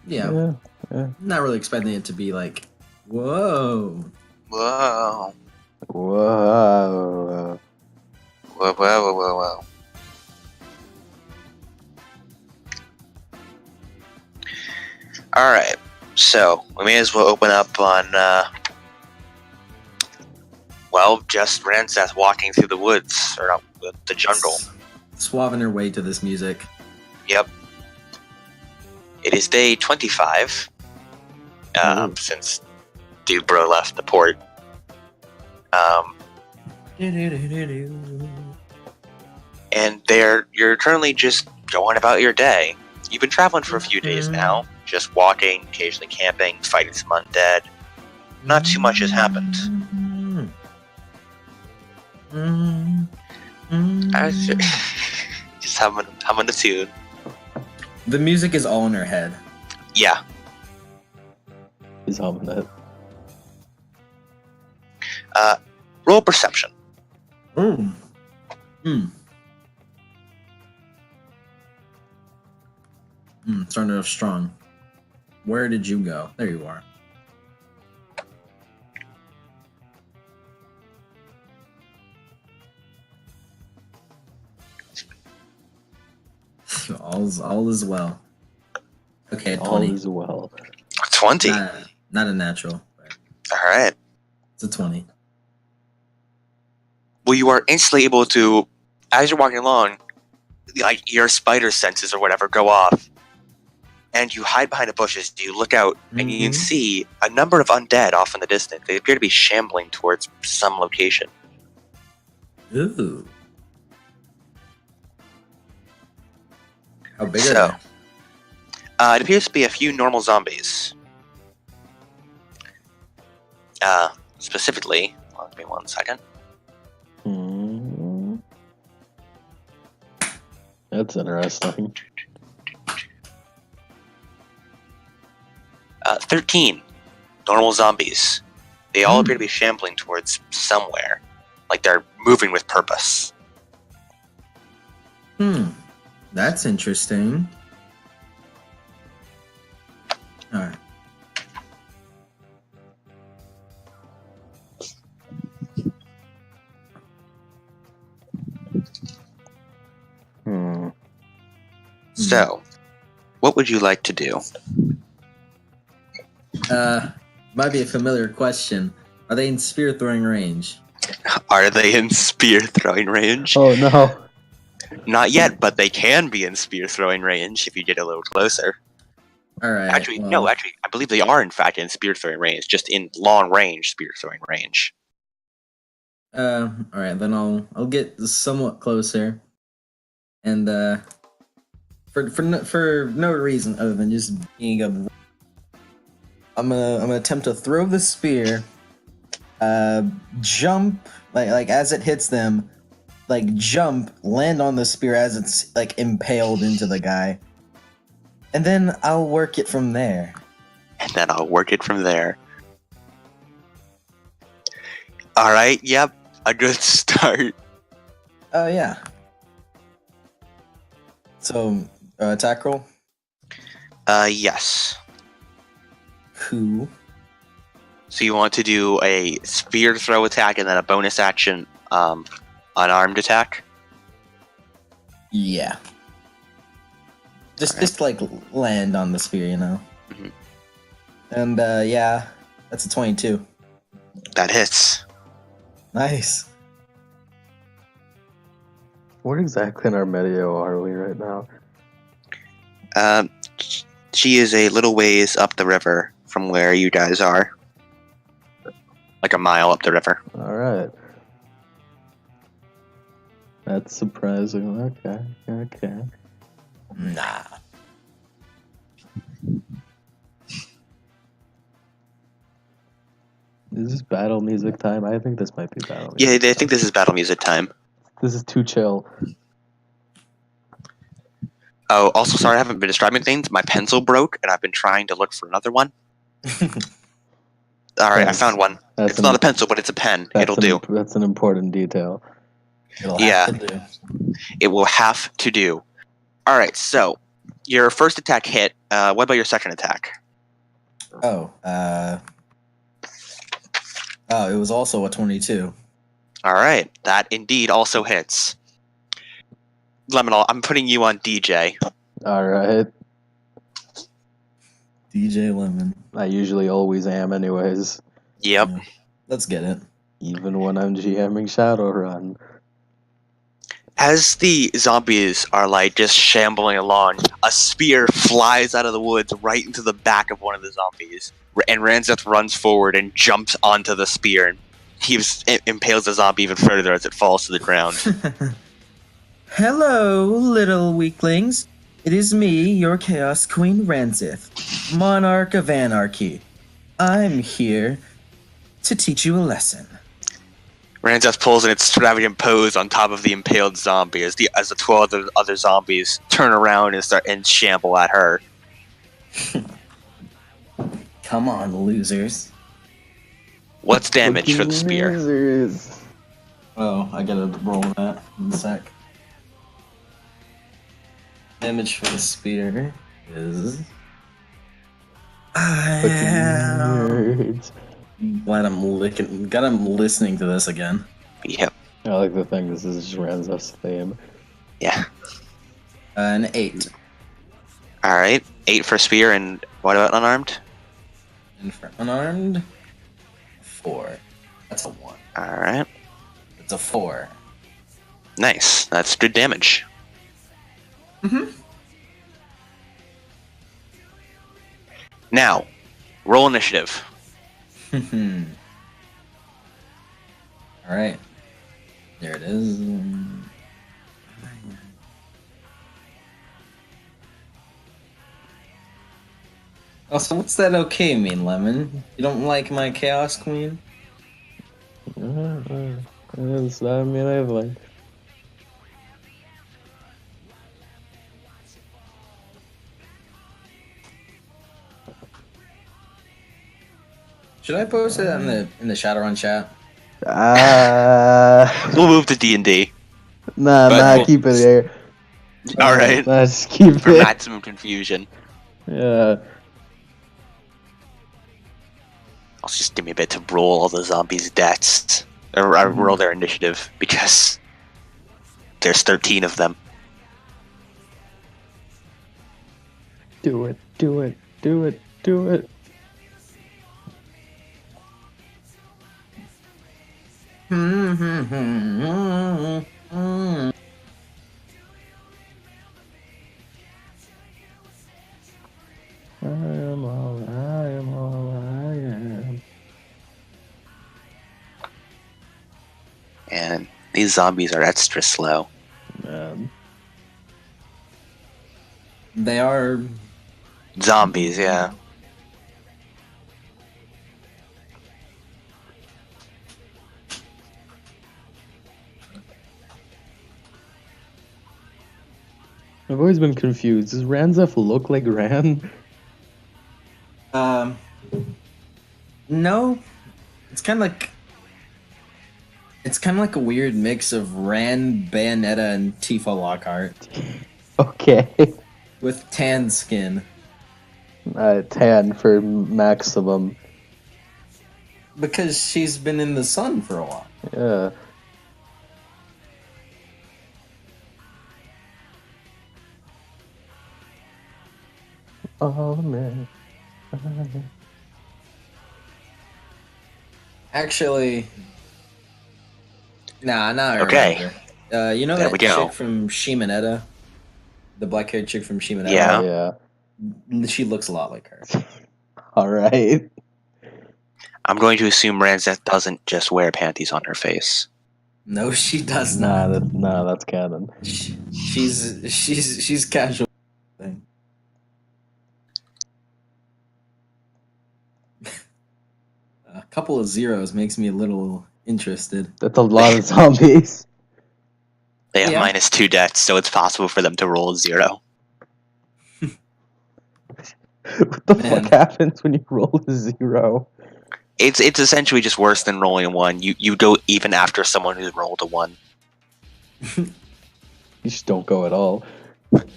Yeah. Not really expecting it to be like, whoa. Whoa. Whoa. Whoa, whoa, whoa, whoa, whoa. Alright, so we may as well open up on, just Ranzeth walking through the woods, or not, the jungle. Suaving her way to this music. Yep. It is day 25, since Dude Bro left the port. And you're currently just going about your day. You've been traveling for a few days now, just walking, occasionally camping, fighting some undead. Not too much has happened. Just humming the tune. The music is all in her head. Yeah. He's humming it. Roll perception. Starting off strong. Where did you go? There you are. All is well. Okay, 20. All is well. 20. Not a natural. Alright. It's a 20. Well, you are instantly able to, as you're walking along, like your spider senses or whatever go off, and you hide behind the bushes. You look out, and you can see a number of undead off in the distance. They appear to be shambling towards some location. Ooh. How big are they? It appears to be a few normal zombies. Specifically, give me 1 second. That's interesting. 13 normal zombies. They all appear to be shambling towards somewhere. Like they're moving with purpose. That's interesting. Alright. So, what would you like to do? Might be a familiar question. Are they in spear throwing range? Are they in spear throwing range? Oh no. Not yet, but they can be in spear throwing range if you get a little closer. Alright. Actually, I believe they are in fact in spear throwing range, just in long range spear throwing range. Alright, then I'll get somewhat closer. And for no reason other than just being I'm gonna attempt to throw the spear, jump like as it hits them, like jump, land on the spear as it's like impaled into the guy, and then I'll work it from there. All right. Yep. A good start. Oh yeah. So attack roll. Yes. Cool. So you want to do a spear throw attack and then a bonus action unarmed attack? Yeah. Just like land on the spear, you know. And yeah, that's a 22. That hits. Nice. Where exactly in our Medio are we right now? She is a little ways up the river from where you guys are. Like a mile up the river. Alright. That's surprising. Okay. Nah. Is this battle music time? I think this might be battle music. Yeah, I think this is battle music time. This is too chill. Oh, also, sorry, I haven't been describing things. My pencil broke, and I've been trying to look for another one. Alright, I found one. It's not a pencil, but it's a pen. It'll do. That's an important detail. It'll have to do. It will have to do. Alright, so, Your first attack hit. What about your second attack? Oh, it was also a 22. All right, that indeed also hits. Lemon, I'm putting you on DJ. Alright. DJ Lemon. I usually always am anyways. Yep. Yeah. Let's get it. Even when I'm GMing Shadowrun. As the zombies are like just shambling along, a spear flies out of the woods right into the back of one of the zombies, and Ranzeth runs forward and jumps onto the spear. It impales the zombie even further as it falls to the ground. Hello, little weaklings. It is me, your Chaos Queen Ranzeth, Monarch of Anarchy. I'm here to teach you a lesson. Ranzeth pulls in its extravagant pose on top of the impaled zombie as the 12 other zombies turn around and start and shamble at her. Come on, losers. What's damage for the spear? Losers. Oh, I gotta roll that in a sec. Damage for the spear is... Nerds. Glad I'm listening to this again. Yep. I like the thing, this is just Ranzeth's theme. Yeah. An 8. Alright. 8 for spear, and what about unarmed? And for unarmed, 4. That's a 1. Alright. It's a 4. Nice. That's good damage. Mm-hmm. Now, roll initiative. Alright. There it is. Also, what's that okay mean, Lemon? You don't like my Chaos Queen? It's, I mean, I like... Should I post it in the Shadowrun chat? We'll move to D&D. Nah, keep it here. Alright. Nah, just keep For it. maximum confusion. Yeah. Also, just give me a bit to roll all the zombies' deaths. Or roll their initiative, because there's 13 of them. Do it, do it, do it, do it. I am all I am. And these zombies are extra slow. Man. They are... Zombies, yeah. I've always been confused. Does Ranzeth look like Ran? No. It's kind of like a weird mix of Ran, Bayonetta, and Tifa Lockhart. Okay. With tan skin. 10 for maximum. Because she's been in the sun for a while. Yeah. Oh man. Actually... Nah, not Okay. You know There that we go. chick from Shimonetta? The black-haired chick from Shimonetta? Yeah. Yeah. She looks a lot like her. Alright. I'm going to assume Ranzeth doesn't just wear panties on her face. No, she does not. That's canon. She's casual. Thing. A couple of zeros makes me a little interested. That's a lot of zombies. They have Yeah. -2 deaths, so it's possible for them to roll 0. What the Man. fuck happens when you roll a 0? It's essentially just worse than rolling a 1. You go even after someone who's rolled a 1. You just don't go at all.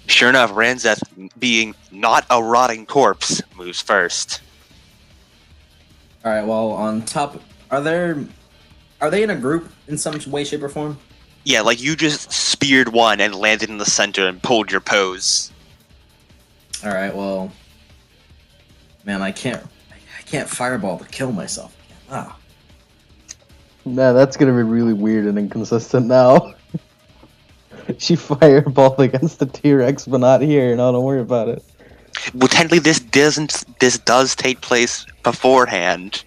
Sure enough, Ranzeth, being not a rotting corpse, moves first. All right. Well, on top, are they in a group in some way, shape, or form? Yeah, like you just speared one and landed in the center and pulled your pose. All right. Well, man, I can't fireball to kill myself. Ah. Nah, that's gonna be really weird and inconsistent now. She fireballed against the T-Rex, but not here. No, don't worry about it. Well, technically, this does take place beforehand.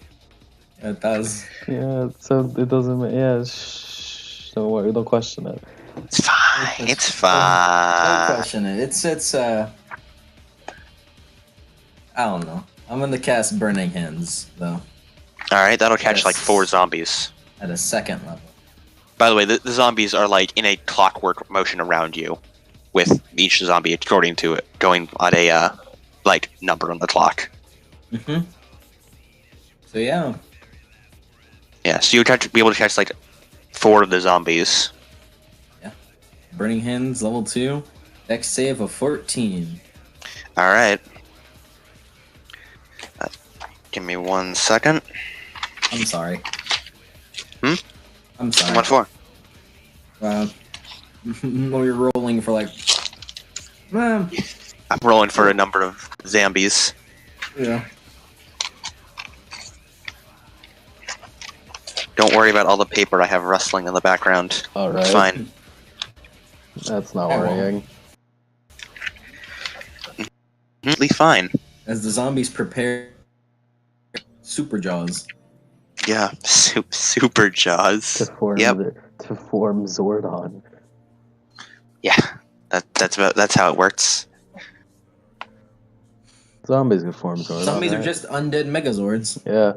It does. Yeah, so it doesn't. Yeah, don't worry. Don't question it. It's fine. It's Don't fine. question it. It's I don't know. I'm gonna cast Burning Hands though All right, that'll catch Yes. like 4 zombies. at a second level. By the way, the zombies are like in a clockwork motion around you, with each zombie according to it going on a like number on the clock. Mm-hmm. So yeah. Yeah, so you would be able to catch like 4 of the zombies. Burning Hands level 2. Dex save of 14. All right. Give me 1 second. I'm sorry. Hmm? I'm sorry. What for? We're rolling for like. I'm rolling for a number of zombies. Yeah. Don't worry about all the paper I have rustling in the background. All right. It's fine. That's not Yeah, well. worrying. Completely fine. As the zombies prepare super jaws. Yeah, super jaws. To form Yep. to form Zordon. Yeah, that's how it works. Zombies can form Zordon. Zombies are right? just undead megazords. Yeah.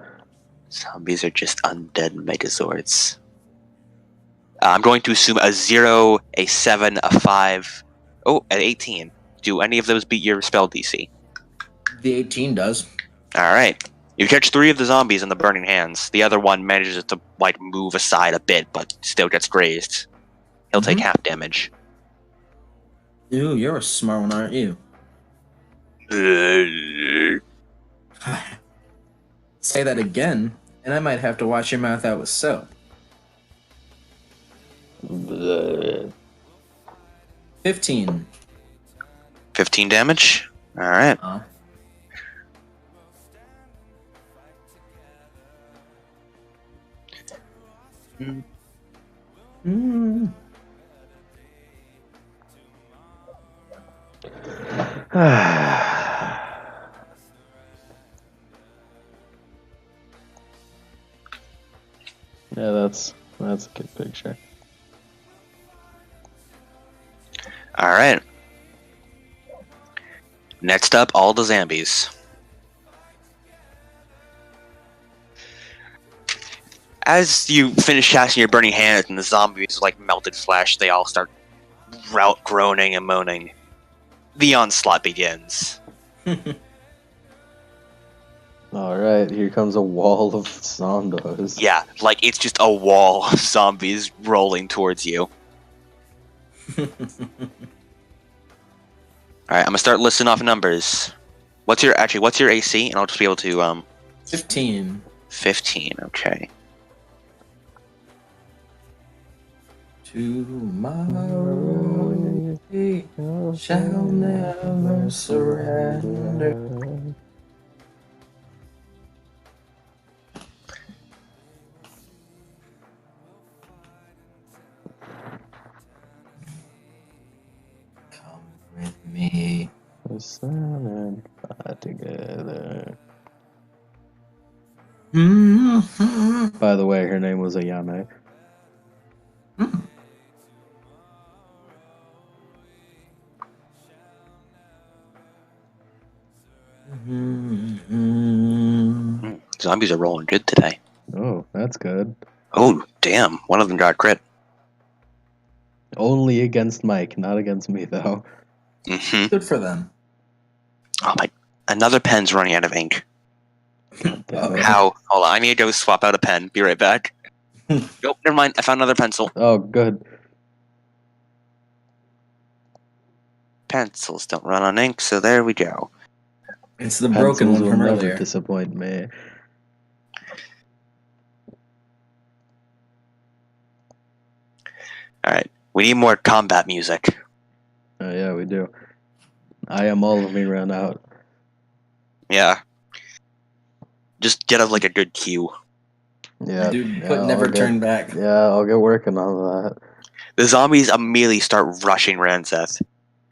Zombies are just undead megazords. I'm going to assume a 0, a 7, a 5. Oh, an 18. Do any of those beat your spell DC? The 18 does. All right. You catch 3 of the zombies in the burning hands. The other one manages to like move aside a bit, but still gets grazed. He'll take Mhm. half damage. Ooh, you're a smart one, aren't you? Say that again, and I might have to wash your mouth out with soap. 15. 15 damage. All right. Mm. Yeah, that's a good picture. All right. Next up, all the zombies. As you finish casting your burning hands and the zombies like melted flesh, they all start groaning and moaning. The onslaught begins. All right, here comes a wall of zombies. Yeah, like it's just a wall of zombies rolling towards you. Alright, I'm gonna start listing off numbers. What's your AC? And I'll just be able to 15. 15, okay. Tomorrow we shall never surrender. Come with me. The sun and fire together. Mm-hmm. By the way, her name was Ayame. Zombies are rolling good today. Oh, that's good. Oh, damn. One of them got crit. Only against Mike, not against me, though. Mm-hmm. Good for them. Oh my... Another pen's running out of ink. Damn it. How? Hold on, I need to go swap out a pen. Be right back. Nope, never mind. I found another pencil. Oh, good. pencils don't run on ink, so there we go. It's the broken Pencils one will from never earlier. disappoint me. Alright, we need more combat music. Oh yeah, we do. I am all of me ran out. Yeah. Just get us like a good cue. Yeah, Dude, yeah, put never I'll turn get, back. Yeah, I'll get working on that. The zombies immediately start rushing Ranzeth.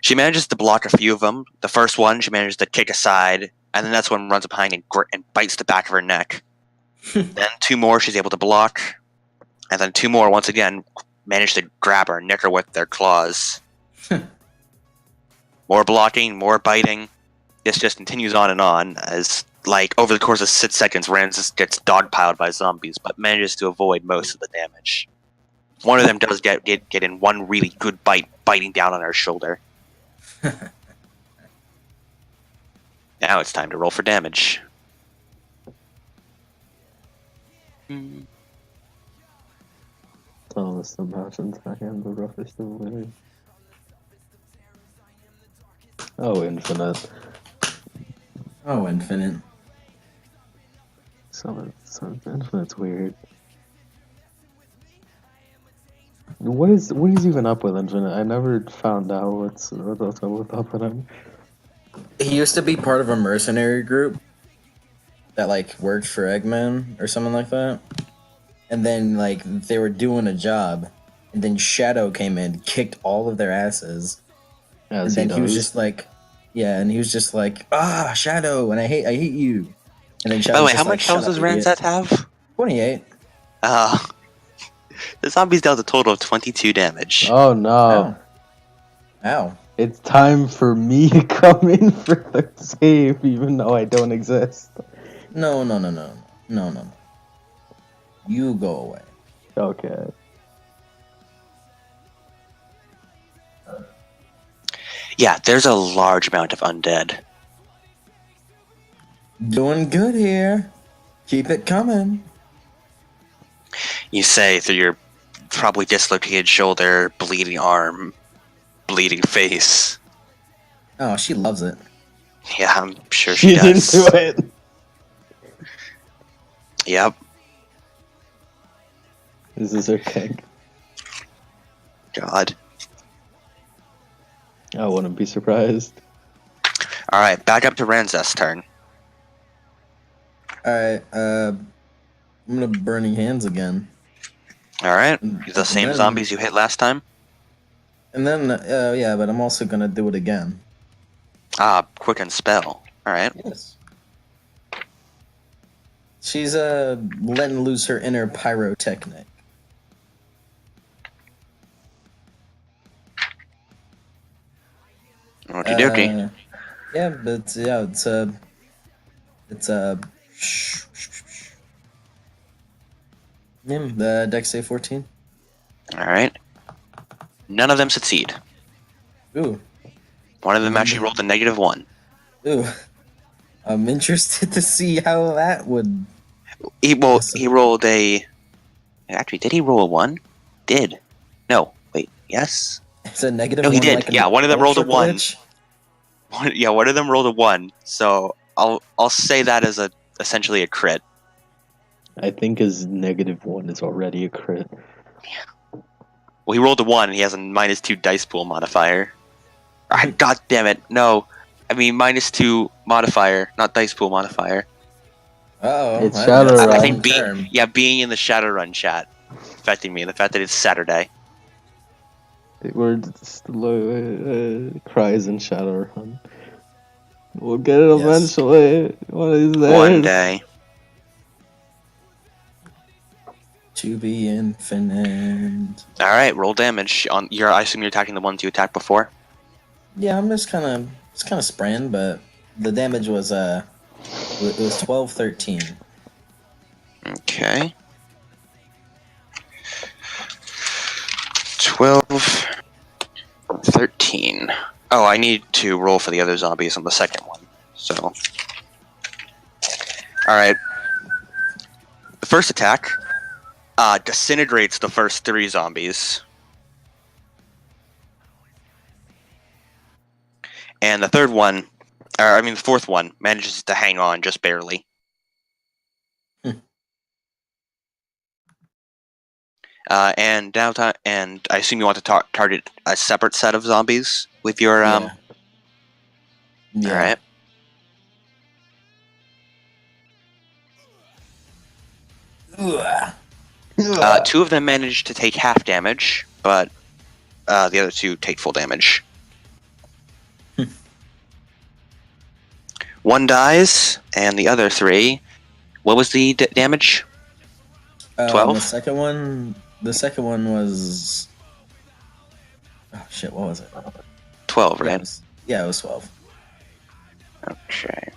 She manages to block a few of them. The first one, she manages to kick aside, and then that's when runs up behind and bites the back of her neck. Then 2 more she's able to block, and then 2 more once again manage to grab her and nick her with their claws. More blocking, more biting. This just continues on as, like, over the course of 6 seconds, Rance gets dogpiled by zombies, but manages to avoid most of the damage. One of them does get in one really good bite, biting down on her shoulder. Now it's time to roll for damage. Thomas the Mountains, I am the roughest of women. Oh, infinite. Oh, infinite. Some infinite's weird. What is even up with infinite? I never found out what's up with him. He used to be part of a mercenary group that like worked for Eggman or something like that. And then like they were doing a job, and then Shadow came in, kicked all of their asses. As And then he was does. just like, yeah, and he was just like, Shadow, and I hate you. And then Shadow By the way, was how just much health does Ranzeth have? 28. The zombies dealt a total of 22 damage. Oh no. Ow. It's time for me to come in for the save, even though I don't exist. No. You go away. Okay. Yeah, there's a large amount of undead. Doing good here. Keep it coming. You say through your probably dislocated shoulder, bleeding arm, bleeding face. Oh, she loves it. Yeah, I'm sure she She's does. into it. Yep. This is her kink. God. I wouldn't be surprised. Alright, back up to Ranzeth's turn. Alright, I'm gonna burning hands again. Alright, And the same then- zombies you hit last time. And then, yeah, but I'm also gonna do it again. Quicken spell. Alright. Yes. She's, letting loose her inner pyrotechnic. Okie dokie. Yeah, but, yeah, the Dex save 14. Alright. None of them succeed. Ooh. One of them actually rolled a -1. Ooh. I'm interested to see how that would... He rolled a... Actually, did he roll a 1? Did. No. Wait, yes? It's a negative No, he one, did. like Yeah, one of them rolled a ultra 1. glitch? One of them rolled a 1. So I'll say that as essentially a crit. I think his -1 is already a crit. Well, he rolled a 1 and he has a -2 dice pool modifier. God damn it. No. I mean, -2 modifier, not dice pool modifier. Uh-oh. It's that's Shadowrun. a I long think term. being in the Shadowrun chat affecting me. The fact that it's Saturday. We're just cries in Shadowrun. We'll get it Yes. eventually. What is this? One day. To be infinite. Alright, roll damage. I assume you're attacking the ones you attacked before? Yeah, I'm just kind of spraying, but the damage was it was 12, 13. Okay. 12, 13. Oh, I need to roll for the other zombies on the second one. So. Alright. The first attack disintegrates the first 3 zombies. And the the fourth one manages to hang on just barely. And downtime, and I assume you want to target a separate set of zombies with your Yeah. All right. Two of them manage to take half damage, but the other two take full damage. One dies, and the other three. What was the damage? 12? The second one was. Oh shit! What was it? 12, right? It was 12. Okay.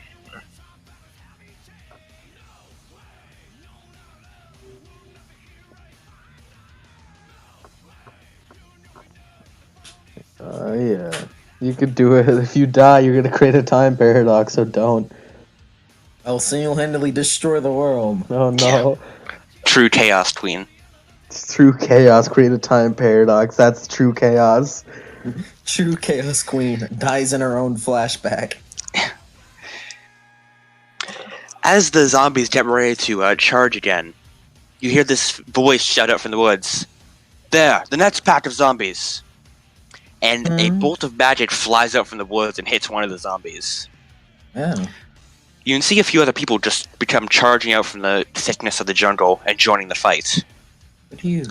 Yeah. You could do it. If you die, you're gonna create a time paradox, so don't. I'll single-handedly destroy the world. Oh no. True Chaos Queen. It's true chaos, create a time paradox. That's true chaos. True Chaos Queen dies in her own flashback. As the zombies get ready to charge again, you hear this voice shout out from the woods. There, the next pack of zombies. And a bolt of magic flies out from the woods and hits one of the zombies. Oh. You can see a few other people just become charging out from the thickness of the jungle and joining the fight. What are you?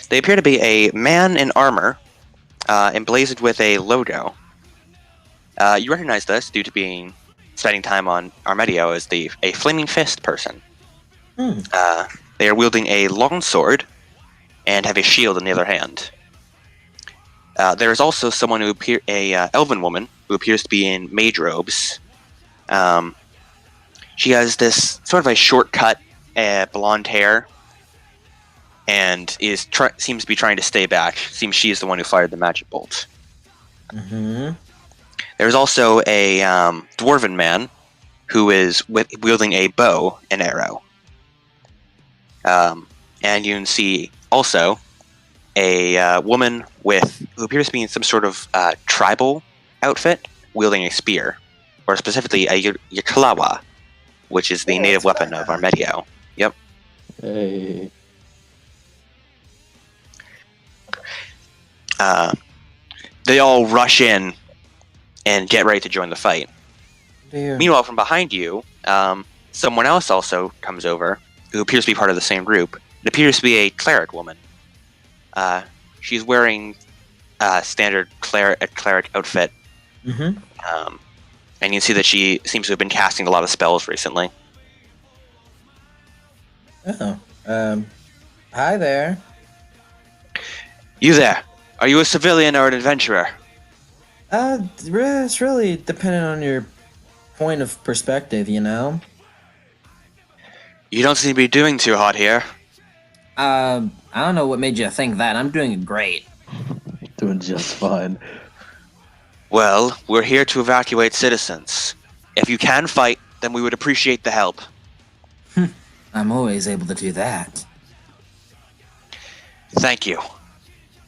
They appear to be a man in armor, emblazoned with a logo. You recognize this due to spending time on Armedio as a flaming fist person. They are wielding a long sword and have a shield in the other hand. There is also someone elven woman who appears to be in mage robes. She has this sort of a shortcut blonde hair, and seems to be trying to stay back. Seems she is the one who fired the magic bolt. There's also a dwarven man who is wielding a bow and arrow. And you can see also a woman who appears to be in some sort of tribal outfit, wielding a spear, or specifically a yaklawa, which is the native weapon of Armedio. Yep. Hey. They all rush in and get ready to join the fight. Dear. Meanwhile, from behind you, someone else also comes over, who appears to be part of the same group. It appears to be a cleric woman. She's wearing standard cleric outfit. And you can see that she seems to have been casting a lot of spells recently. Oh. Hi there. You there? Are you a civilian or an adventurer? It's really dependent on your point of perspective, you know? You don't seem to be doing too hot here. I don't know what made you think that. I'm doing great. Doing just fine. Well, we're here to evacuate citizens. If you can fight, then we would appreciate the help. I'm always able to do that. Thank you.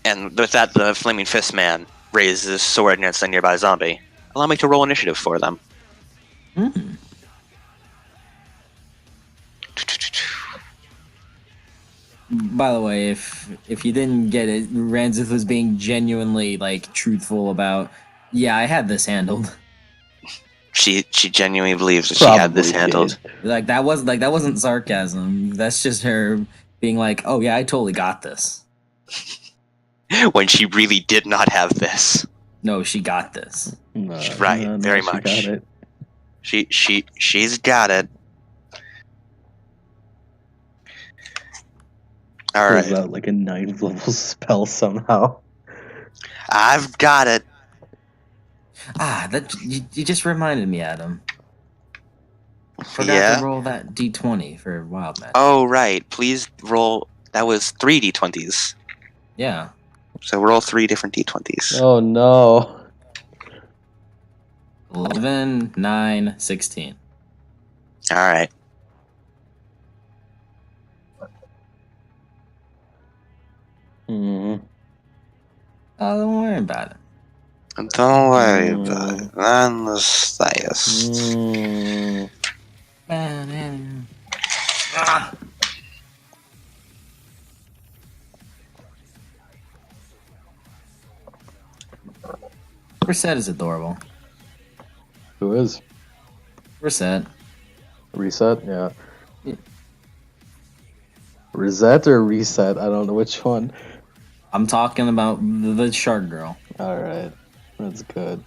And with that, the Flaming Fist Man raises his sword against a nearby zombie. Allow me to roll initiative for them. By the way, if you didn't get it, Ranzeth was being genuinely truthful about. Yeah, I had this handled. She genuinely believes that she had this handled. That wasn't sarcasm. That's just her being like, "Oh yeah, I totally got this." When she really did not have this. No, she got this. No, right, very she much. got it. She's got it. All right. Pulls out like a 9th level spell somehow. I've got it. You just reminded me, Adam. Forgot to roll that d20 for Wild Magic. Oh, right. Please roll. That was 3 d20s. Yeah. So roll 3 different d20s. Oh no. 11, 9, 16. All right. Oh, don't worry about it. Don't worry about it. I'm the stylist. Ah. Reset is adorable. Who is? Reset. Reset? Yeah. Yeah. Reset or reset? I don't know which one. I'm talking about the shark girl. Alright. That's good.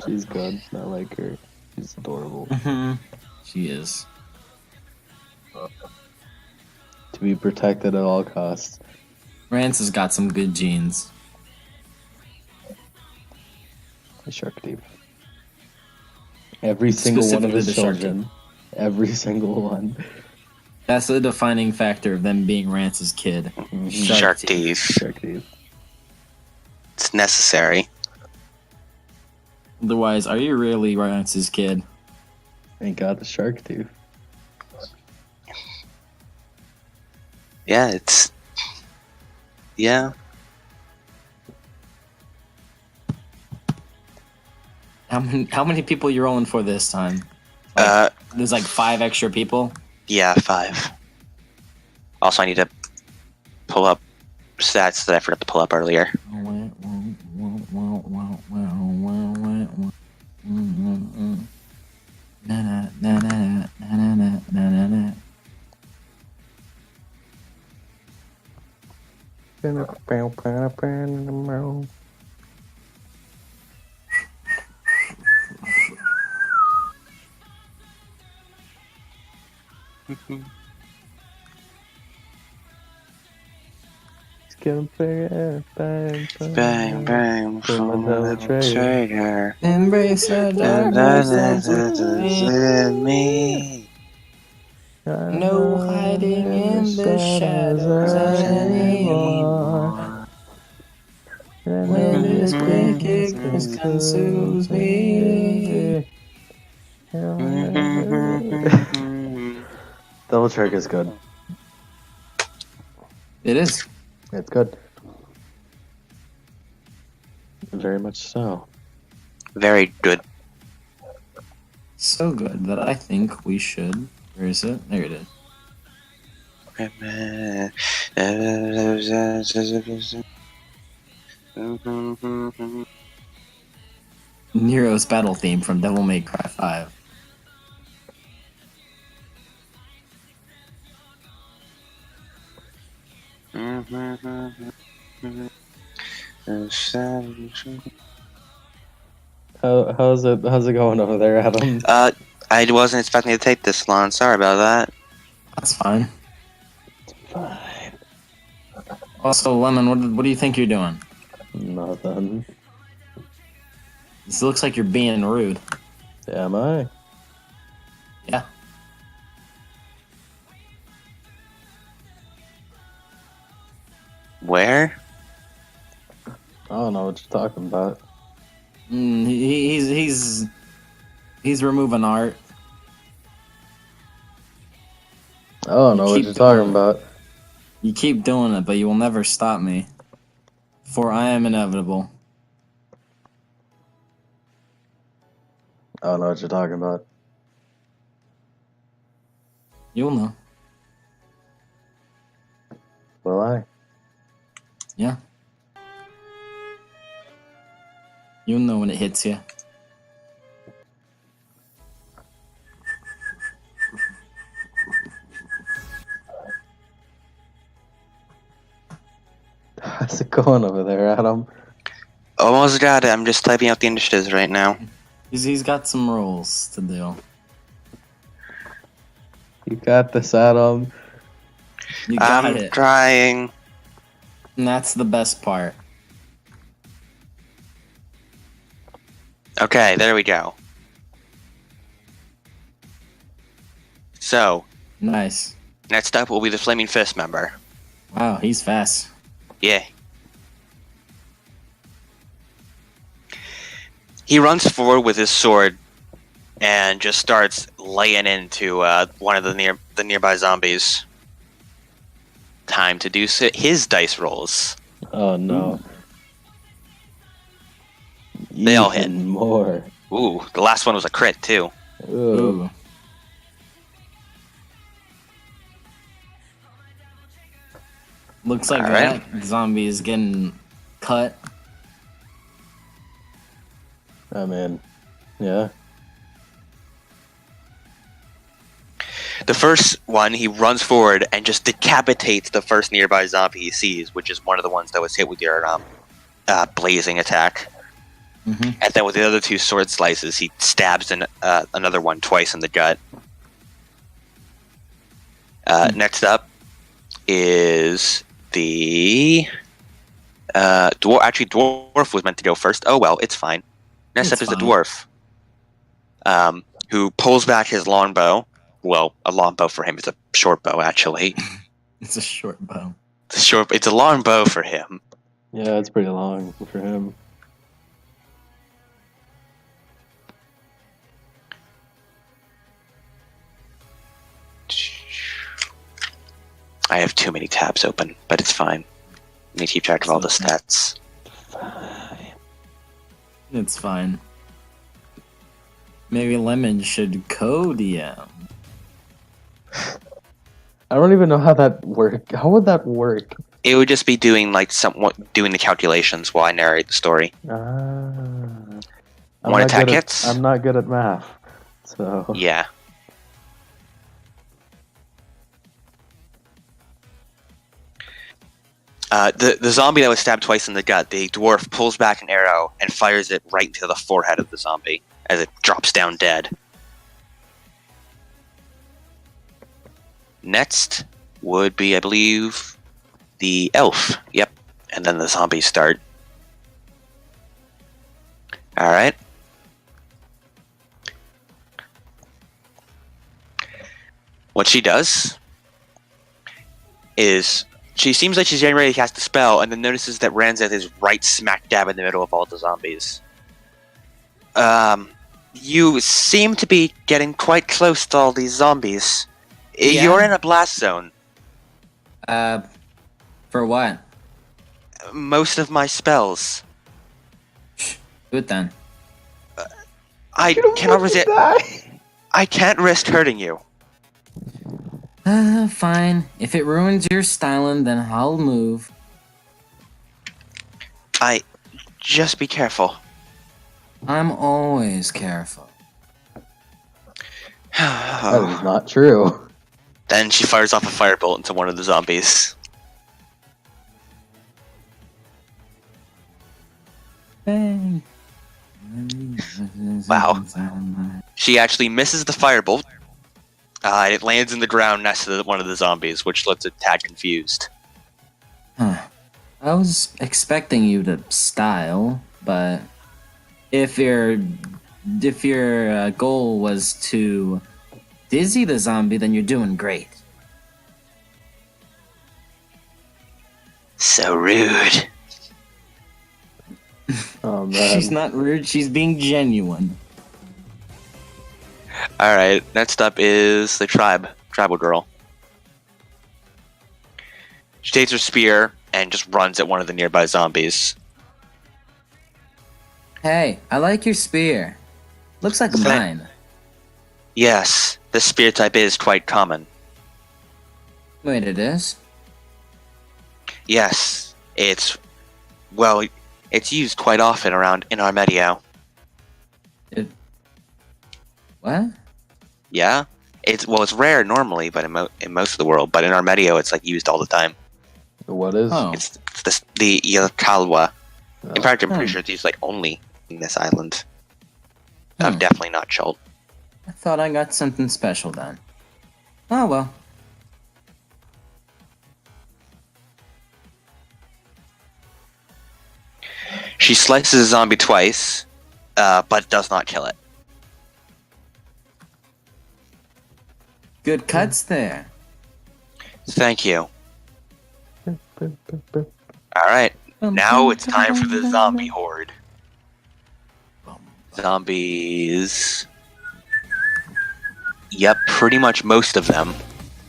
She's good. I like her. She's adorable. She is. To be protected at all costs. Rance has got some good genes. The shark thief. Every single one of Specifically his the shark children. Every single one. That's the defining factor of them being Rance's kid. Shark thief. Shark thief. It's necessary. Otherwise, are you really Rance's kid? Thank God the shark thief. Yeah, it's... Yeah. How many people you rolling for this time? There's like 5 extra people. Yeah, 5. Also, I need to pull up stats that I forgot to pull up earlier. Bang, bang, Pulling down the trigger. Embrace the darkness In me. No hiding in the shadows anymore. When this wickedness consumes me. Double trick is good. It is. It's good. Very much so. Very good. So good that I think we should. Where is it? There it is. Nero's battle theme from Devil May Cry 5. How's it going over there, Adam? I wasn't expecting to take this long. Sorry about that. That's fine. Fine. Also, Lemon, what do you think you're doing? Nothing. This looks like you're being rude. Am I? Yeah. Where? I don't know what you're talking about. He's removing art. I don't know what Keep you're talking doing it. about. You keep doing it, but you will never stop me. For I am inevitable. I don't know what you're talking about. You'll know. Will I? Yeah. You'll know when it hits you. How's it going over there, Adam? Almost got it. I'm just typing out the initiatives right now. He's got some rolls to do. You got this, Adam. You got I'm it. trying. And that's the best part. Okay, there we go. So, Nice. next up will be the Flaming Fist member. Wow, he's fast. Yeah. He runs forward with his sword and just starts laying into one of the nearby zombies. Time to do his dice rolls. Oh no. They all hit. Even more. Ooh, the last one was a crit too. Ooh. Ooh. Looks like Alright. that zombie is getting cut. I mean, yeah. The first one, he runs forward and just decapitates the first nearby zombie he sees, which is one of the ones that was hit with your blazing attack. Mm-hmm. And then with the other two sword slices, he stabs another one twice in the gut. Next up is the dwarf. Actually, dwarf was meant to go first. Oh well, it's fine. Next It's up is the fine. dwarf, who pulls back his longbow. Well, a longbow for him is a short bow, actually. It's a short bow. It's a long bow for him. Yeah, it's pretty long for him. I have too many tabs open, but it's fine. Let me keep track of all the stats. It's fine. Maybe Lemon should co-DM. I don't even know how that work. How would that work? It would just be doing doing the calculations while I narrate the story. I'm One not attack good at- hits? I'm not good at math, so Yeah. The zombie that was stabbed twice in the gut, the dwarf pulls back an arrow and fires it right into the forehead of the zombie as it drops down dead. Next would be, I believe, the elf. Yep. And then the zombies start. Alright. What she does is she seems like she's getting ready to cast a spell, and then notices that Ranzeth is right smack dab in the middle of all the zombies. You seem to be getting quite close to all these zombies. Yeah. You're in a blast zone. For what? Most of my spells. Good then. I cannot resist. I can't risk hurting you. Fine. If it ruins your styling, then I'll move. Just be careful. I'm always careful. that is not true. Then she fires off a firebolt into one of the zombies. Bang. Wow. She actually misses the firebolt. And it lands in the ground next to one of the zombies, which looks a tad confused. Huh. I was expecting you to style, but if your goal was to dizzy the zombie, then you're doing great. So rude. Oh man. She's not rude, she's being genuine. Alright, next up is the tribal girl. She takes her spear and just runs at one of the nearby zombies. Hey, I like your spear. Looks like mine. Yes, the spear type is quite common. Wait, it is? Yes, it's used quite often around in Armedio. What? Yeah, it's rare normally, but in most of the world. But in Armedio, it's like used all the time. What is? Oh. It's the Yalkalwa. In fact, I'm Oh. pretty sure it's used like only in this island. Hmm. Definitely not Chult. I thought I got something special then. Oh well. She slices a zombie twice, but does not kill it. Good cuts there. Thank you. Alright, now it's time for the zombie horde. Zombies. Yep, pretty much most of them.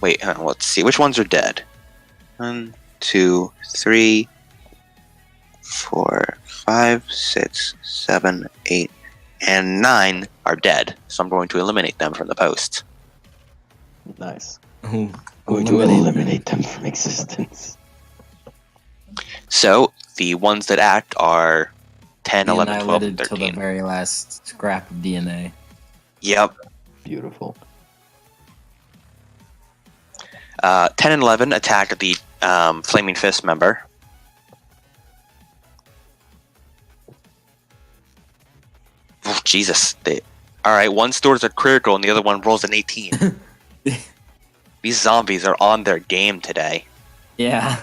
Wait, let's see. Which ones are dead? 1, 2, 3, 4, 5, 6, 7, 8, and 9 are dead. So I'm going to eliminate them from the post. Nice. Ooh, Going to eliminate them from existence. So the ones that act are 10, 11, 12, and Annihilated till the 13. very last scrap of DNA. Yep. Beautiful. 10 and 11 attack the Flaming Fist member. Oh, Jesus. Alright, one stores a critical and the other one rolls an 18. These zombies are on their game today. Yeah.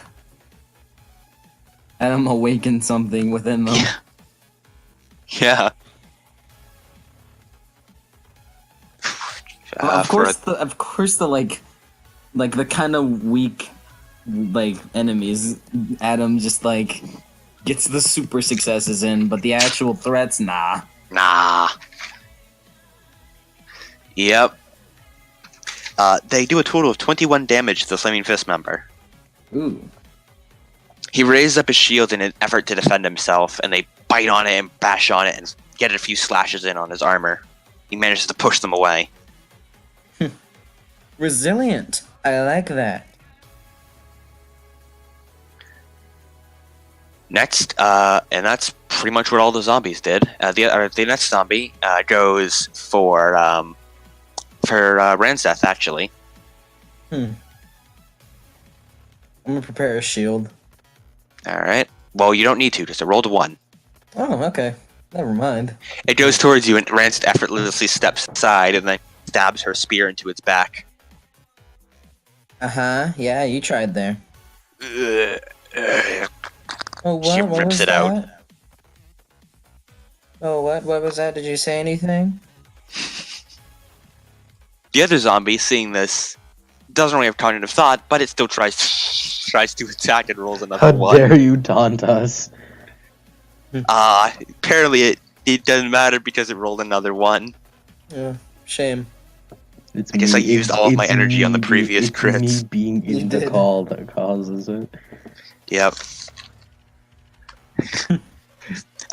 Adam awakened something within them. Yeah. Of course, the like the kind of weak, like enemies, Adam just like gets the super successes in, but the actual threats, nah. Nah. Yep. They do a total of 21 damage to the Flaming Fist member. Ooh. He raises up his shield in an effort to defend himself, and they bite on it and bash on it and get a few slashes in on his armor. He manages to push them away. Resilient. I like that. Next, and that's pretty much what all the zombies did. The next zombie goes for Ranzeth, actually. I'm gonna prepare a shield. All right. Well, you don't need to, just a roll to 1. Oh, okay. Never mind. It goes towards you, and Ranzeth effortlessly steps aside and then stabs her spear into its back. Yeah, you tried there. Oh, what? She What rips was it that? out. Oh, what? What was that? Did you say anything? The other zombie, seeing this, doesn't really have cognitive thought, but it still tries to attack and rolls another How 1. dare you taunt us? Apparently it doesn't matter because it rolled another 1. Yeah, shame. It's I guess I used all of my energy on the previous crits. It's me being You in the did. call that causes it. Yep.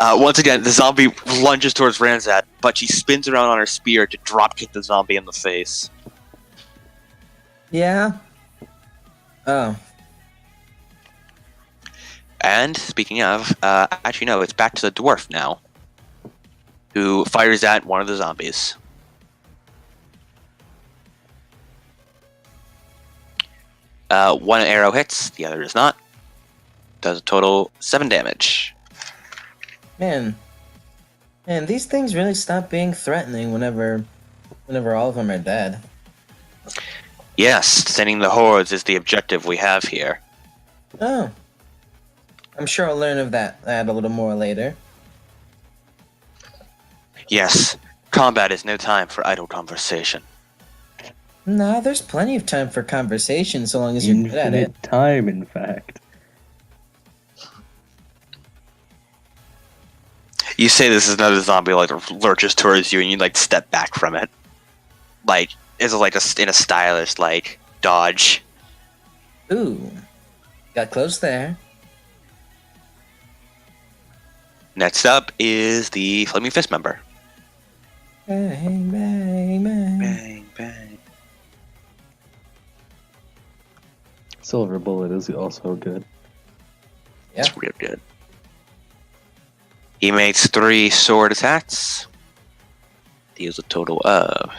Once again, the zombie lunges towards Ranzeth, but she spins around on her spear to drop kick the zombie in the face. Yeah? Oh. And speaking of, actually no, it's back to the dwarf now, who fires at one of the zombies. One arrow hits, the other does not. Does a total 7 damage. Man, these things really stop being threatening whenever all of them are dead. Yes, sending the hordes is the objective we have here. Oh. I'm sure I'll learn of that a little more later. Yes, combat is no time for idle conversation. Nah, there's plenty of time for conversation so long as you're good at it. Infinite time, in fact. You say this is another zombie like lurches towards you, and you like step back from it. Like it's like in a stylish like dodge. Ooh. Got close there. Next up is the Flaming Fist member. Bang, bang, bang. Bang bang. Silver Bullet is also good. Yeah. It's real good. He makes 3 sword attacks. Deals a total of.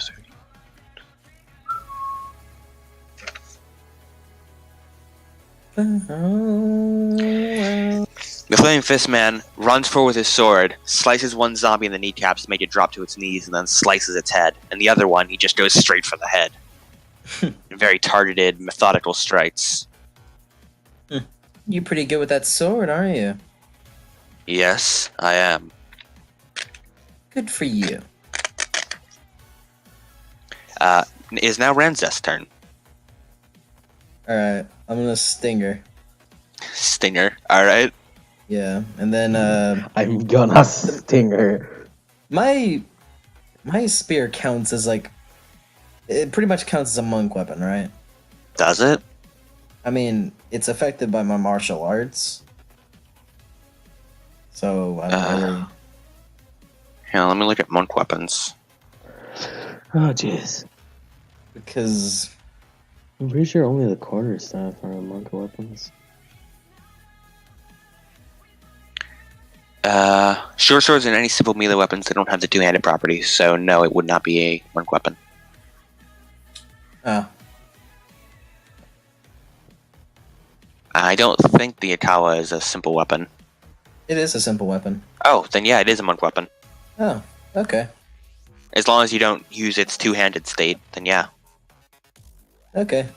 The Flaming Fist man runs forward with his sword, slices one zombie in the kneecaps to make it drop to its knees, and then slices its head. And the other one, he just goes straight for the head. Very targeted, methodical strikes. You're pretty good with that sword, aren't you? Yes, I am. Good for you. It is now Ranzeth's turn. Alright, I'm gonna stinger. Stinger, alright. Yeah, and then I'm gonna sting her. my spear counts as like, it pretty much counts as a monk weapon, right? Does it? I mean, it's affected by my martial arts. So I don't really. Yeah, let me look at monk weapons. Oh, jeez. Because I'm pretty sure only the quarterstaff are monk weapons. Short swords and any simple melee weapons that don't have the two-handed properties, so no, it would not be a monk weapon. oh, I don't think the Akawa is a simple weapon. it is a simple weapon. Oh, then yeah, it is a monk weapon. Oh, okay. As long as you don't use its two-handed state, then yeah. Okay.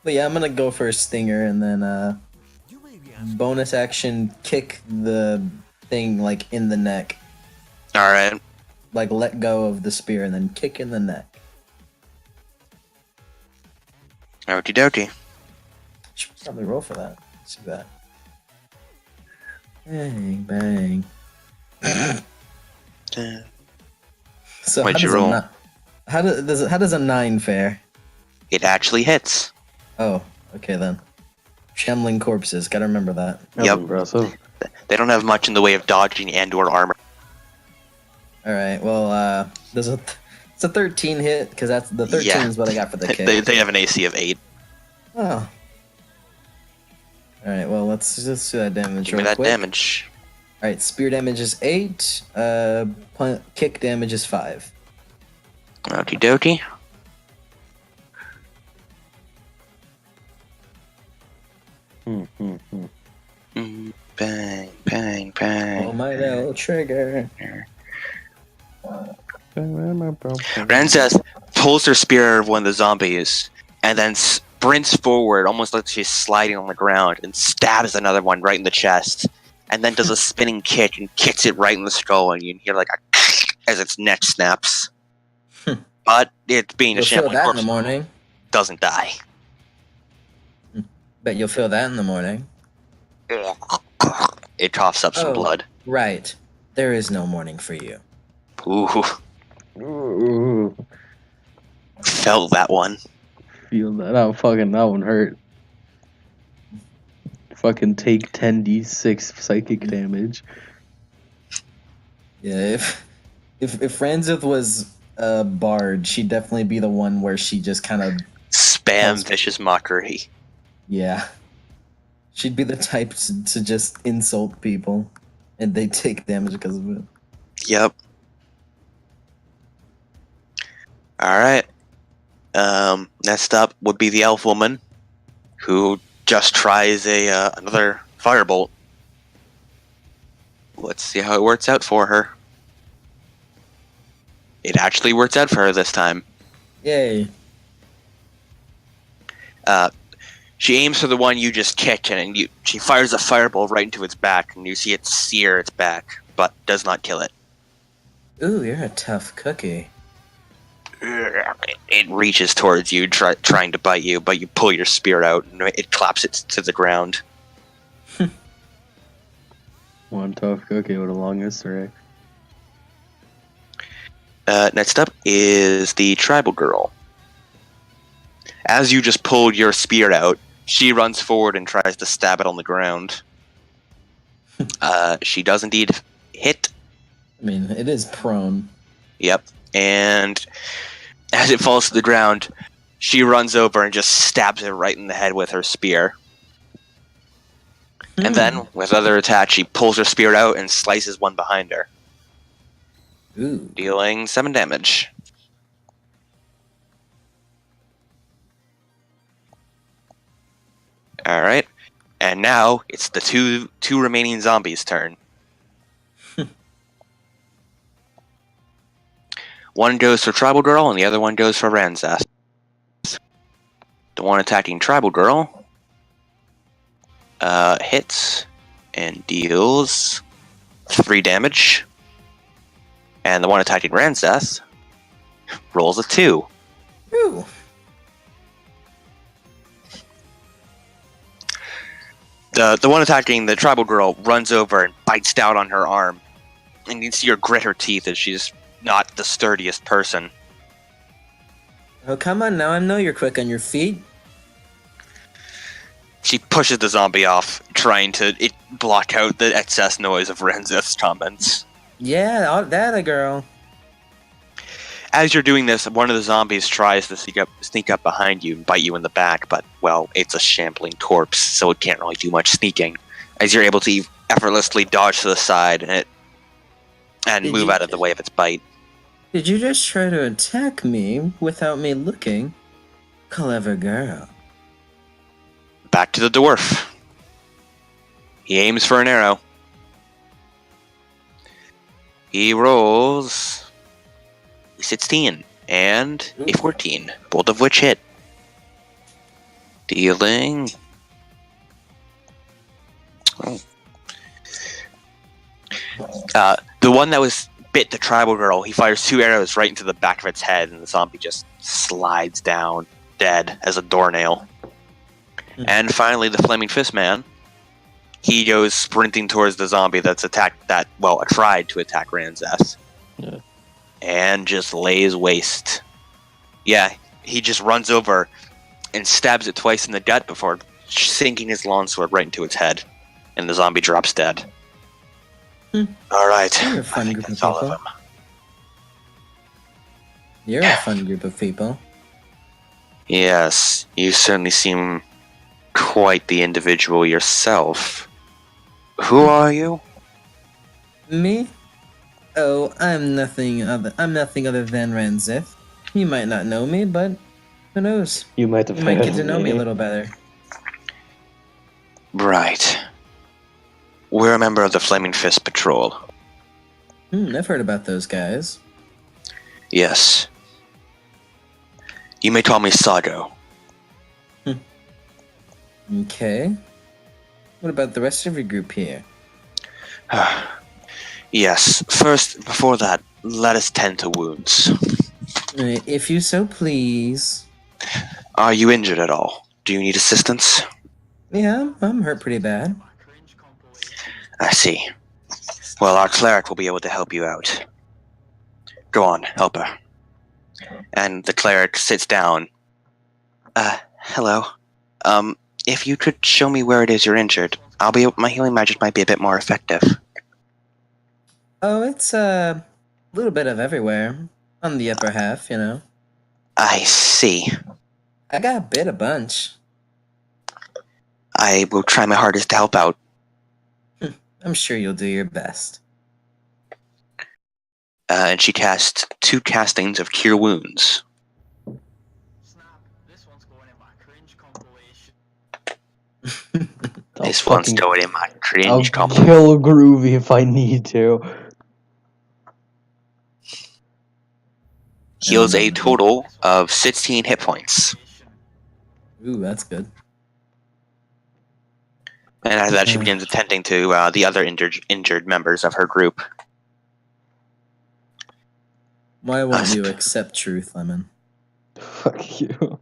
But yeah, I'm gonna go for a stinger and then bonus action kick the thing like in the neck. Alright. Like let go of the spear and then kick in the neck. Okie dokie. Should probably roll for that. Let's see that. Bang bang. So What'd you roll? How does a 9 fare? It actually hits. Oh, okay then. Shambling corpses, gotta remember that. That's Yep. impressive. They don't have much in the way of dodging and/or armor. Alright, well, it's a 13 hit, because that's the 13 Yeah. is what I got for the kick. They have an AC of 8. Oh. Alright, well, let's just do that damage Give me real that quick. damage. Alright, spear damage is 8, kick damage is 5. Okie dokie. Bang, bang, bang. Oh my little trigger. Ranzeth pulls her spear out of one of the zombies and then sprints forward, almost like she's sliding on the ground, and stabs another one right in the chest, and then does a spinning kick and kicks it right in the skull, and you can hear like a as its neck snaps. But it being You'll a feel shambling that in corpse the morning. doesn't die. Bet you'll feel that in the morning. It coughs up some Oh. blood. Right. There is no morning for you. Ooh, Ooh, felt that one. feel that. Oh, fucking, that one hurt. Fucking take 10d6 psychic damage. Yeah, if Ranzeth was a bard, she'd definitely be the one where she just kind of Spam vicious mockery. yeah. She'd be the type to just insult people, and they take damage because of it. Yep. Alright. Next up would be the elf woman, who just tries another firebolt. Let's see how it works out for her. It actually works out for her this time. Yay! She aims for the one you just kicked, and she fires a firebolt right into its back, and you see it sear its back, but does not kill it. Ooh, you're a tough cookie. It reaches towards you, trying to bite you, but you pull your spear out, and it claps it to the ground. One tough cookie with a long history. Next up is the tribal girl. As you just pulled your spear out, she runs forward and tries to stab it on the ground. She does indeed hit. I mean, it is prone. Yep. And as it falls to the ground, she runs over and just stabs it right in the head with her spear. And then, with other attacks, she pulls her spear out and slices one behind her, Ooh. dealing 7 damage. Alright. And now, it's the two remaining zombies' turn. One goes for Tribal Girl, and the other one goes for Ranzeth. The one attacking Tribal Girl hits and deals 3 damage. And the one attacking Ranzeth rolls a 2. Ooh. The one attacking the Tribal Girl runs over and bites down on her arm. And you can see her grit her teeth as she's not the sturdiest person. Oh, come on now. I know you're quick on your feet. She pushes the zombie off, trying to block out the excess noise of Ranzeth's comments. Yeah, that a girl. As you're doing this, one of the zombies tries to sneak up behind you and bite you in the back, but, well, it's a shambling corpse, so it can't really do much sneaking. As you're able to effortlessly dodge to the side and move out of the way of its bite. Did you just try to attack me without me looking? Clever girl. Back to the dwarf. He aims for an arrow. He rolls a 16 and a 14, both of which hit. Dealing... Oh. The one that bit the tribal girl, he fires 2 arrows right into the back of its head, and the zombie just slides down, dead as a doornail. And finally, the Flaming Fist Man, he goes sprinting towards the zombie that's tried to attack Ranzeth. Yeah. And just lays waste. Yeah, he just runs over and stabs it twice in the gut before sinking his longsword right into its head. And the zombie drops dead. Alright. You're a fun group of people. You're a fun group of people. Yes, you certainly seem quite the individual yourself. Who are you? Me? Oh, I'm nothing other than Ranzeth. You might not know me, but who knows? You might get to know me a little better. Right. We're a member of the Flaming Fist Patrol. I've heard about those guys. Yes. You may call me Sago. Okay. What about the rest of your group here? Yes. First, before that, let us tend to wounds. If you so please. Are you injured at all? Do you need assistance? Yeah, I'm hurt pretty bad. I see. Well, our cleric will be able to help you out. Go on, help her. And the cleric sits down. Hello. If you could show me where it is you're injured, my healing magic might be a bit more effective. Oh, it's a little bit of everywhere. On the upper half, you know. I see. I got bit a bunch. I will try my hardest to help out. I'm sure you'll do your best. And she casts 2 castings of Cure Wounds. This one's going in my cringe I'll kill Groovy if I need to. Heals a total of 16 hit points. Ooh, that's good. And after that, she begins attending to the other injured members of her group. Why won't you accept truth, Lemon? Fuck you.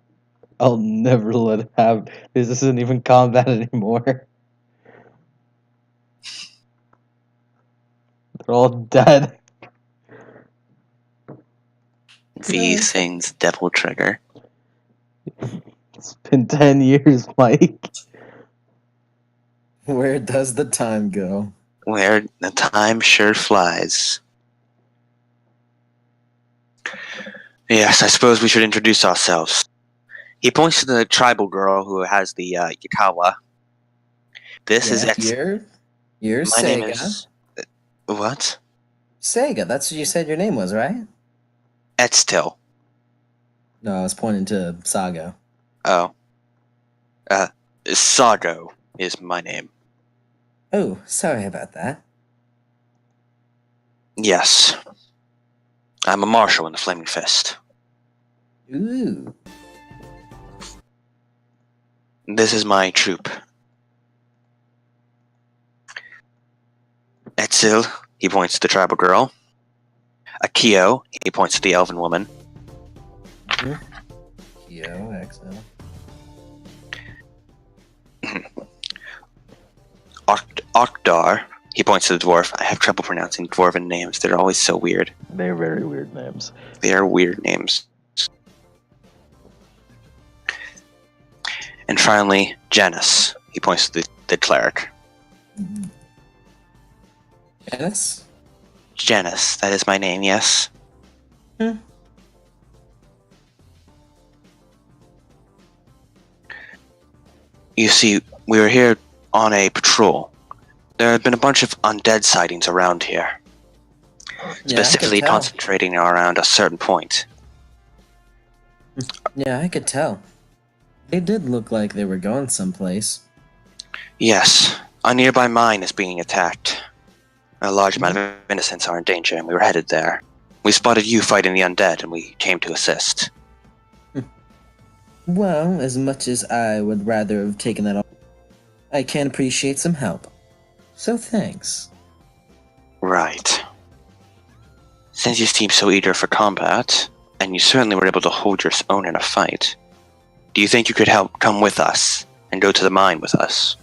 I'll never let it happen. This isn't even combat anymore. They're all dead. These things, Devil Trigger. It's been 10 years, Mike. Where does the time go? Where the time sure flies. Yes, I suppose we should introduce ourselves. He points to the tribal girl who has the Yakawa. This is You're my name Sega. is what? Sega, that's what you said your name was, right? Etztil. No, I was pointing to Sago. Oh. Sago is my name. Oh, sorry about that. Yes. I'm a marshal in the Flaming Fist. Ooh. This is my troop. Etzil, he points to the tribal girl. Akio, he points to the elven woman. Yo, XL. Okdar, he points to the dwarf. I have trouble pronouncing dwarven names. They're always so weird. They're very weird names. They are weird names. And finally, Janus. He points to the cleric. Yes? Janus, that is my name, yes? You see, we were here on a patrol. There have been a bunch of undead sightings around here, specifically concentrating around a certain point. Yeah, I could tell. They did look like they were going someplace. Yes, a nearby mine is being attacked. A large amount of innocents are in danger, and we were headed there. We spotted you fighting the undead, and we came to assist. Well, as much as I would rather have taken that on, I can appreciate some help. So thanks. Right. Since you seem so eager for combat, and you certainly were able to hold your own in a fight, do you think you could come with us and go to the mine with us?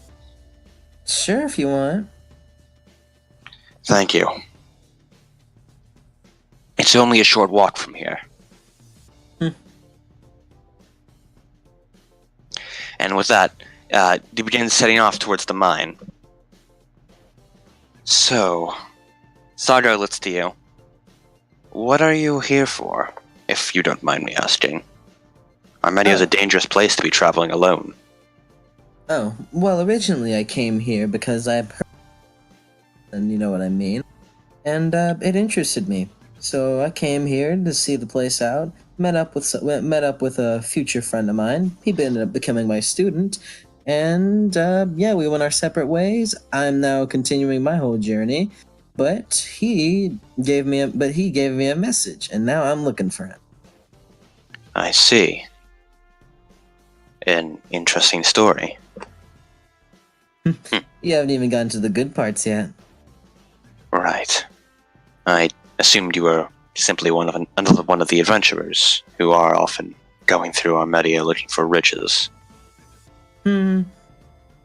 Sure, if you want. Thank you. It's only a short walk from here. And with that, they begin setting off towards the mine. So, Sagar, let's to you. What are you here for, if you don't mind me asking? Armedia is a dangerous place to be traveling alone. Oh, well, originally I came here because I've heard, and you know what I mean, and it interested me. So I came here to see the place out. Met up with a future friend of mine. He ended up becoming my student, and yeah, we went our separate ways. I'm now continuing my whole journey, but he gave me a message, and now I'm looking for him. I see. An interesting story. You haven't even gotten to the good parts yet. Right. I assumed you were simply another one of the adventurers who are often going through Armedia looking for riches. Not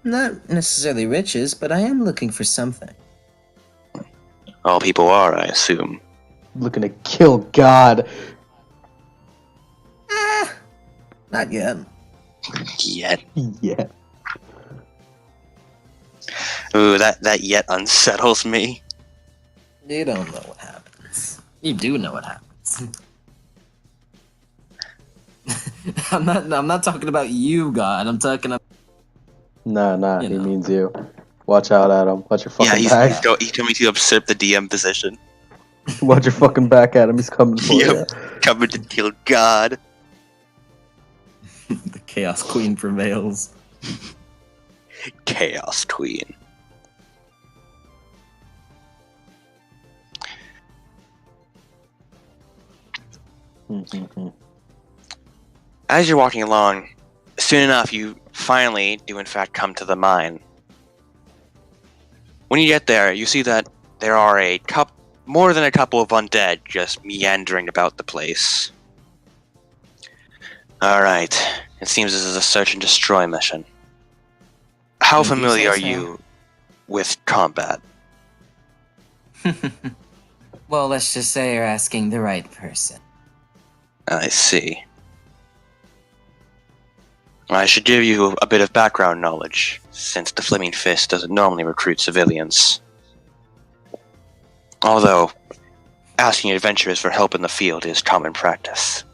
necessarily riches, but I am looking for something. All people are, I assume. Looking to kill God. Not yet. Yet. Yeah. Ooh, that yet unsettles me. You don't know what happens. You do know what happens. I'm not talking about you, God. I'm talking about... Nah, You he know. means you. Watch out, Adam. Watch your fucking back. He's coming to usurp the DM position. Watch your fucking back at him. He's coming for you. Coming to kill God. The Chaos Queen prevails. Chaos Queen. As you're walking along, soon enough you finally do in fact come to the mine. When you get there, you see that there are more than a couple of undead just meandering about the place. Alright, it seems this is a search and destroy mission. How If you familiar are say so. you with combat? Well, let's just say you're asking the right person. I see. I should give you a bit of background knowledge, since the Flaming Fist doesn't normally recruit civilians. Although, asking adventurers for help in the field is common practice.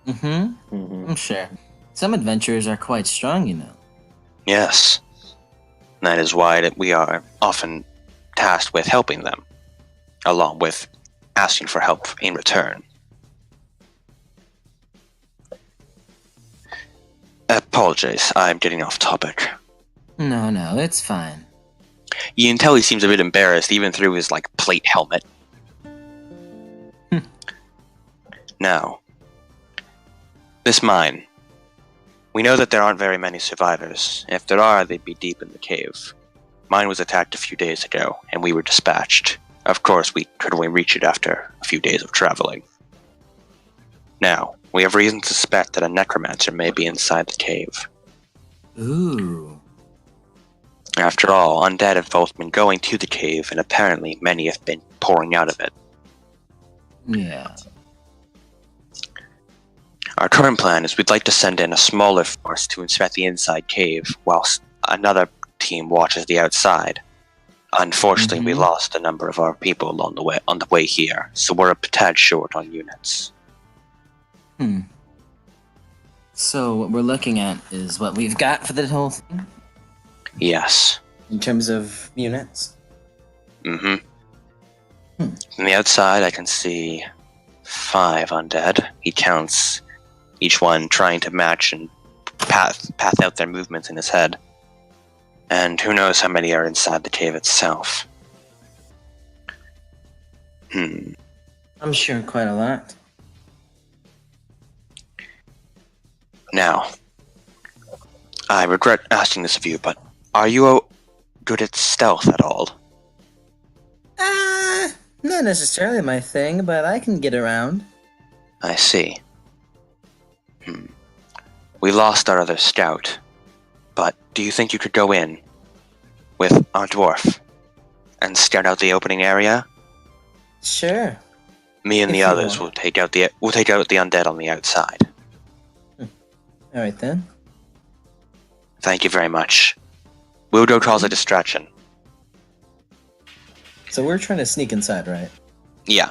I'm sure. Some adventurers are quite strong, you know. Yes. That is why we are often tasked with helping them, along with asking for help in return. Apologize, I'm getting off topic. No, it's fine. You can tell he seems a bit embarrassed, even through his, plate helmet. Now, this mine. We know that there aren't very many survivors. If there are, they'd be deep in the cave. Mine was attacked a few days ago, and we were dispatched. Of course, we could only reach it after a few days of traveling. Now, we have reason to suspect that a necromancer may be inside the cave. Ooh. After all, undead have both been going to the cave, and apparently many have been pouring out of it. Yeah. Our current plan is we'd like to send in a smaller force to inspect the inside cave, whilst another team watches the outside. Unfortunately, we lost a number of our people along on the way here, so we're a tad short on units. So what we're looking at is what we've got for the whole thing? Yes. In terms of units? From the outside, I can see 5 undead. He counts each one trying to match and path out their movements in his head. And who knows how many are inside the cave itself. I'm sure quite a lot. Now, I regret asking this of you, but are you good at stealth at all? Not necessarily my thing, but I can get around. I see. We lost our other scout, but do you think you could go in with our dwarf and scout out the opening area? Sure. Me and If the you others want. will take out the undead on the outside. All right then. Thank you very much. We'll go cause a distraction. So we're trying to sneak inside, right? Yeah.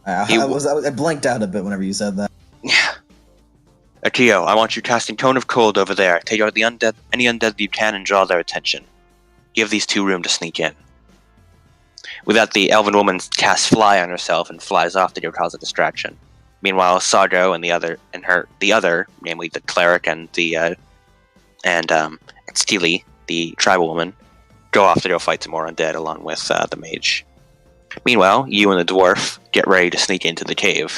I blanked out a bit whenever you said that. Yeah. Akio, I want you casting Cone of Cold over there. Take out any undead you can and draw their attention. Give these 2 room to sneak in. With that, the elven woman casts Fly on herself and flies off to go cause a distraction. Meanwhile, Sargo and the other, namely the cleric and Steely, the tribal woman, go off to go fight some more undead along with the mage. Meanwhile, you and the dwarf get ready to sneak into the cave.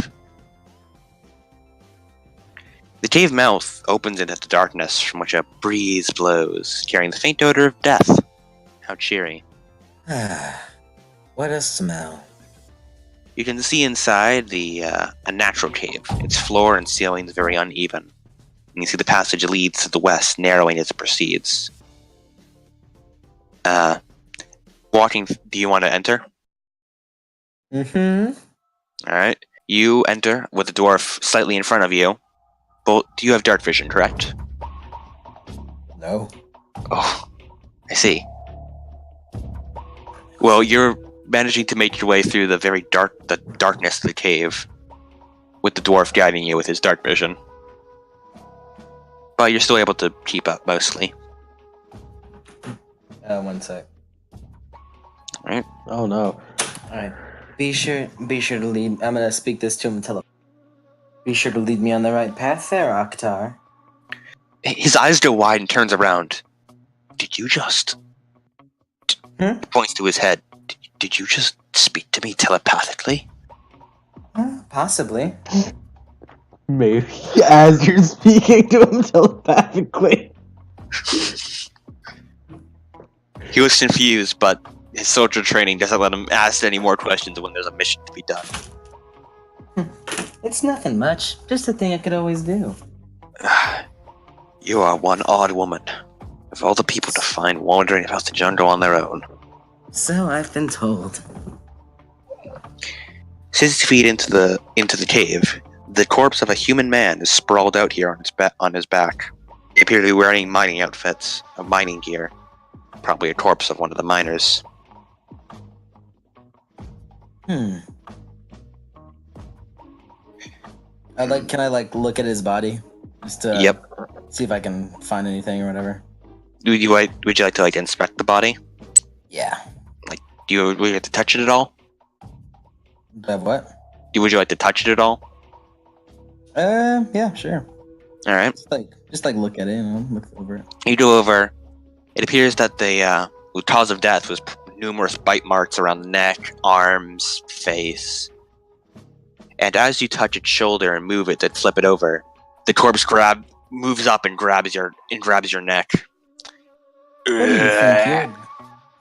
The cave mouth opens into the darkness from which a breeze blows, carrying the faint odor of death. How cheery. What a smell. You can see inside a natural cave. Its floor and ceiling is very uneven. And you see the passage leads to the west, narrowing as it proceeds. Do you want to enter? Alright. You enter with the dwarf slightly in front of you. Both, do you have dark vision, correct? No. Oh, I see. Well, you're managing to make your way through the darkness of the cave, with the dwarf guiding you with his dark vision. But you're still able to keep up, mostly. 1 sec. Alright. Oh no. Alright. Be sure to lead. I'm gonna speak this to him and tell him. Be sure to lead me on the right path there, Akhtar. His eyes go wide and turns around. Did you just... Points to his head. Did you just speak to me telepathically? Possibly. Maybe as you're speaking to him telepathically. He was confused, but his soldier training doesn't let him ask any more questions when there's a mission to be done. It's nothing much. Just a thing I could always do. You are one odd woman. Of all the people to find wandering about the jungle on their own. So I've been told. 6 feet into the cave, the corpse of a human man is sprawled out here on his back. He appears to be wearing mining outfits, of mining gear. Probably a corpse of one of the miners. Can I look at his body? Just to see if I can find anything or whatever. Would you like to inspect the body? Yeah. Would you like to touch it at all? What? Would you like to touch it at all? Yeah, sure. Alright. Just look at it, look over it. You go over. It appears that the cause of death was numerous bite marks around the neck, arms, face. And as you touch its shoulder and move it to flip it over, the corpse moves up and grabs your neck. What do you think you're...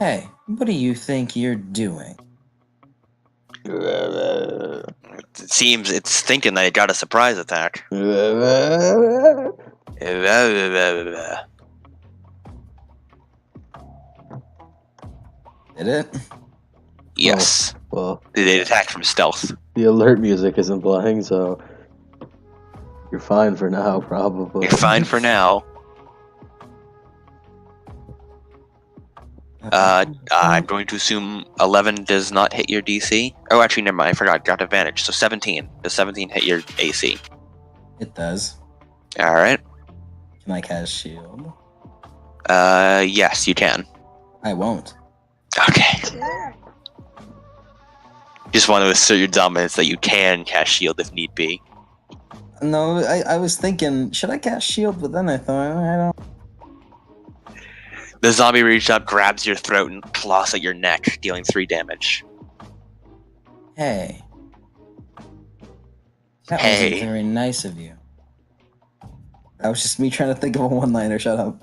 Hey, what do you think you're doing? It seems it's thinking that it got a surprise attack. Did it? Yes. Well, They attacked from stealth. the alert music isn't playing, so You're fine for now, probably. You're fine for now. I'm going to assume 11 does not hit your DC. Oh, actually, never mind. I forgot. Got advantage. So 17. Does 17 hit your AC? It does. All right. Can I cast shield? Yes, you can. I won't. Okay. Just want to assert your dominance that you can cast shield if need be. No, I was thinking, should I cast shield? But then I thought, I don't. The zombie reaches up, grabs your throat, and claws at your neck, dealing 3 damage. Hey. That Hey. wasn't very nice of you. That was just me trying to think of a one-liner. Shut up.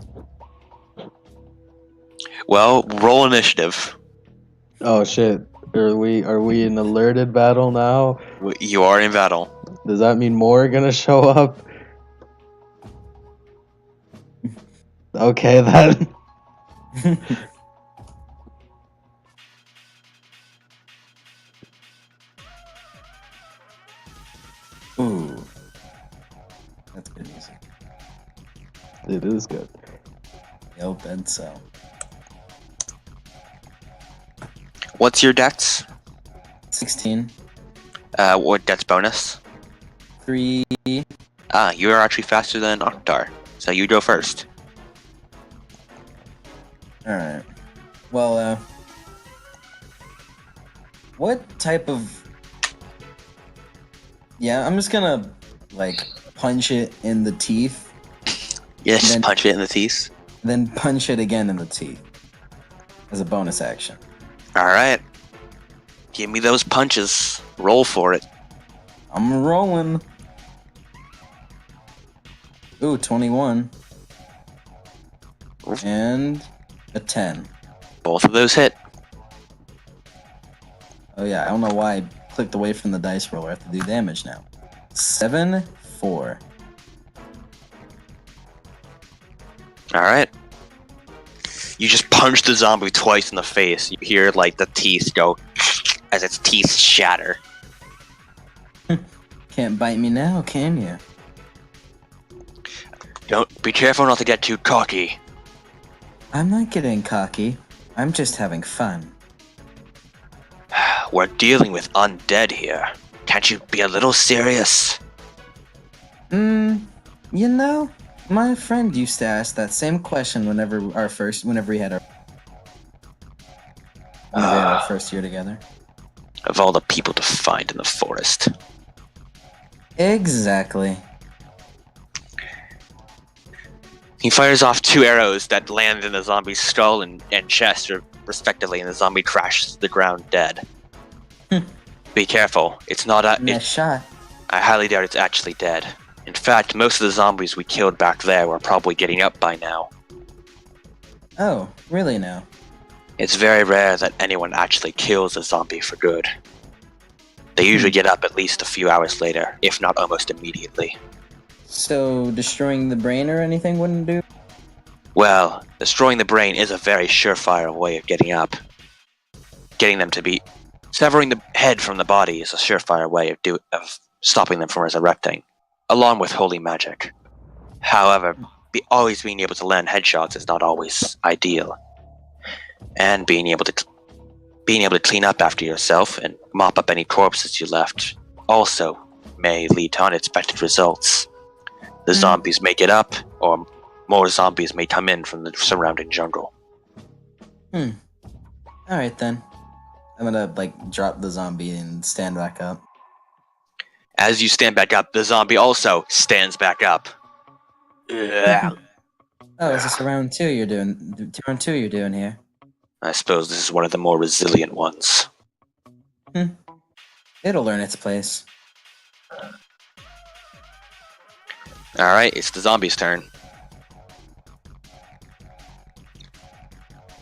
Well, roll initiative. Oh shit. Are we in alerted battle now? You are in battle. Does that mean more are gonna show up? Okay then. Ooh. That's good music. It is good. Yo, bet so. What's your dex? 16. What dex bonus? 3. Ah, you are actually faster than Octar, so you go first. Alright. Well, what type of... Yeah, I'm just gonna, like, punch it in the teeth, Yes, Then- punch it in the teeth. then punch it again in the teeth. As a bonus action. Alright. Give me those punches. Roll for it. I'm rolling. Ooh, 21. And a 10. Both of those hit. Oh yeah, I don't know why I clicked away from the dice roller. I have to do damage now. 7, 4. Alright. You just punch the zombie twice in the face. You hear, like, the teeth go as its teeth shatter. Can't bite me now, can you? Don't be careful not to get too cocky. I'm not getting cocky. I'm just having fun. We're dealing with undead here. Can't you be a little serious? You know, my friend used to ask that same question whenever we had our first year together. Of all the people to find in the forest. Exactly. He fires off 2 arrows that land in the zombie's skull and chest, respectively, and the zombie crashes to the ground dead. Be careful. It's not a... Nice shot. I highly doubt it's actually dead. In fact, most of the zombies we killed back there were probably getting up by now. Oh, really now? It's very rare that anyone actually kills a zombie for good. They usually get up at least a few hours later, if not almost immediately. So, destroying the brain or anything wouldn't do? Well, destroying the brain is a very surefire way of getting up. Getting them to be... Severing the head from the body is a surefire way of stopping them from resurrecting, along with holy magic. However, always being able to land headshots is not always ideal. And being able to clean up after yourself and mop up any corpses you left also may lead to unexpected results. The zombies may get up, or more zombies may come in from the surrounding jungle. Alright then. I'm gonna, like, drop the zombie and stand back up. As you stand back up, the zombie also stands back up. Oh, is this a round 2 you're doing? Round 2 you're doing here? I suppose this is one of the more resilient ones. It'll learn its place. Alright, it's the zombie's turn.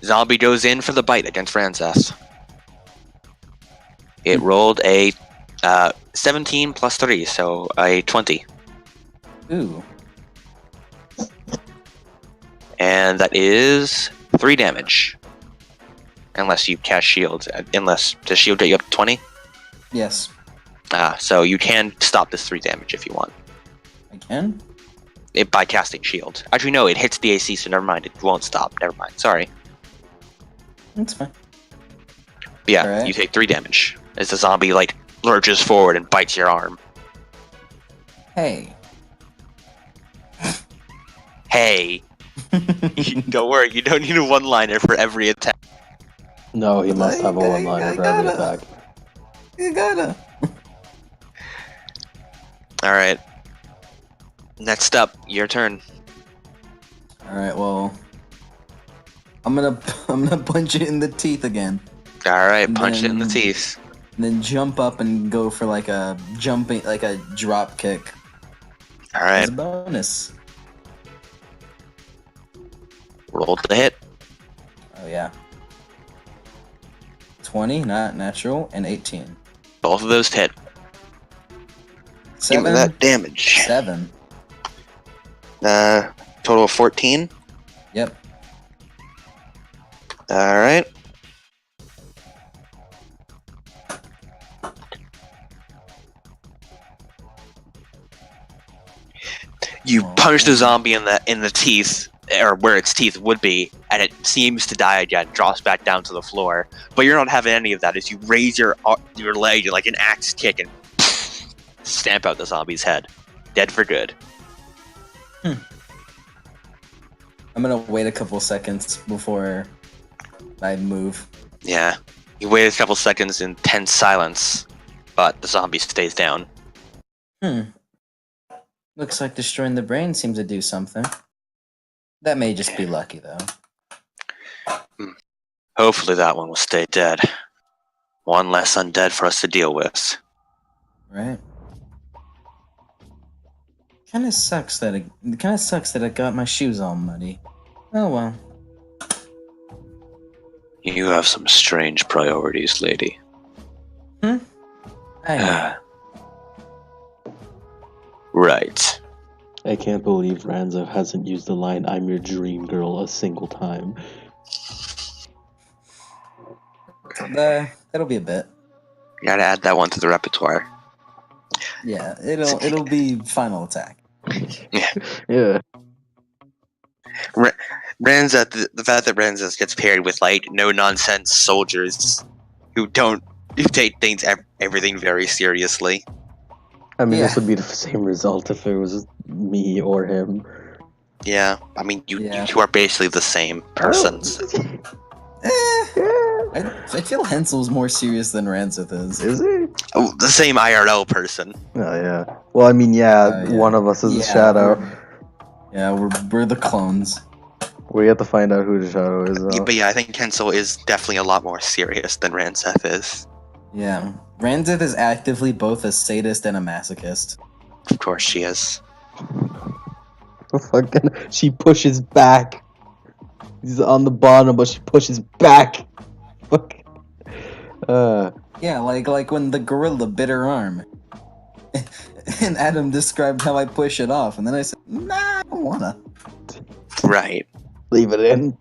Zombie goes in for the bite against Ranzeth. It rolled a 17 plus 3, so a 20. Ooh. And that is 3 damage. Unless you cast shield. Does shield get you up to 20? Yes. So you can stop this 3 damage if you want. I can? By casting shield. Actually, no, it hits the AC, so never mind. It won't stop. Never mind. Sorry. That's fine. But yeah, Alright. you take 3 damage as the zombie like lurches forward and bites your arm. Hey. Hey. Don't worry, you don't need a one-liner for every attack. No, he must have a one-liner for every gotta. attack. You gotta. Alright. Next up, your turn. Alright, well. I'm gonna punch it in the teeth again. Alright, And punch it in the then- teeth. And then jump up and go for like a drop kick. Alright, As a bonus. roll the hit. Oh yeah. 20, not natural, and 18. Both of those hit. Give me 7. that damage. 7. Total of 14. Yep. Alright. You punch the zombie in the teeth, or where its teeth would be, and it seems to die again, drops back down to the floor. But you're not having any of that as you raise your leg like an axe kick and stamp out the zombie's head. Dead for good. I'm gonna wait a couple seconds before I move. Yeah. You wait a couple seconds in tense silence, but the zombie stays down. Looks like destroying the brain seems to do something. That may just be lucky, though. Hopefully that one will stay dead. One less undead for us to deal with. Right? Kind of sucks that I got my shoes all muddy. Oh well. You have some strange priorities, lady. Hey. Right. I can't believe Ranzeth hasn't used the line "I'm your dream girl" a single time. That'll be a bit. You gotta add that one to the repertoire. Yeah, it'll be final attack. Yeah. Ranzeth, the fact that Ranzeth gets paired with like no nonsense soldiers who take everything very seriously. I mean, Yeah. this would be the same result if it was me or him. Yeah, I mean you Yeah. two are basically the same persons. I feel Hensel's more serious than Ranzeth is. Is he? Oh, the same IRL person. Oh yeah. Well, I mean, yeah, Yeah. one of us is Yeah, a shadow. we're the clones. We have to find out who the shadow is, though. But yeah, I think Hensel is definitely a lot more serious than Ranzeth is. Yeah, Ranzeth is actively both a sadist and a masochist. Of course she is. Fucking, she pushes back. He's on the bottom, but she pushes back. Fuck. Yeah, like when the gorilla bit her arm. And Adam described how I push it off, and then I said, nah, I don't wanna. Right. Leave it in.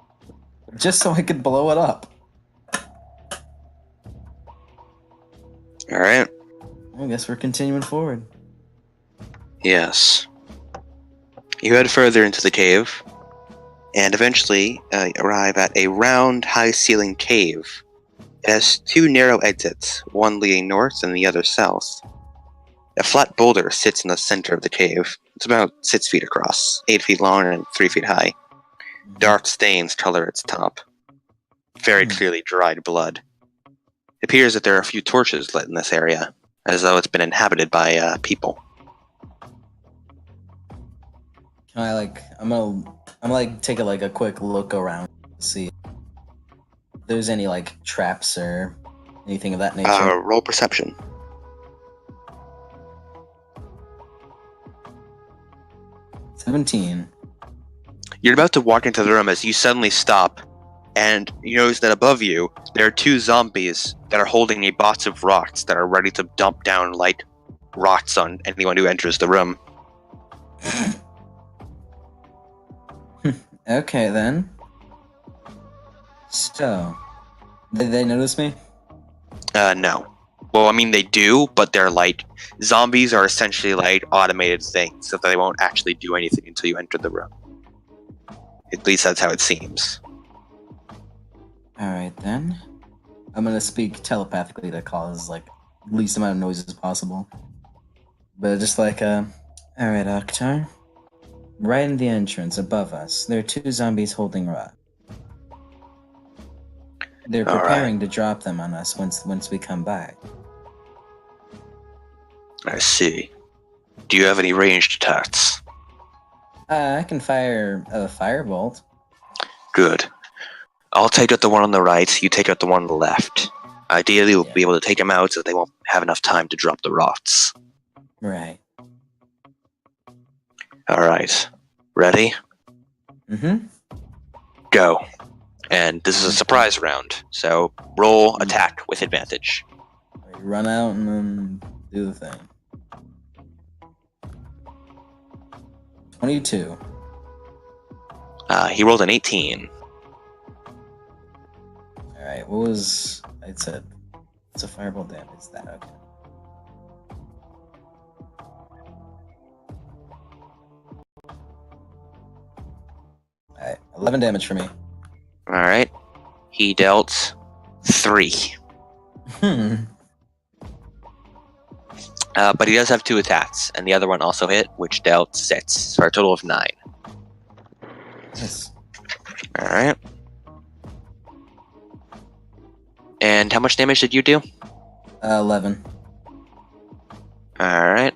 Just so I could blow it up. Alright. I guess we're continuing forward. Yes. You head further into the cave, and eventually arrive at a round, high-ceilinged cave. It has 2 narrow exits, one leading north and the other south. A flat boulder sits in the center of the cave. It's about 6 feet across, 8 feet long, and 3 feet high. Dark stains color its top. Very clearly dried blood. It appears that there are a few torches lit in this area, as though it's been inhabited by people. Can I I'm gonna take a quick look around to see if there's any traps or anything of that nature. Roll perception. 17. You're about to walk into the room as you suddenly stop, and you notice that above you, there are 2 zombies that are holding a box of rocks that are ready to dump down like rocks on anyone who enters the room. Okay then. So, did they notice me? No. Well, I mean, they do, but they're like zombies are essentially like automated things, so they won't actually do anything until you enter the room. At least that's how it seems. Alright then. I'm gonna speak telepathically to cause like least amount of noise as possible. But just like alright, Akhtar. Right in the entrance above us, there are 2 zombies holding rock. They're All preparing to drop them on us once we come back. I see. Do you have any ranged attacks? I can fire a firebolt. Good. I'll take out the one on the right, you take out the one on the left. Ideally, we'll be able to take them out so they won't have enough time to drop the rocks. Right. Alright. Ready? Mm-hmm. Go. And this is a surprise round, so roll attack with advantage. Run out and then do the thing. 22. He rolled an 18. Alright, what was... I said... It's a fireball damage, is that okay? Alright, 11 damage for me. Alright. He dealt 3. But he does have 2 attacks, and the other one also hit, which dealt 6, for a total of 9. Yes. Alright. And how much damage did you do? 11. Alright.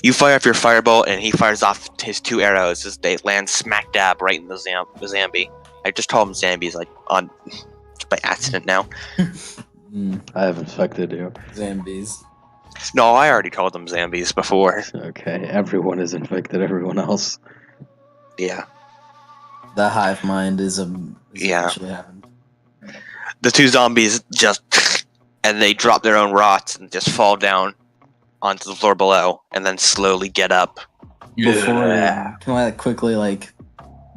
You fire off your fireball, and he fires off his 2 arrows as they land smack dab right in the zombie. I just call them zombies, like on by accident now. I have infected you. Zombies. No, I already called them zombies before. Okay, everyone is infected, everyone else. Yeah. The hive mind is Yeah. actually happened. The 2 zombies just and they drop their own rots and just fall down onto the floor below, and then slowly get up. Before, can I quickly, like,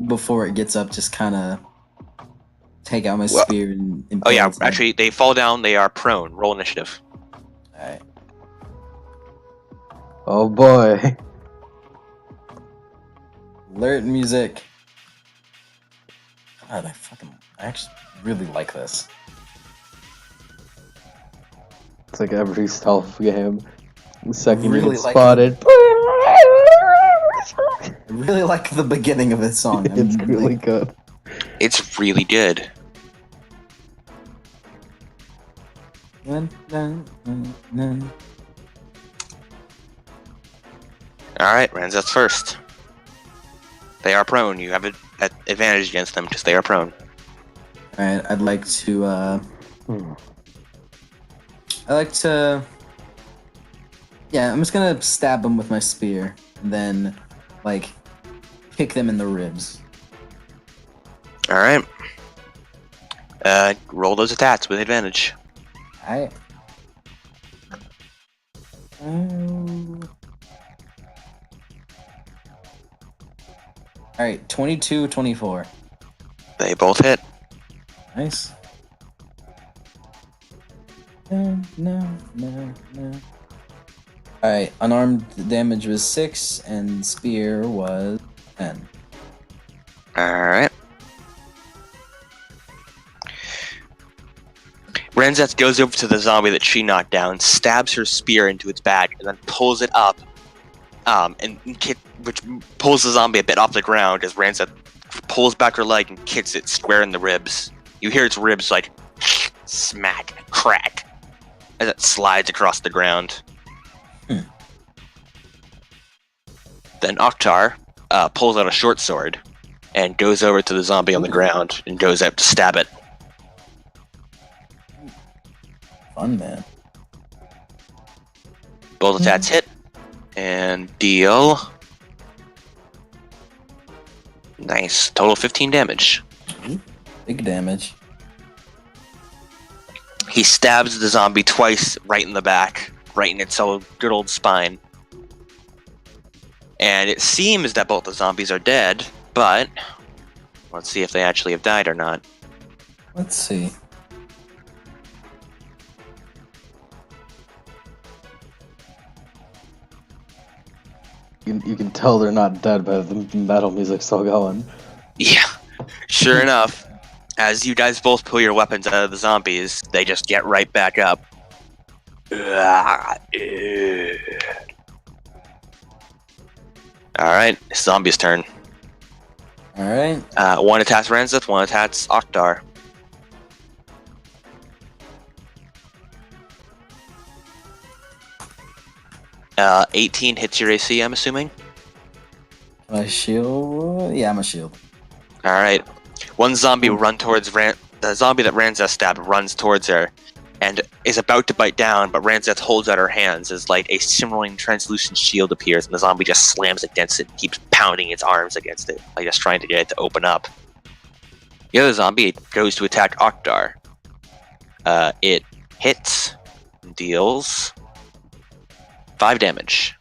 before it gets up, just kind of take out my spear and Oh yeah, impale it? actually, they fall down. They are prone. Roll initiative. Alright. Oh boy. Alert music. God, I actually really like this. It's like every stealth game. The second Really you get like spotted. I really like the beginning of this song. It's really good. It's really good. Alright, Ranzeth first. They are prone. You have an advantage against them because they are prone. Alright, I'd like to, yeah, I'm just gonna stab them with my spear, and then, like, kick them in the ribs. Alright. Roll those attacks with advantage. Alright. Alright, 22, 24. They both hit. Nice. No. Alright, unarmed damage was 6, and spear was 10. Alright. Ranzeth goes over to the zombie that she knocked down, stabs her spear into its back, and then pulls it up, which pulls the zombie a bit off the ground as Ranzeth pulls back her leg and kicks it square in the ribs. You hear its ribs like smack, crack, as it slides across the ground. Then Akhtar pulls out a short sword and goes over to the zombie on the ground and goes out to stab it. Fun, man. Both attacks hit and deal. Nice. Total 15 damage. Big damage. He stabs the zombie twice right in the back, right in its good old spine. And it seems that both the zombies are dead, but let's see if they actually have died or not. Let's see. You can tell they're not dead, but the metal music's still going. Yeah, sure enough, as you guys both pull your weapons out of the zombies, they just get right back up. Alright, it's zombies' turn. Alright. One attacks Ranzeth, one attacks Oktar. Uh, 18 hits your AC, I'm assuming? My shield? Yeah, I'm a shield. Alright. One zombie run towards the zombie that Ranzeth stabbed runs towards her and is about to bite down, but Ranzeth holds out her hands as like a shimmering translucent shield appears and the zombie just slams against it and keeps pounding its arms against it, like just trying to get it to open up. The other zombie goes to attack Oktar. It hits and deals 5 damage.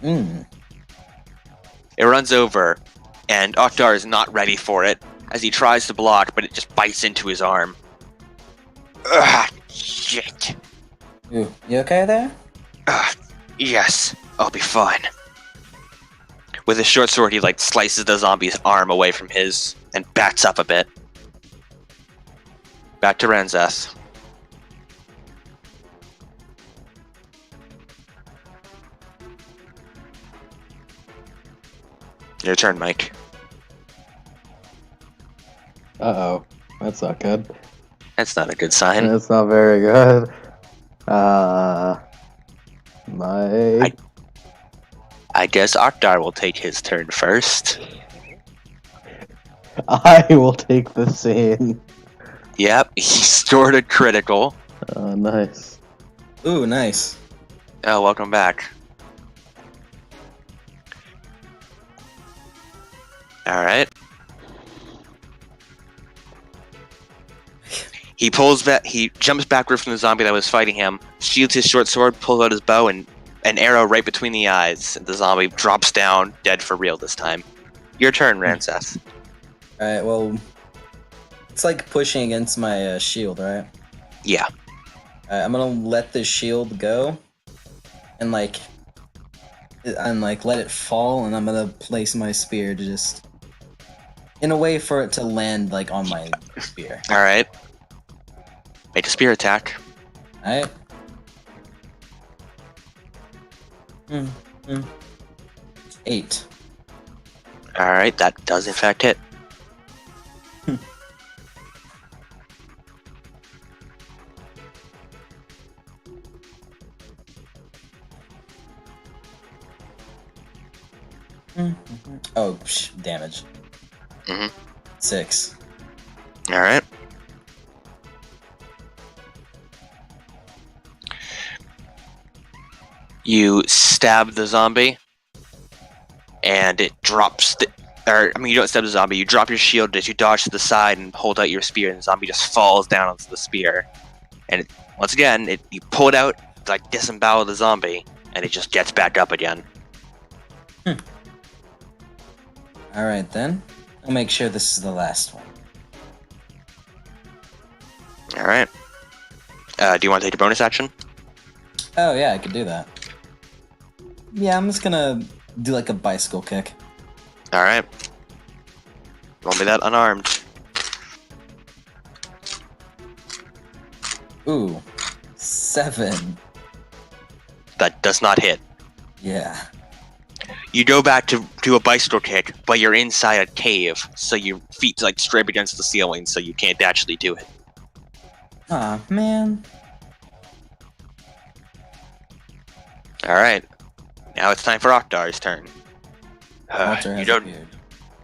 Mm. It runs over, and Oktar is not ready for it as he tries to block, but it just bites into his arm. Ugh, shit. Ooh, you okay there? Yes, I'll be fine. With his short sword, he like slices the zombie's arm away from his and backs up a bit. Back to Ranzeth. Your turn, Mike. Uh-oh. That's not good. That's not a good sign. That's not very good. I guess Oktar will take his turn first. I will take the scene. Yep, he scored a critical. Nice. Ooh, nice. Oh, welcome back. Alright. He pulls back. He jumps backward from the zombie that was fighting him, shields his short sword, pulls out his bow, and an arrow right between the eyes. And the zombie drops down, dead for real this time. Your turn, Ranzeth. Alright, well, it's like pushing against my shield, right? Yeah. I'm gonna let the shield go, and like let it fall, and I'm gonna place my spear to just in a way for it to land like on my spear. All right. Make a spear attack. All right. 8. All right, that does in fact hit. Oh, damage. 6. All right. You stab the zombie, and it drops. You don't stab the zombie. You drop your shield as you dodge to the side and hold out your spear, and the zombie just falls down onto the spear. And once again, you pull it out, like disembowel the zombie, and it just gets back up again. Alright then. I'll make sure this is the last one. Alright. Do you want to take a bonus action? Oh yeah, I could do that. Yeah, I'm just gonna do like a bicycle kick. Alright. Roll me that unarmed. Ooh. 7. That does not hit. Yeah. You go back to do a bicycle kick, but you're inside a cave, so your feet like scrape against the ceiling, so you can't actually do it. Aw, man. Alright. Now it's time for Oktar's turn. Walter has appeared.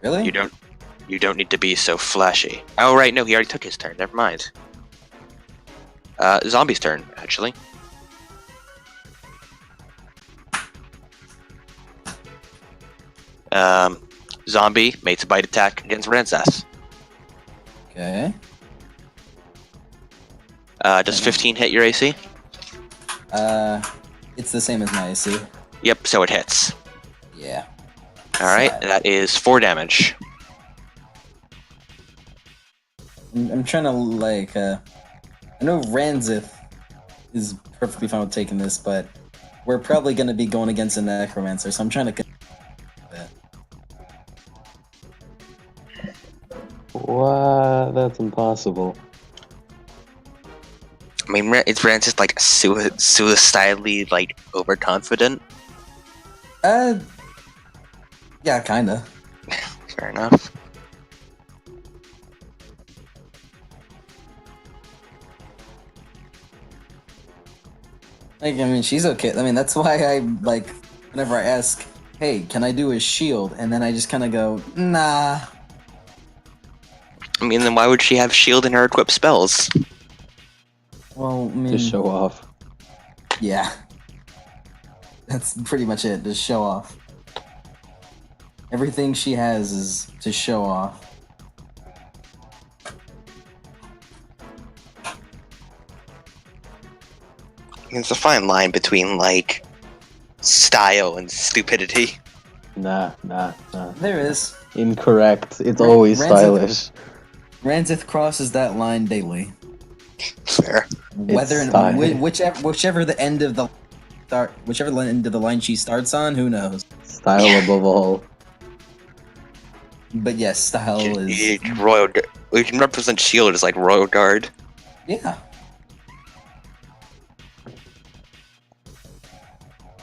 Really? You don't need to be so flashy. Oh right, no, he already took his turn. Never mind. Zombie's turn, actually. Zombie makes a bite attack against Ranzeth. Okay. Does 15 hit your AC? It's the same as my AC. Yep, so it hits. Yeah. Alright, Slide. that is 4 damage. I'm trying to like. I know Ranzeth is perfectly fine with taking this, but we're probably going to be going against a necromancer, so I'm trying to. What? That's impossible. I mean, it's Rance just like suicidally like overconfident. Yeah, kinda. Fair enough. Like, I mean, she's okay. I mean, that's why I like whenever I ask, "Hey, can I do a shield?" and then I just kind of go, "Nah." I mean, then why would she have shield in her equipped spells? Well, I mean, To show off. yeah, that's pretty much it. Just show off. Everything she has is to show off. There's a fine line between like style and stupidity. Nah. There is. Incorrect. It's always Ranzeth- stylish. Ranzeth crosses that line daily. Fair. Whether style. whichever the end of the whichever end of the line she starts on, who knows? Style Yeah. above all. But yes, style is Royal. We can represent shield as like royal guard. yeah.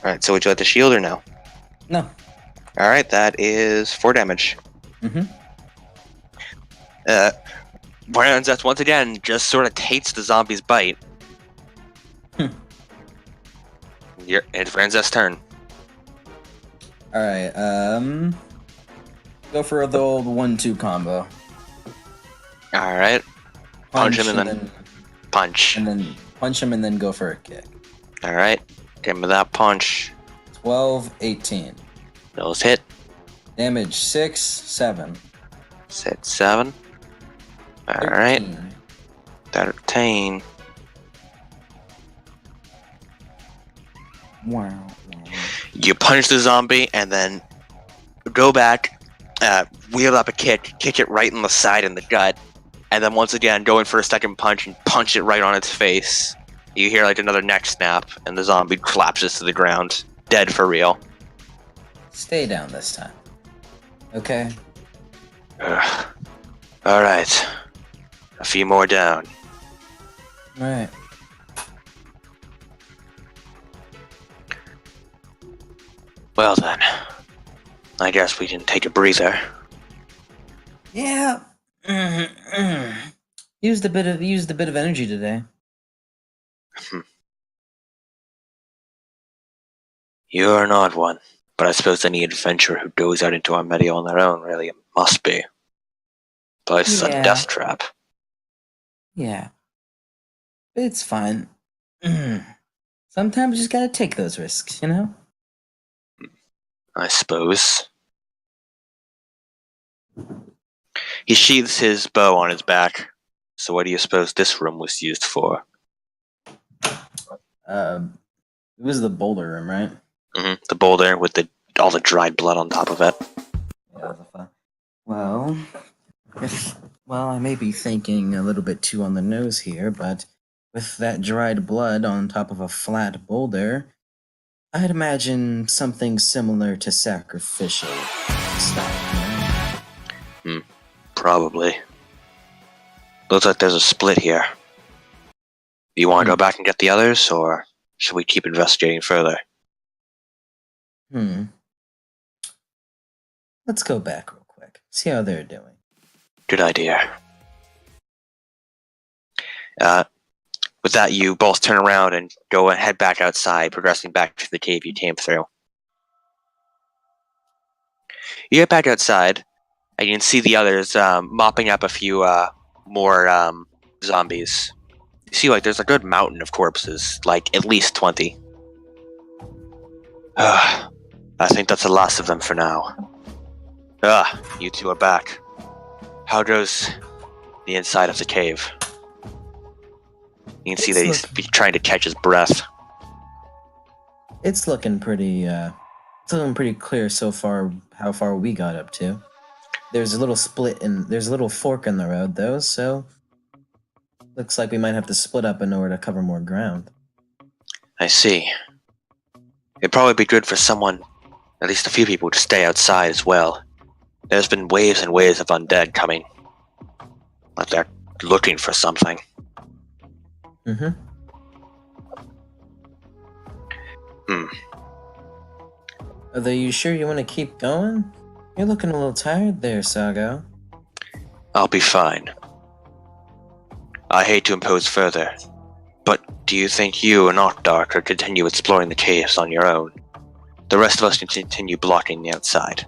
Alright, so would you like the shield or no? No. Alright, that is 4 damage. Mm-hmm. Ranzeth once again just sort of hates the zombie's bite. It's Ranzeth's turn. All right. Go for the old 1-2 combo. Alright, punch him and then punch. and then punch him and then go for a kick. Alright, give me that punch. 12, 18. Those hit. Damage 6, 7. Set 7. Alright, 13. 13. Wow. You punch the zombie and then go back, wheel up a kick it right in the side and the gut, and then once again go in for a second punch and punch it right on its face. You hear like another neck snap and the zombie collapses to the ground, dead for real. Stay down this time. Okay. Alright, a few more down. All right. Well then, I guess we can take a breather. Yeah. Used a bit of energy today. You're an odd one, but I suppose any adventurer who goes out into Armedia on their own really must be. But it's a Yeah. death trap. Yeah. It's fine. Sometimes you just gotta take those risks, you know? I suppose. He sheathes his bow on his back. So what do you suppose this room was used for? It was the boulder room, right? The boulder with all the dried blood on top of it. Yeah, that was fun. Well, I may be thinking a little bit too on the nose here, but with that dried blood on top of a flat boulder, I'd imagine something similar to sacrificial stuff. Probably. Looks like there's a split here. You want to go back and get the others, or should we keep investigating further? Let's go back real quick. See how they're doing. Good idea. With that, you both turn around and go and head back outside, progressing back to the cave you came through. You get back outside, and you can see the others mopping up a few more zombies. You see, like, there's a good mountain of corpses, like at least 20. I think that's the last of them for now. You two are back. How goes the inside of the cave? You can see that he's trying to catch his breath. It's looking pretty Feeling pretty clear so far how far we got up to. There's a little there's a little fork in the road though, so looks like we might have to split up in order to cover more ground. I see. It'd probably be good for someone, at least a few people, to stay outside as well. There's been waves and waves of undead coming. Like they're looking for something. Mm-hmm. Are you sure you want to keep going? You're looking a little tired there, Sago. I'll be fine. I hate to impose further, but do you think you and Octar could continue exploring the caves on your own? The rest of us can continue blocking the outside.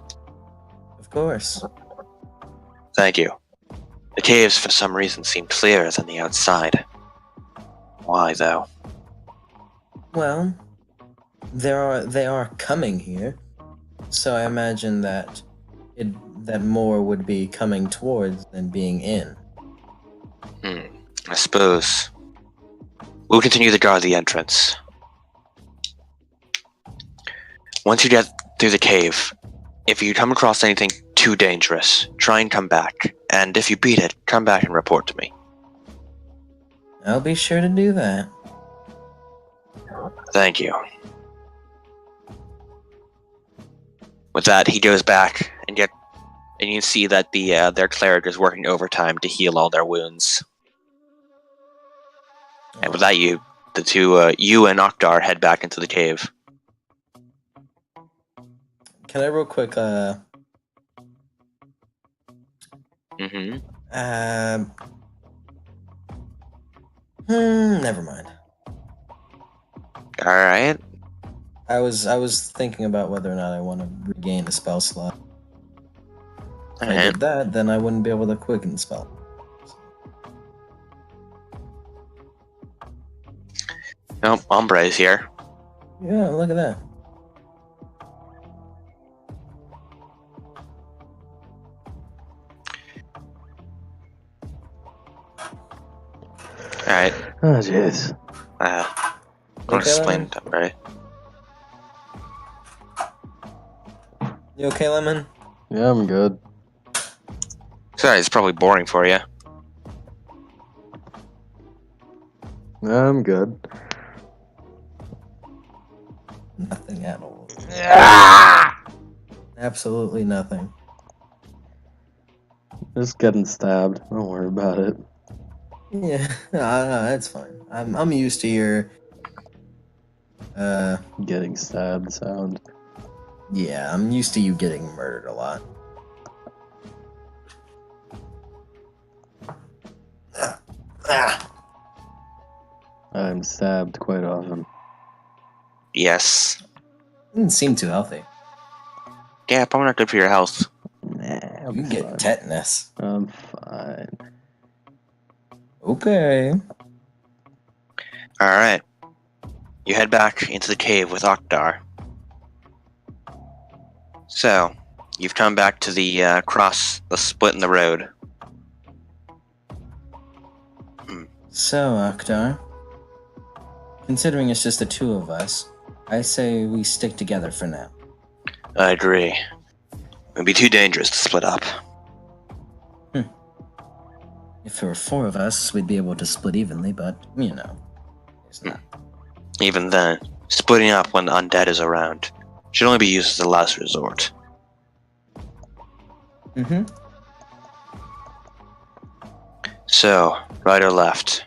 Of course. Thank you. The caves, for some reason, seem clearer than the outside. Why, though? Well, they are coming here, so I imagine that that more would be coming towards than being in. I suppose. We'll continue to guard the entrance. Once you get through the cave, if you come across anything too dangerous, try and come back. And if you beat it, come back and report to me. I'll be sure to do that. Thank you. With that, he goes back and you see that their cleric is working overtime to heal all their wounds. And with that, you and Octar head back into the cave. Can I real quick, never mind. Alright. I was thinking about whether or not I want to regain a spell slot. If I did that, then I wouldn't be able to quicken spell. Nope, Ombre is here. Yeah, look at that. Alright. Oh, jeez. I'm gonna explain to Ombre. You okay, Lemon? Yeah, I'm good. Sorry, it's probably boring for you. I'm good. Nothing at all. Absolutely nothing. Just getting stabbed. Don't worry about it. Yeah, no, that's fine. I'm used to your Getting stabbed sound. yeah, I'm used to you getting murdered a lot. I'm stabbed quite often. Yes. Doesn't seem too healthy. Yeah, probably not good for your health. Nah, I'm You can get fine. tetanus. I'm fine. Okay. Alright. You head back into the cave with Octar. So, you've come back to the split in the road. So, Akhtar, considering it's just the two of us, I say we stick together for now. I agree. It would be too dangerous to split up. If there were four of us, we'd be able to split evenly, but, you know, there's not. Even then, splitting up when the undead is around should only be used as a last resort. Mm-hmm. So, right or left?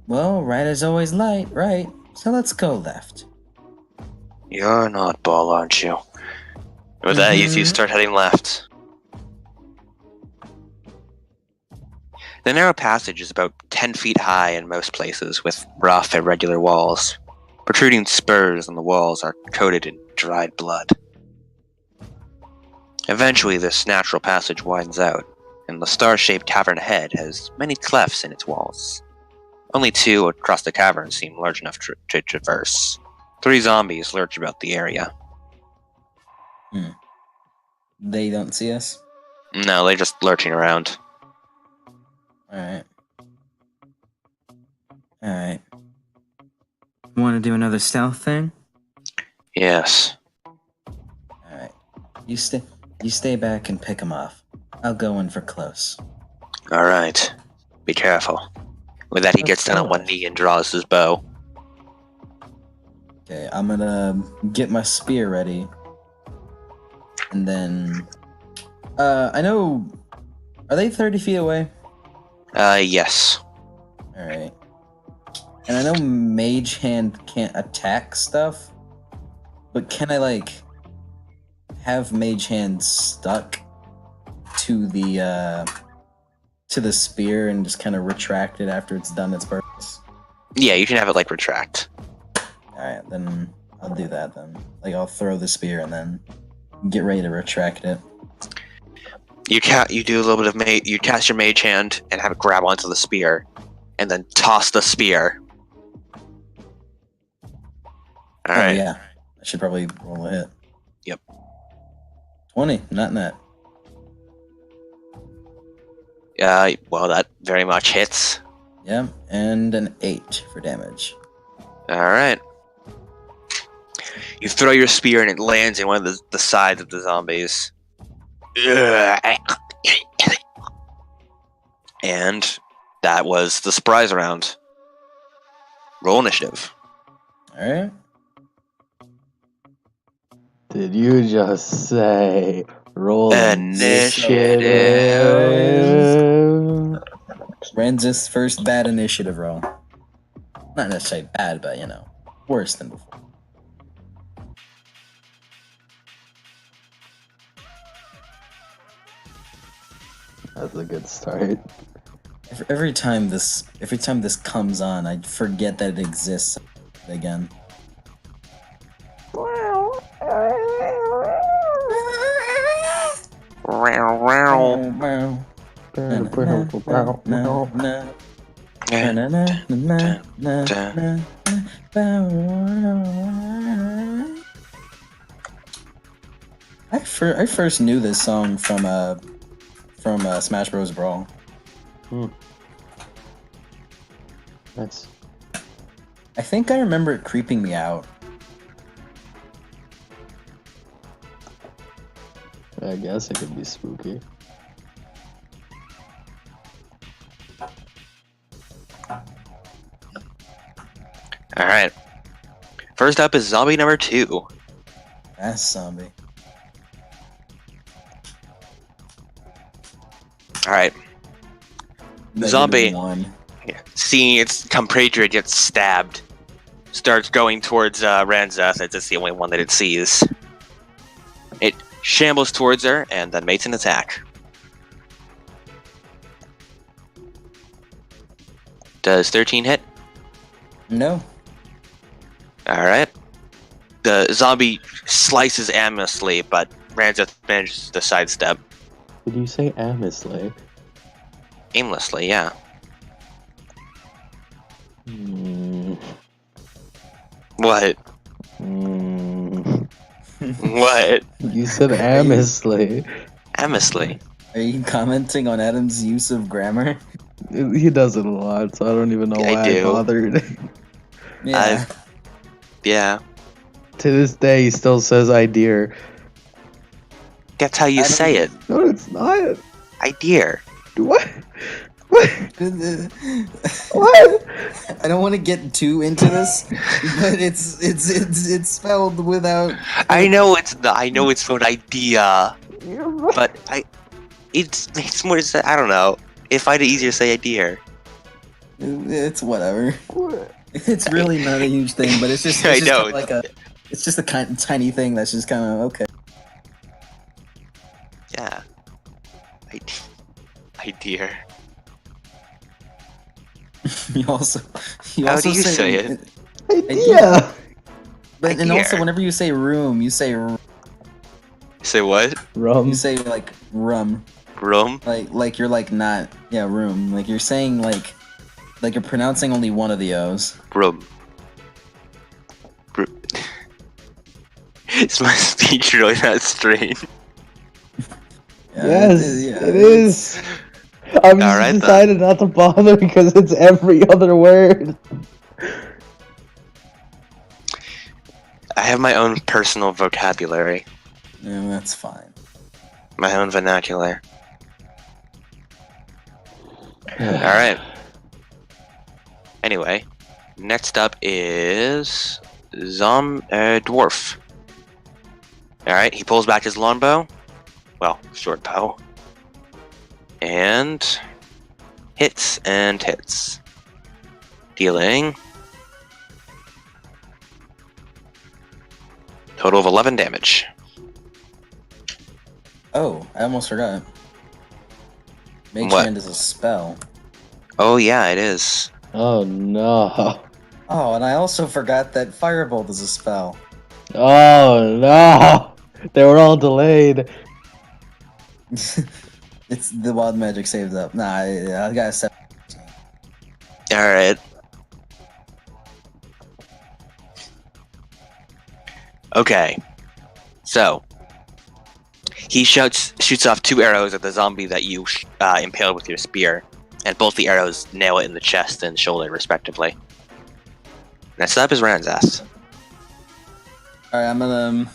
Well, right is always right, so let's go left. You're an oddball, aren't you? With that, you two start heading left. The narrow passage is about 10 feet high in most places, with rough, irregular walls. Protruding spurs on the walls are coated in dried blood. Eventually, this natural passage widens out, and the star-shaped cavern ahead has many clefts in its walls. Only two across the cavern seem large enough to traverse. 3 zombies lurch about the area. They don't see us? No, they're just lurching around. Alright. Want to do another stealth thing? Yes. Alright. You stay back and pick him off. I'll go in for close. Alright. Be careful. With that, he gets down on one knee and draws his bow. Okay, I'm gonna get my spear ready. And then... I know... Are they 30 feet away? Yes. Alright. And I know Mage Hand can't attack stuff, but can I, like, have Mage Hand stuck to the spear and just kind of retract it after it's done its purpose? Yeah, you can have it, like, retract. Alright, then I'll do that then. Like, I'll throw the spear and then get ready to retract it. You do a little bit of you cast your Mage Hand and have it grab onto the spear, and then toss the spear. Alright. Oh, yeah. I should probably roll a hit. Yep. 20, not net. Well, that very much hits. Yeah, and an 8 for damage. Alright. You throw your spear and it lands in one of the sides of the zombies. And that was the surprise round. Roll initiative. Alright. Did you just say roll Initiative? Ranzeth's first bad initiative roll. Not necessarily bad, but, you know, worse than before. That's a good start. Every time this comes on, I forget that it exists again. I first knew this song from Smash Bros. Brawl. That's. I think I remember it creeping me out. I guess it could be spooky. Alright. First up is zombie number 2. That's zombie. Alright. Zombie, -1. seeing its compatriot get stabbed, starts going towards Ranzeth, as it's the only one that it sees. It shambles towards her and then makes an attack. Does 13 hit? No. Alright. The zombie slices aimlessly, but Ranzeth manages to sidestep. Did you say aimlessly? Aimlessly, yeah. What? What? You said aimlessly. Aimlessly. Are you commenting on Adam's use of grammar? He does it a lot, so I don't even know why I bothered. Yeah. Yeah. To this day, he still says "idea." That's how you say it. No, it's not. Idea. What? What? What? I don't want to get too into this, but it's spelled without. I know it's spelled idea, but it's more. I don't know. It find it easier to say idea. It's whatever. It's really not a huge thing, but it's just. I know. It's just a tiny thing that's just kind of okay. Yeah. Idea. You also How do you say it? Idea. But and Idea. also whenever you say room, you say Say what? Rum. you say like rum. Room? Like you're like not room. Like you're saying like you're pronouncing only one of the O's. Room. Is my speech really that strange? Yeah, Yes, it is. I'm just Alright, decided not to bother because it's every other word. I have my own personal vocabulary, Yeah, that's fine. my own vernacular. Alright. Anyway, next up is Dwarf. Alright, he pulls back his longbow. Well, short bow. And hits and hits. Dealing total of 11 damage. Oh, I almost forgot. Mage What? Hand is a spell. Oh yeah, it is. Oh no. Oh, and I also forgot that Firebolt is a spell. Oh no. They were all delayed. It's the wild magic saved up. Nah, I got a 7. Alright. Okay. So, he shoots off 2 arrows at the zombie that you impaled with your spear, and both the arrows nail it in the chest and shoulder, respectively. Next up is Ranzeth. Alright, I'm gonna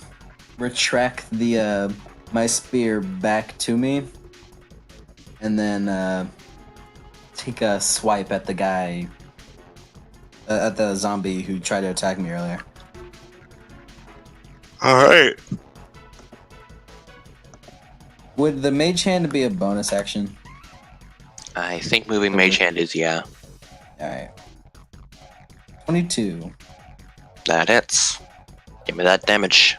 retract the my spear back to me, and then take a swipe at the guy, at the zombie who tried to attack me earlier. Alright. Would the Mage Hand be a bonus action? I think moving Mage Hand is, yeah. Alright. 22. That hits. Give me that damage.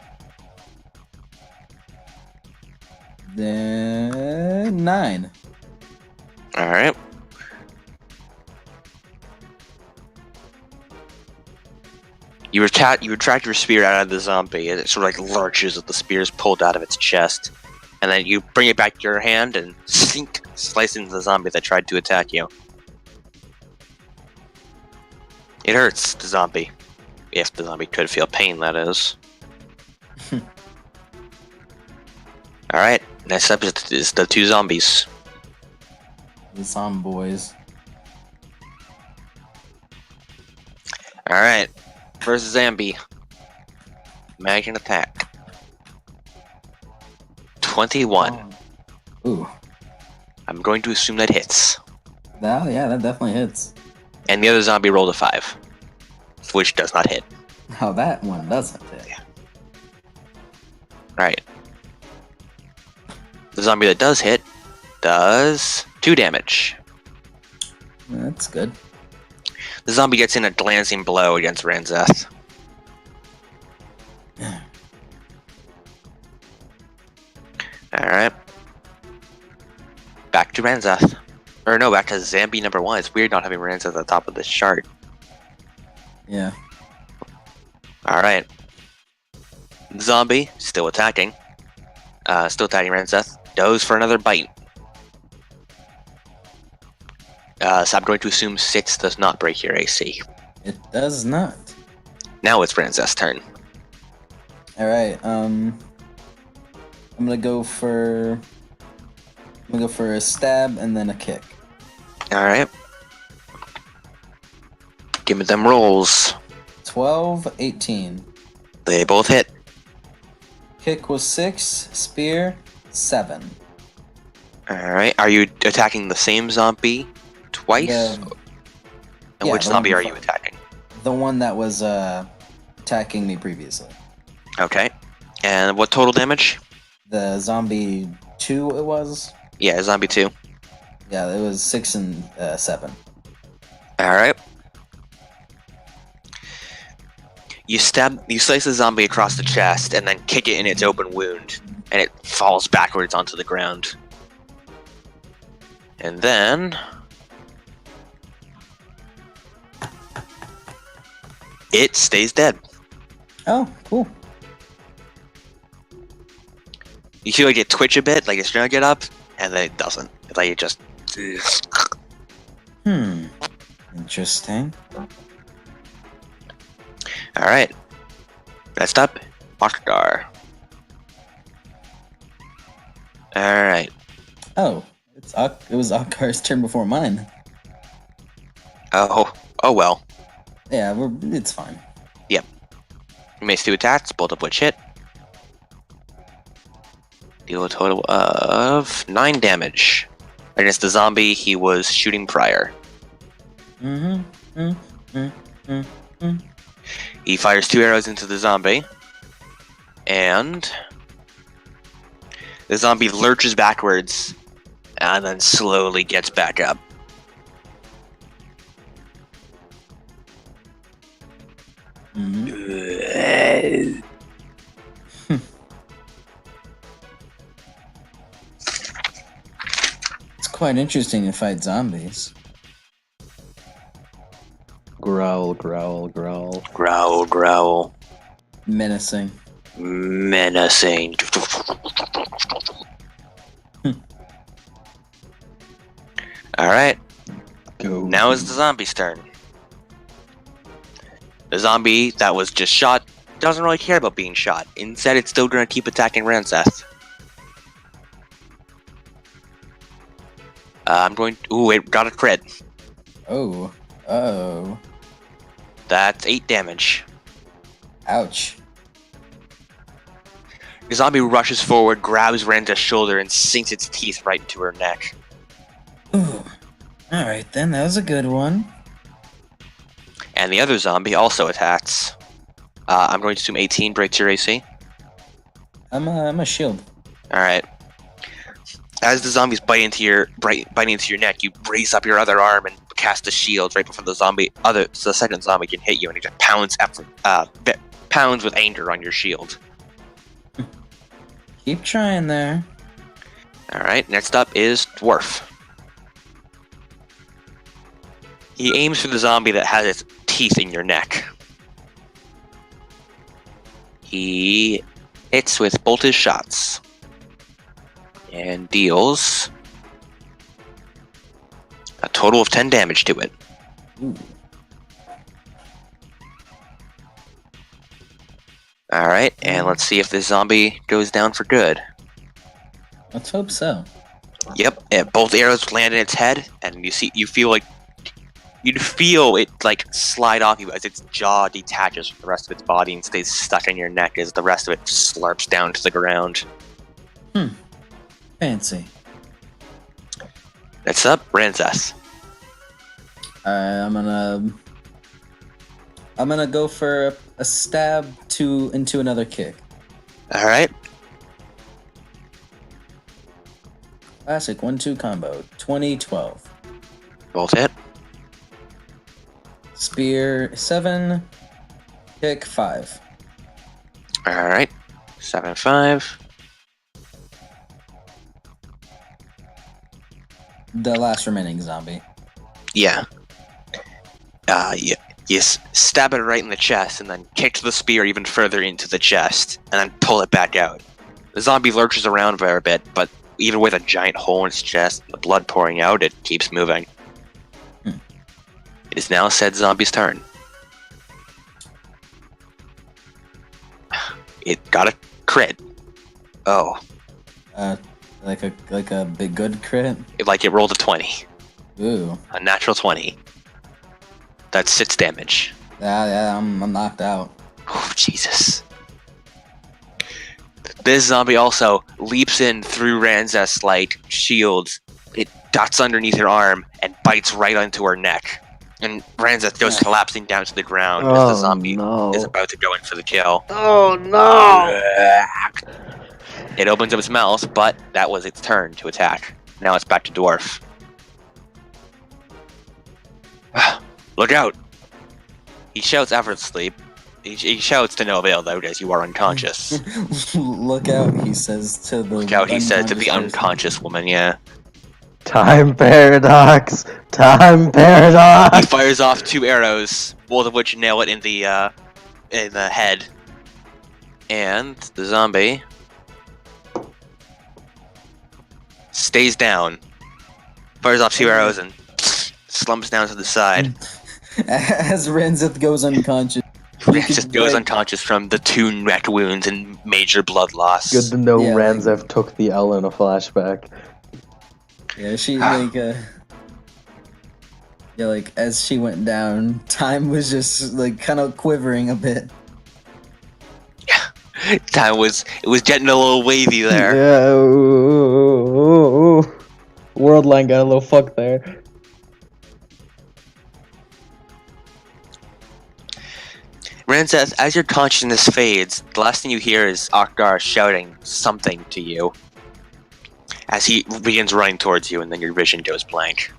Then 9. Alright. You retract your spear out of the zombie, and it sort of like lurches as the spear is pulled out of its chest. And then you bring it back to your hand and sink, slice into the zombie that tried to attack you. It hurts the zombie. If the zombie could feel pain, that is. Alright, next up is the 2 zombies. The Zomboys. Alright, first zombie. Imagine attack. 21. Ooh. I'm going to assume that hits. That, yeah, that definitely hits. And the other zombie rolled a 5, which does not hit. Oh, that one doesn't hit. Right. The zombie that does hit does 2 damage. That's good. The zombie gets in a glancing blow against Ranzeth. Alright. Back to Ranzeth. Or no, back to Zombie number 1. It's weird not having Ranzeth at the top of this chart. Yeah. Alright. Zombie, still attacking. Still attacking Ranzeth. Goes for another bite. So I'm going to assume 6 does not break your AC. It does not. Now it's Ranzeth's turn. Alright, I'm gonna go for a stab and then a kick. Alright. Give me them rolls. 12, 18. They both hit. Kick was 6, spear 7. Alright. Are you attacking the same zombie twice? The- And yeah, which the zombie one are you before. attacking? The one that was attacking me previously. Okay. And what total damage? The zombie 2 it was? Yeah, zombie 2. Yeah, it was 6 and 7. Alright. You slice the zombie across the chest and then kick it in its open wound, and it falls backwards onto the ground. And then it stays dead. Oh, cool. You feel like it twitch a bit, like it's trying to get up, and then it doesn't. It's like it just. Interesting. Alright. Next up, Akhdar. Alright. Oh, it was Akar's turn before mine. Oh well. Yeah, it's fine. Yep. He makes 2 attacks, both of which hit. Deal a total of 9 damage against the zombie he was shooting prior. He fires 2 arrows into the zombie, and the zombie lurches backwards and then slowly gets back up. It's quite interesting to fight zombies. Growl, growl, growl. Growl, growl. Menacing. Menacing. Alright, Go. now is the zombie's turn. The zombie that was just shot doesn't really care about being shot. Instead, it's still going to keep attacking Ranzeth. I'm going... Ooh, it got a crit. Oh. Oh. That's 8 damage. Ouch. The zombie rushes forward, grabs Ranzeth's shoulder, and sinks its teeth right into her neck. Ooh. Alright then, that was a good one. And the other zombie also attacks. I'm going to assume 18 breaks your AC. I'm a shield. Alright. As the zombies biting into your neck, you raise up your other arm and cast a shield right before the second zombie can hit you, and he just pounds with anger on your shield. Keep trying there. Alright, next up is Dwarf. He aims for the zombie that has its teeth in your neck. He hits with both his shots. And deals a total of 10 damage to it. Ooh. Alright, and let's see if this zombie goes down for good. Let's hope so. Yep, and both arrows land in its head, and you feel it like slide off you as its jaw detaches from the rest of its body and stays stuck in your neck as the rest of it slurps down to the ground. Fancy. Next up, Ranzeth. I'm gonna go for a stab into another kick. Alright. Classic 1-2 combo. 20-12. Both hit. Spear 7. Kick 5. Alright. 7-5. The last remaining zombie. Yeah. You stab it right in the chest and then kick the spear even further into the chest and then pull it back out. The zombie lurches around for a bit, but even with a giant hole in its chest and the blood pouring out, it keeps moving. It is now said zombie's turn. It got a crit. Oh. Like a big good crit. It rolled a 20. Ooh. A natural 20. That's 6 damage. Yeah, I'm knocked out. Oh, Jesus. This zombie also leaps in through Ranzeth's shield. It ducks underneath her arm and bites right onto her neck. And Ranzeth goes collapsing down to the ground as the zombie is about to go in for the kill. Oh no! It opens up its mouth, but that was its turn to attack. Now it's back to Dwarf. Look out! He shouts effortlessly. He shouts to no avail, though, as you are unconscious. Look out, he says to the Look out, he said to the unconscious woman, yeah. Time paradox! Time paradox! He fires off 2 arrows, both of which nail it in the head. And the zombie stays down, fires off 2 arrows, and slumps down to the side. As Ranzeth goes unconscious. Ranzeth goes unconscious from the 2 neck wounds and major blood loss. Good to know Ranzeth took the L in a flashback. Yeah, she as she went down, time was just kind of quivering a bit. It was getting a little wavy there. Yeah. Ooh. World line got a little fucked there. Ranzeth, as your consciousness fades, the last thing you hear is Akdar shouting something to you as he begins running towards you, and then your vision goes blank.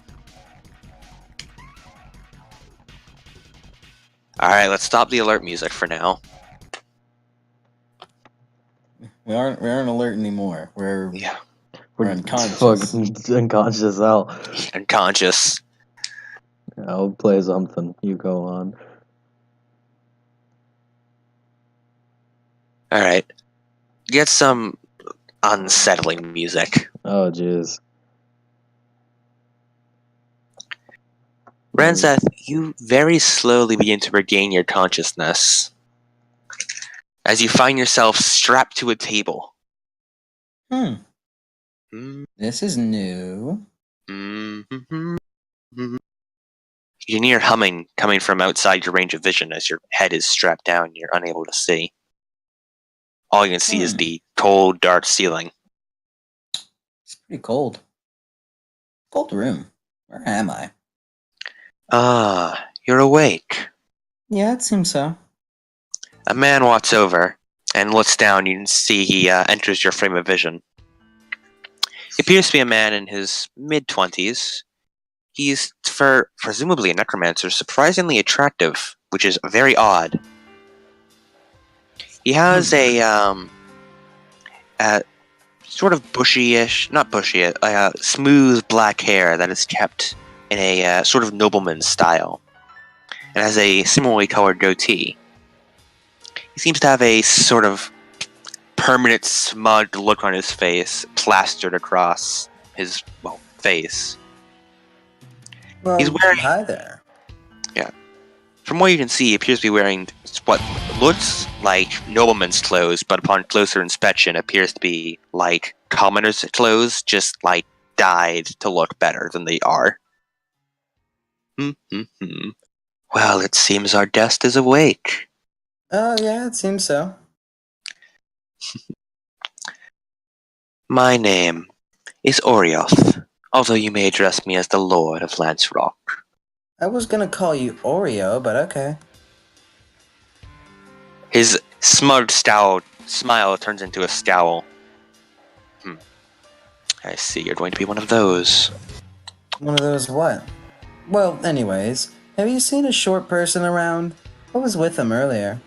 Alright, let's stop the alert music for now. We aren't alert anymore. We're unconscious. Fucking unconscious as hell. Unconscious. I'll play something. You go on. Alright. Get some unsettling music. Oh, jeez. Ranzeth, you very slowly begin to regain your consciousness as you find yourself strapped to a table. This is new. You can hear humming coming from outside your range of vision as your head is strapped down and you're unable to see. All you can see is the cold, dark ceiling. It's pretty cold. Cold room. Where am I? Ah, you're awake. Yeah, it seems so. A man walks over and looks down. You can see he enters your frame of vision. He appears to be a man in his mid-20s. He's, for presumably a necromancer, surprisingly attractive, which is very odd. He has a sort of bushy-ish, not bushy, smooth black hair that is kept in a sort of nobleman style, and has a similarly colored goatee. He seems to have a sort of permanent smug look on his face, plastered across his, face. Well, He's wearing... Hi there. Yeah. From what you can see, he appears to be wearing what looks like nobleman's clothes, but upon closer inspection appears to be like commoner's clothes, just like dyed to look better than they are. Well, it seems our guest is awake. Oh, yeah, it seems so. My name is Orioth, although you may address me as the Lord of Lance Rock. I was gonna call you Oreo, but okay. His smug smile turns into a scowl. I see you're going to be one of those. One of those what? Well, anyways, have you seen a short person around? I was with him earlier.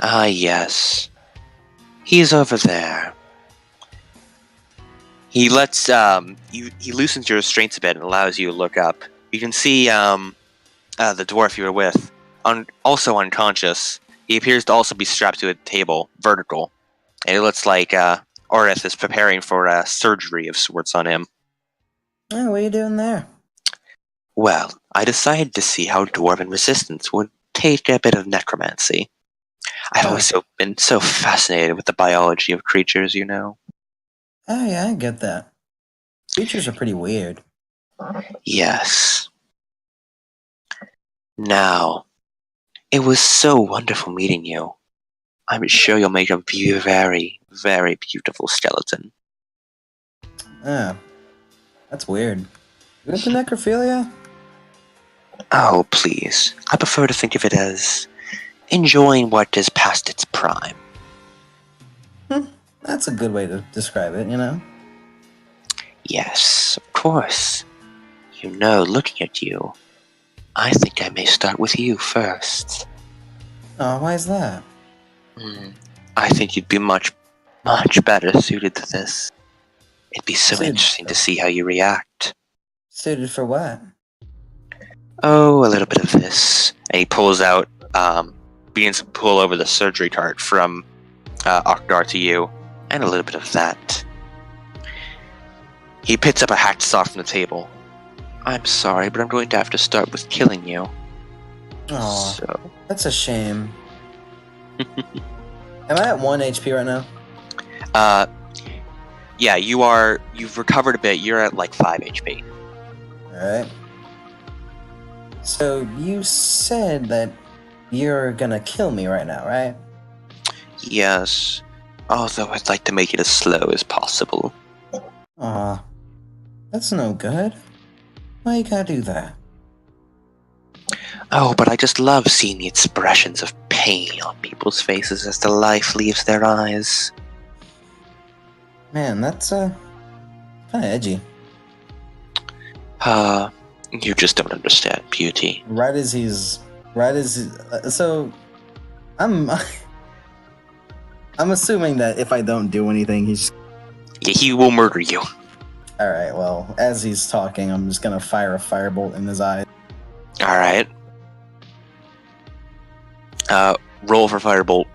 Ah, yes. He's over there. He lets, he loosens your restraints a bit and allows you to look up. You can see, the dwarf you were with, also unconscious. He appears to also be strapped to a table, vertical. And it looks like, Orith is preparing for a surgery of sorts on him. Oh, what are you doing there? Well, I decided to see how Dwarven resistance would take a bit of necromancy. I've always been so fascinated with the biology of creatures, you know. Oh, yeah, I get that. Creatures are pretty weird. Yes. Now, it was so wonderful meeting you. I'm sure you'll make a very, very beautiful skeleton. Oh, that's weird. You into necrophilia? Oh, please. I prefer to think of it as enjoying what is past its prime. That's a good way to describe it, you know? Yes, of course. You know, looking at you, I think I may start with you first. Oh, why is that? I think you'd be much, much better suited to this. It'd be so interesting to see how you react. Suited for what? Oh, a little bit of this. And he pulls out, begins to pull over the surgery cart from Akdar to you, and a little bit of that. He picks up a hacksaw from the table. I'm sorry, but I'm going to have to start with killing you. Oh, So. That's a shame. Am I at 1 HP right now? Yeah, you've recovered a bit. You're at like 5 HP. Alright. So, you said that you're gonna kill me right now, right? Yes. Although I'd like to make it as slow as possible. Aw, that's no good. Why you gotta do that? Oh, but I just love seeing the expressions of pain on people's faces as the life leaves their eyes. Man, that's kind of edgy. You just don't understand beauty. So, I'm assuming that if I don't do anything, he's. Yeah, he will murder you. All right. Well, as he's talking, I'm just gonna fire a firebolt in his eye. All right. Roll for firebolt.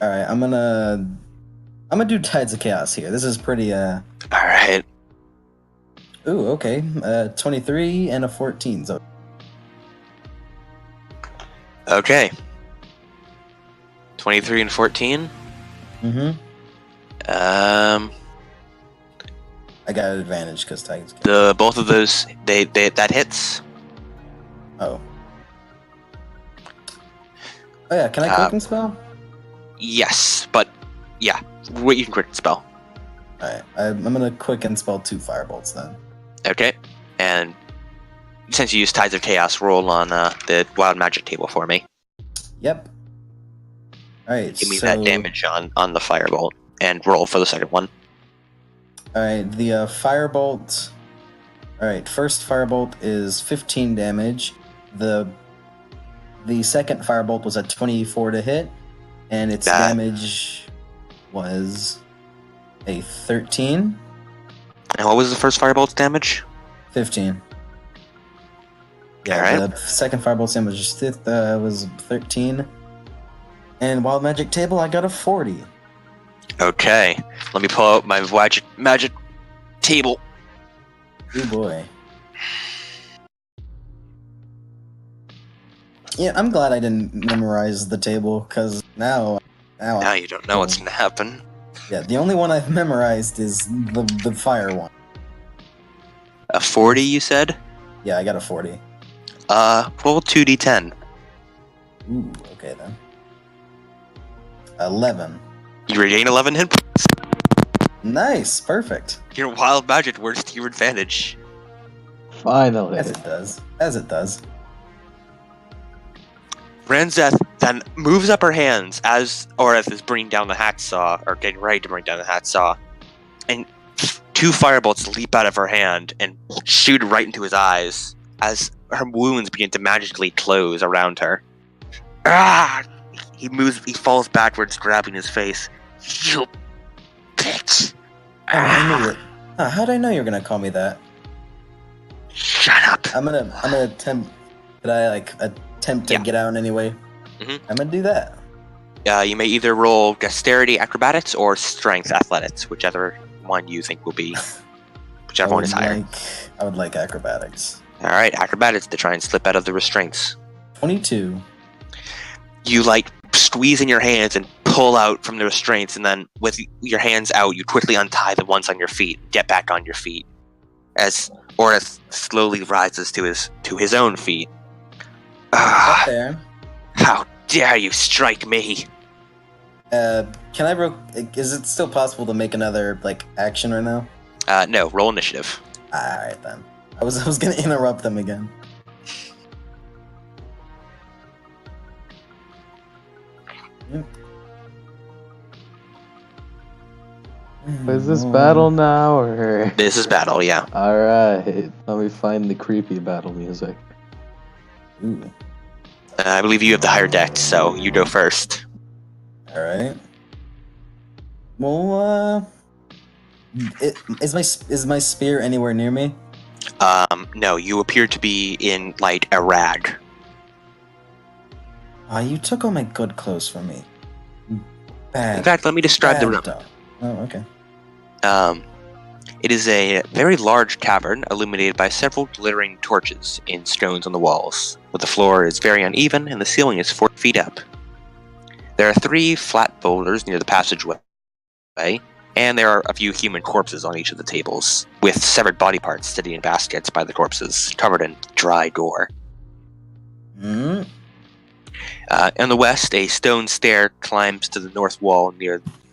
All right. I'm gonna do Tides of Chaos here. This is pretty. All right. Ooh. Okay. 23 and a 14. So. Okay. 23 and 14. Mm-hmm. I got an advantage because Tides. Both of those they that hits. Oh. Oh yeah. Can I quicken spell? Yes, but yeah, you can quicken spell. All right. I'm gonna quicken spell 2 firebolts then. Okay, and since you use Tides of Chaos, roll on the Wild Magic table for me. Yep. All right. Give me that damage on the firebolt, and roll for the second one. All right. The firebolt. All right. First firebolt is 15 damage. The second firebolt was a 24 to hit, and its damage was a 13. And what was the first firebolt's damage? 15. Yeah, Alright. The second firebolt's damage was 13. And Wild Magic table, I got a 40. Okay, let me pull out my magic table. Oh boy. Yeah, I'm glad I didn't memorize the table, because now you don't know what's gonna happen. Yeah, the only one I've memorized is the fire one. A 40, you said? Yeah, I got a 40. Roll 2d10. Ooh, okay then. 11. You regain 11 hit points. Nice, perfect. Your wild magic works to your advantage. Finally. As it does. As it does. Ranzeth then moves up her hands as Oreth is bringing down the hacksaw, or getting ready to bring down the hacksaw, and 2 firebolts leap out of her hand and shoot right into his eyes as her wounds begin to magically close around her. Ah! He falls backwards, grabbing his face. You bitch! Oh, I knew it. How'd I know you were gonna call me that? Shut up! I'm gonna attempt. Did I attempt to get out anyway? Mhm. I'm gonna do that. You may either roll Dexterity Acrobatics or Strength Athletics, whichever one you think will be. Whichever one is higher. I would like acrobatics. Alright, Acrobatics to try and slip out of the restraints. 22. You squeeze in your hands and pull out from the restraints, and then with your hands out, you quickly untie the ones on your feet. Get back on your feet. As Oreth slowly rises to his own feet. Up there. How dare you strike me? Can I is it still possible to make another action right now? No, roll initiative. Alright then. I was gonna interrupt them again. Yep. Is this battle now, or? This is battle, yeah. Alright, let me find the creepy battle music. Ooh. I believe you have the higher dex, so you go first. Alright. Well, is my spear anywhere near me? No, you appear to be in, a rag. You took all my good clothes from me. Bad. In fact, let me describe the room. dog. Oh, okay. It is a very large cavern illuminated by several glittering torches in stones on the walls, where the floor is very uneven and the ceiling is 4 feet up. There are 3 flat boulders near the passageway, and there are a few human corpses on each of the tables, with severed body parts sitting in baskets by the corpses, covered in dry gore. In the west, a stone stair climbs to the north wall,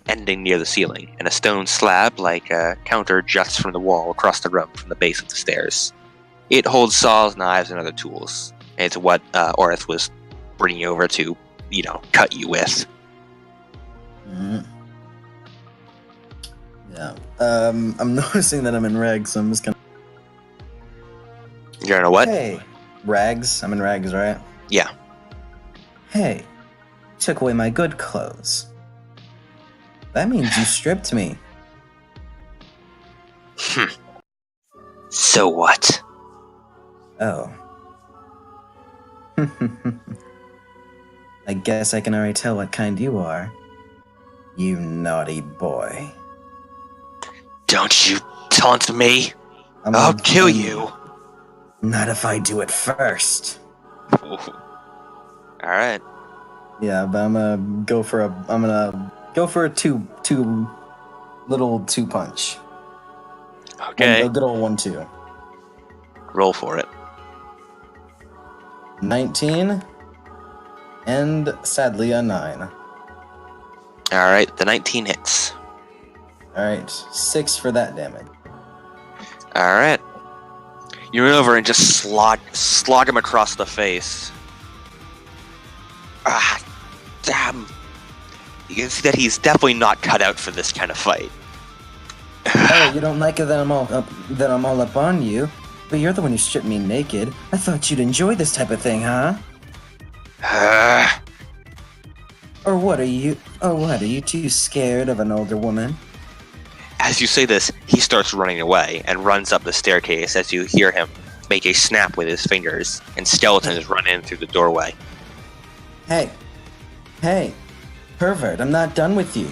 ending near the ceiling, and a stone slab, like a counter, juts from the wall across the room from the base of the stairs. It holds saws, knives, and other tools. It's what Orith was bringing over to, cut you with. Mm-hmm. Yeah. I'm noticing that I'm in rags, so I'm just gonna. You're in a what? Hey, rags. I'm in rags, right? Yeah. Hey, took away my good clothes. That means you stripped me. So what? Oh. I guess I can already tell what kind you are. You naughty boy. Don't you taunt me? I'll kill you. Not if I do it first. Alright. Yeah, but I'm gonna go for a two punch. Okay. A good old 1-2. Roll for it. 19 and sadly a 9. Alright, the 19 hits. Alright, 6 for that damage. Alright. You run over and just slog him across the face. Ah, damn. You can see that he's definitely not cut out for this kind of fight. Oh, you don't like it that I'm all up on you? But you're the one who stripped me naked. I thought you'd enjoy this type of thing, huh? Or what are you? Oh, what, are you too scared of an older woman? As you say this, he starts running away and runs up the staircase as you hear him make a snap with his fingers, and skeletons run in through the doorway. Hey, pervert, I'm not done with you.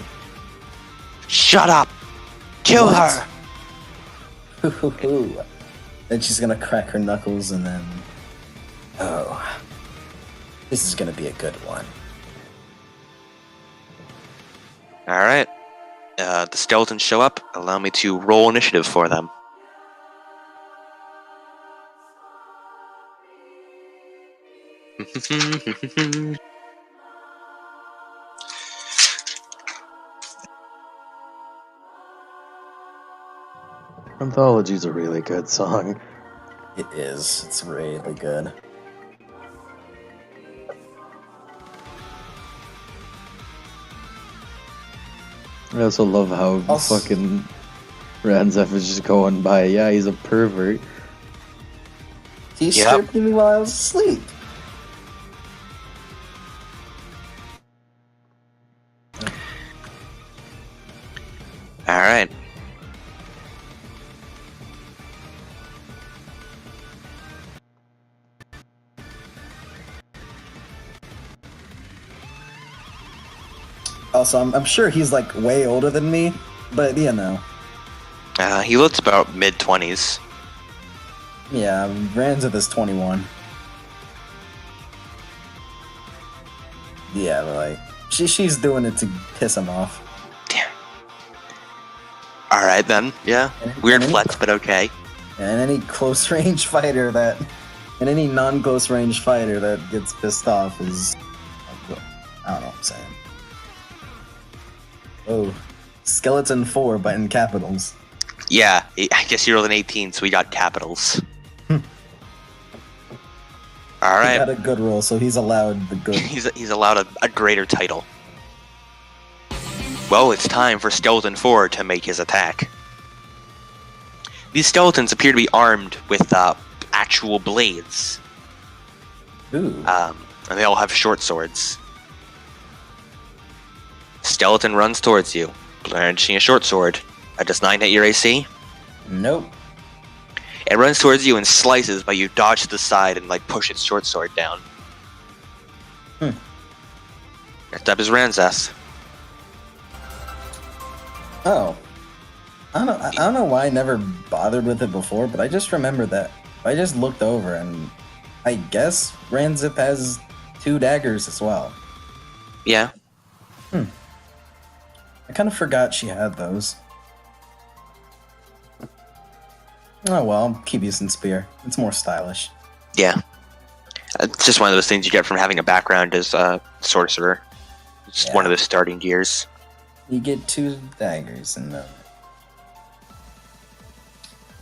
Shut up! Kill What? her! Then she's gonna crack her knuckles and then... Oh. This is gonna be a good one. Alright. The skeletons show up. Allow me to roll initiative for them. Anthology's a really good song. It is. It's really good. I also love how fucking Ranzeth is just going by, yeah, he's a pervert. He stripped me while I was asleep. Alright. Also, I'm sure he's like way older than me, but you know. He looks about mid-20s. Yeah, Ranzeth is 21. Yeah, but like, she's doing it to piss him off. Damn. Alright then, yeah. Weird flex, but okay. And any close range fighter and any non-close range fighter that gets pissed off is, I don't know what I'm saying. Oh, Skeleton 4, but in capitals. Yeah, I guess you rolled an 18, so we got capitals. Alright. He got a good roll, so he's allowed the good. He's allowed a greater title. Well, it's time for Skeleton 4 to make his attack. These skeletons appear to be armed with actual blades. Ooh. And they all have short swords. Skeleton runs towards you, brandishing a short sword. Does 9 hit your AC? Nope. It runs towards you and slices, but you dodge to the side and push its short sword down. Next up is Ranzeth. Oh. I don't know why I never bothered with it before, but I just remembered that. I just looked over and I guess Ranzeth has 2 daggers as well. Yeah. I kind of forgot she had those. Oh well, I'll keep using spear. It's more stylish. Yeah. It's just one of those things you get from having a background as a sorcerer. It's Yeah. one of the starting gears. You get 2 daggers and then.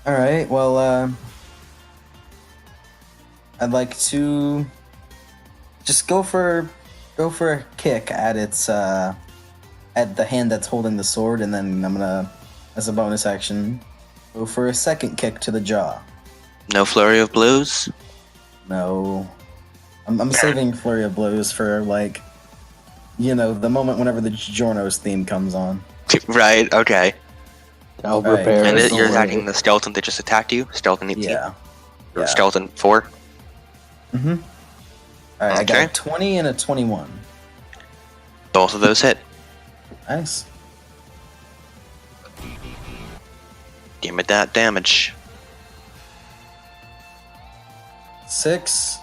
All right. Well, I'd like to just go for a kick at its at the hand that's holding the sword, and then I'm gonna, as a bonus action, go for a second kick to the jaw. No flurry of blows? No, I'm saving flurry of blows for like, the moment whenever the Jorno's theme comes on. Right, okay. I'll Alright. prepare. And don't you're worry. attacking the skeleton that just attacked you? Skeleton 18? Yeah. Or Yeah. skeleton 4? Mm-hmm. All right, I got Okay. a 20 and a 21. Both of those hit. Nice. Give me that damage. 6.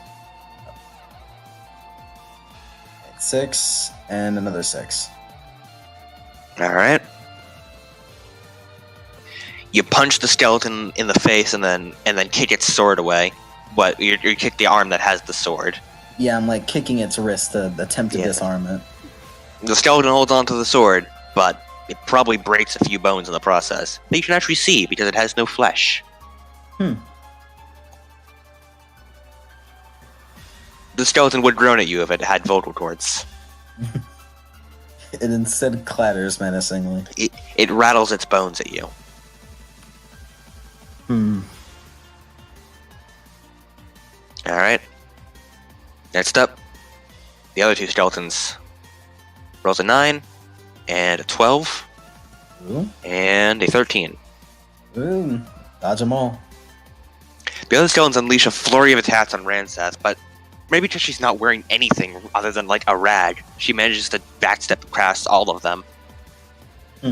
6 and another 6. Alright. You punch the skeleton in the face and then kick its sword away. What? You kick the arm that has the sword. Yeah, I'm like kicking its wrist to attempt to Yeah. disarm it. The skeleton holds onto the sword, but it probably breaks a few bones in the process. But you can actually see because it has no flesh. Hmm. The skeleton would groan at you if it had vocal cords. It instead clatters menacingly. It rattles its bones at you. Hmm. Alright. Next up, the other 2 skeletons. Rolls a 9, and a 12, Ooh. and a 13. Ooh. Dodge them all. The other skeletons unleash a flurry of attacks on Ranzeth, but maybe because she's not wearing anything other than like a rag, she manages to backstep across all of them. Hmm.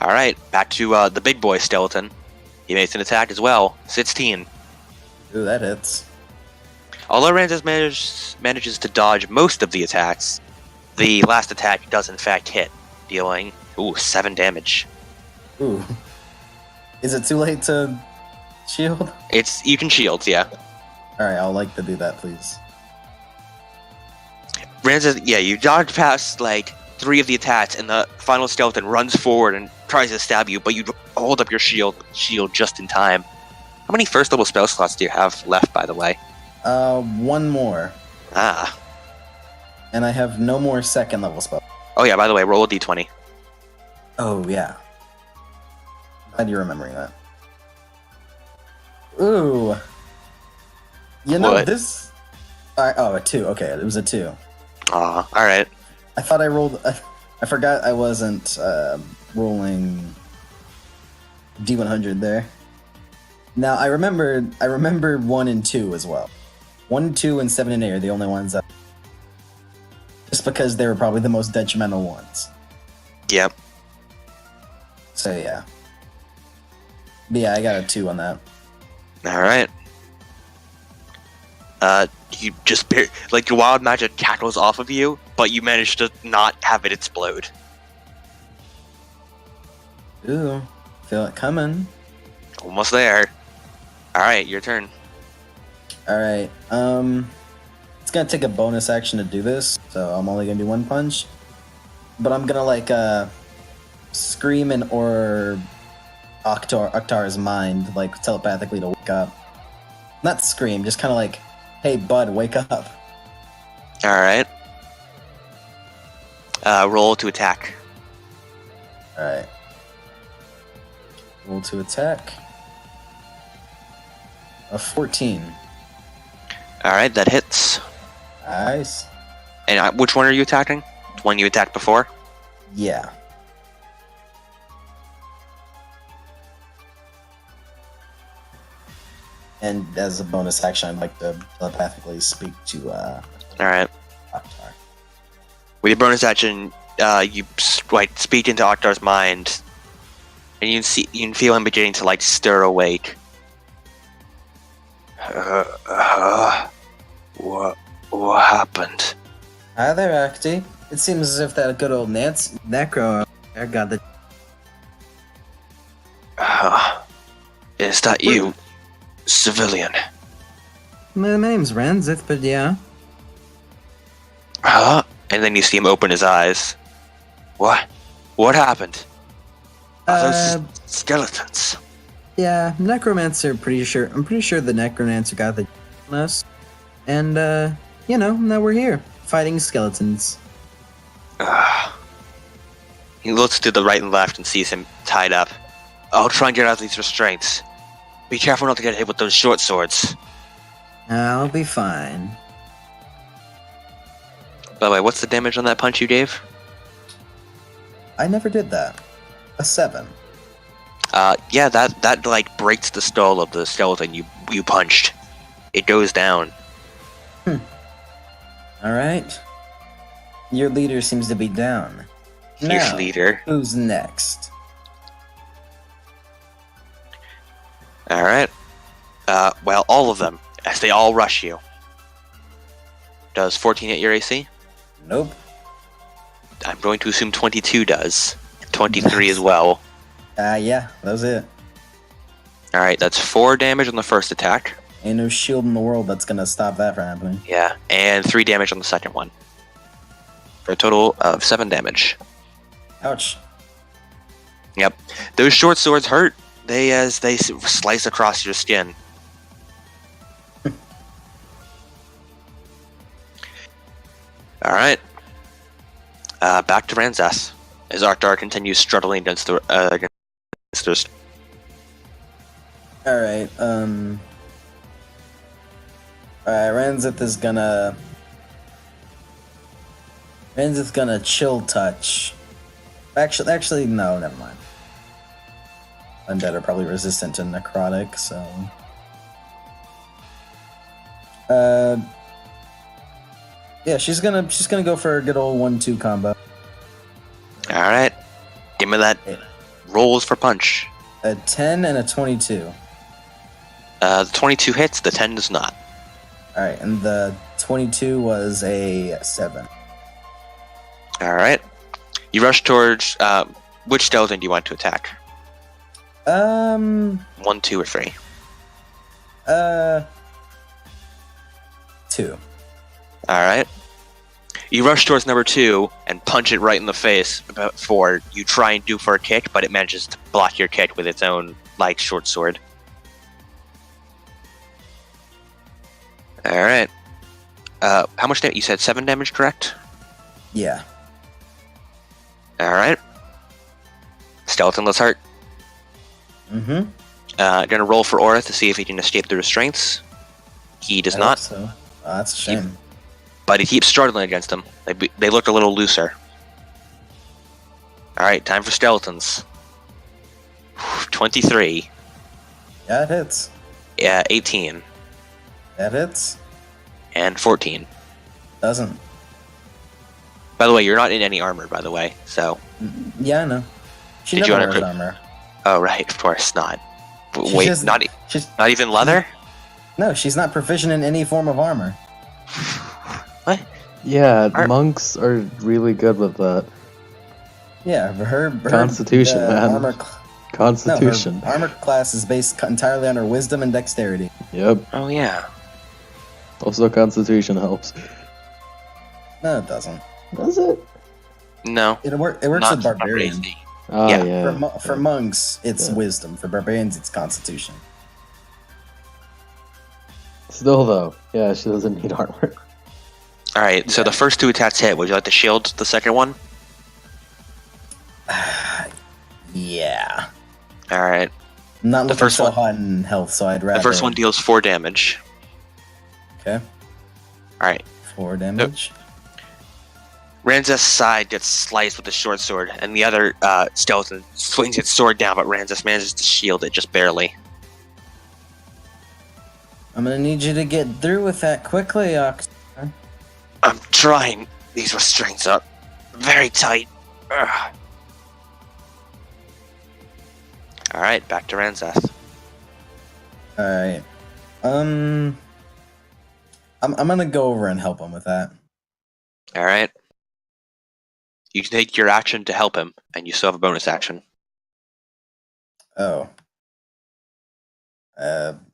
Alright, back to the big boy skeleton. He makes an attack as well. 16. Ooh, that hits. Although Ranzeth manages to dodge most of the attacks, the last attack does in fact hit, dealing 7 damage. Ooh. Is it too late to shield? You can shield, yeah. Alright, I'll like to do that, please. Ranzeth, yeah, you dodge past like 3 of the attacks, and the final skeleton runs forward and tries to stab you, but you hold up your shield just in time. How many first level spell slots do you have left, by the way? 1 more. Ah. And I have no more second level spell. Oh yeah, by the way, roll a d20. Oh, yeah. Glad you're remembering that. Ooh. What? This... a 2. Okay, it was a 2. Aw, alright. I thought I rolled... I forgot I wasn't rolling D100 there. Now, I remember 1 and 2 as well. 1, 2, and 7 and 8 are the only ones that... Just because they were probably the most detrimental ones. Yep. So, yeah. But yeah, I got a 2 on that. Alright. You just... Like, your wild magic cackles off of you, but you manage to not have it explode. Ooh. Feel it coming. Almost there. Alright, your turn. Alright, it's gonna take a bonus action to do this, so I'm only gonna do 1 punch. But I'm gonna, like, scream in Oktar's mind, like, telepathically to wake up. Not scream, just kind of like, hey, bud, wake up. Alright. Roll to attack. Alright. Roll to attack. A 14. Alright, that hits. Nice. And which one are you attacking? The one you attacked before? Yeah. And as a bonus action, I'd like to telepathically speak to Alright. Oktar. With your bonus action, you speak into Oktar's mind, and you can feel him beginning to stir awake. What happened? Hi there, Acti. It seems as if that good old Necro got the... Is that you, civilian? my name's Ranzeth, but yeah. And then you see him open his eyes. What? What happened? Those skeletons. Yeah, necromancer. I'm pretty sure the necromancer got the on us, and now we're here fighting skeletons. He looks to the right and left and sees him tied up. I'll try and get out of these restraints. Be careful not to get hit with those short swords. I'll be fine. By the way, what's the damage on that punch you gave? I never did that. A 7. Yeah, that like breaks the skull of the skeleton you punched. It goes down. All right. Your leader seems to be down. Fierce Now, leader. who's next? All right. Well, all of them, as they all rush you. Does 14 hit your AC? Nope. I'm going to assume 22 does. 23 as well. Yeah, that was it. All right, that's 4 damage on the first attack. Ain't no shield in the world that's gonna stop that from happening. Yeah, and 3 damage on the second one. For a total of 7 damage. Ouch. Yep. Those short swords hurt. They slice across your skin. All right. Back to Ranzeth as Arctar continues struggling against the All right. Ranzeth is gonna chill touch. Actually, no, never mind. Undead are probably resistant to necrotic, so. Yeah, she's gonna go for a good old 1-2 combo. All right. Give me that. Rolls for punch. A 10 and a 22. The 22 hits. The 10 does not. All right, and the 22 was a 7. All right. You rush towards. Which skeleton do you want to attack? 1, 2, or 3? 2. All right. You rush towards number 2 and punch it right in the face. Before you try and do for a kick, but it manages to block your kick with its own short sword. All right. How much damage? You said 7 damage, correct? Yeah. All right. Skeleton, let's hurt. Mm-hmm. Gonna roll for Aura to see if he can escape the restraints. He does not. So. Oh, that's a shame. But he keeps struggling against them. They look a little looser. All right, time for skeletons. 23. Yeah, it hits. Yeah, 18. That hits. And 14. Doesn't. By the way, you're not in any armor, by the way, so... Yeah, I know. She Did you never want wears to armor. Oh, right, of course not. She's Wait, just- not she's- even leather? No, she's not proficient in any form of armor. What? Yeah, Monks monks are really good with that. Yeah, her Constitution, man. Armor, Constitution. her armor class is based entirely on her wisdom and dexterity. Yep. Oh, yeah. Also, Constitution helps. No, it doesn't. Does it? No. It works Not with barbarians. crazy. Oh, Yeah. yeah. For monks, it's Yeah. wisdom. For barbarians, it's constitution. Still, though, yeah, she doesn't need armor. All right, so the first 2 attacks hit. Would you like to shield the second one? Yeah. All right. I'm not looking first so one- hot in health, so I'd rather. The first one deals 4 damage. Okay. All right. 4 damage. Ranzeth's side gets sliced with the short sword, and the other skeleton swings its sword down, but Ranzeth manages to shield it just barely. I'm gonna need you to get through with that quickly, Ox. I'm trying. These restraints are very tight. Ugh. All right, back to Ranzeth. All right. I'm gonna go over and help him with that. All right. You can take your action to help him, and you still have a bonus action. Oh.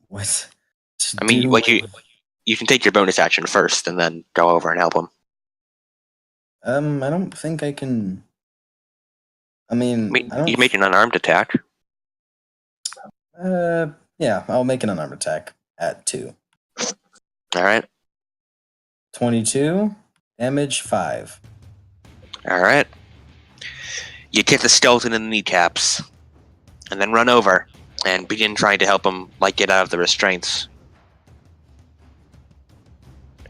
What? I mean, what you you can take your bonus action first and then go over and help him. I don't think I can. I mean, You can make an unarmed attack. Yeah, I'll make an unarmed attack at 2. All right. 22, damage 5. All right. You kick the skeleton in the kneecaps, and then run over and begin trying to help him get out of the restraints.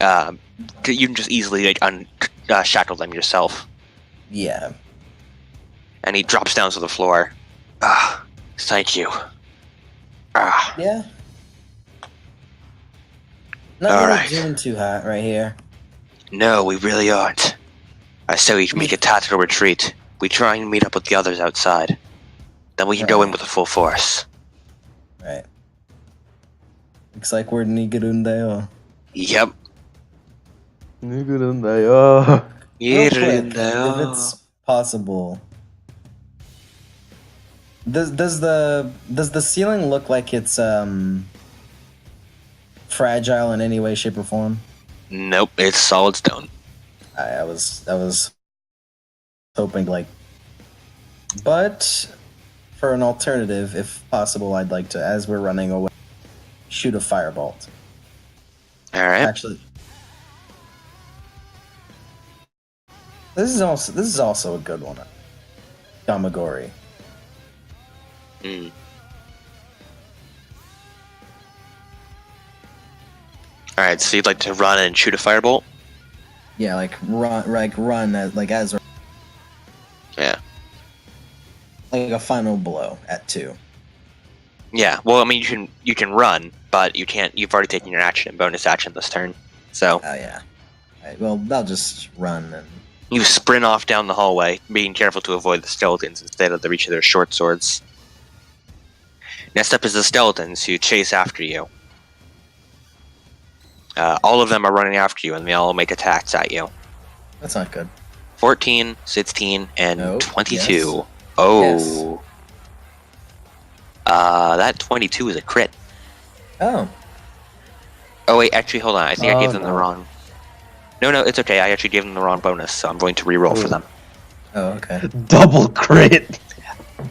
You can just easily unshackle them yourself. Yeah. And he drops down to the floor. Thank you. Yeah. Not All really right. doing too hot right here. No, we really aren't. I say we can make a tactical retreat. We try and meet up with the others outside. Then we can go in with the full force. Right. Looks like we're Nigerundayo. Yep. Nigerundayo. Real quick, if it's possible. Does the ceiling look like it's fragile in any way, shape, or form? Nope, it's solid stone. I was hoping but for an alternative, if possible, I'd like to, as we're running away, shoot a firebolt. All right. Actually, this is also a good one. Gamagori. All right, so you'd like to run and shoot a firebolt? Yeah, run as Yeah. like a final blow at 2. Yeah. Well, I mean, you can run, but you can't. You've already taken your action and bonus action this turn. So. Oh yeah. Right, well, I'll just run and. You sprint off down the hallway, being careful to avoid the skeletons instead of the reach of their short swords. Next up is the skeletons, who chase after you. All of them are running after you, and they all make attacks at you. That's not good. 14, 16, and Nope. 22. Yes. Oh. Yes. That 22 is a crit. Oh. Oh, wait, actually, hold on. I think I gave them the no. wrong... No, it's okay. I actually gave them the wrong bonus, so I'm going to re-roll for them. Oh, okay. Double crit.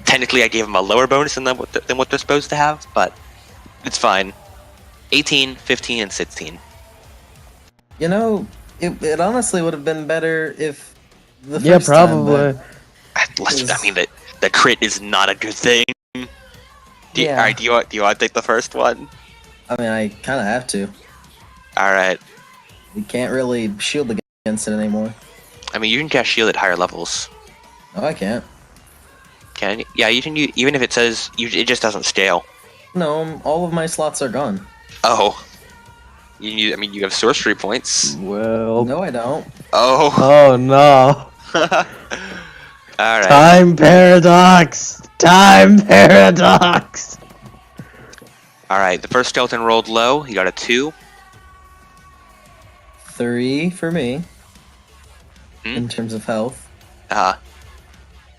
Technically, I gave them a lower bonus than what they're supposed to have, but it's fine. 18, 15, and 16. You know, it honestly would have been better if the Yeah, first time, probably. I mean, the crit is not a good thing. Yeah. Alright, do you want to take the first one? I mean, I kind of have to. Alright. We can't really shield against it anymore. I mean, you can cast shield at higher levels. No, I can't. Can you? Yeah, you can use, even if it says... it just doesn't scale. No, all of my slots are gone. Oh. You have sorcery points. Well. No, I don't. Oh. Oh no. Alright. Time paradox. Time paradox. Alright, the first skeleton rolled low. He got a 2. 3 for me. In terms of health. And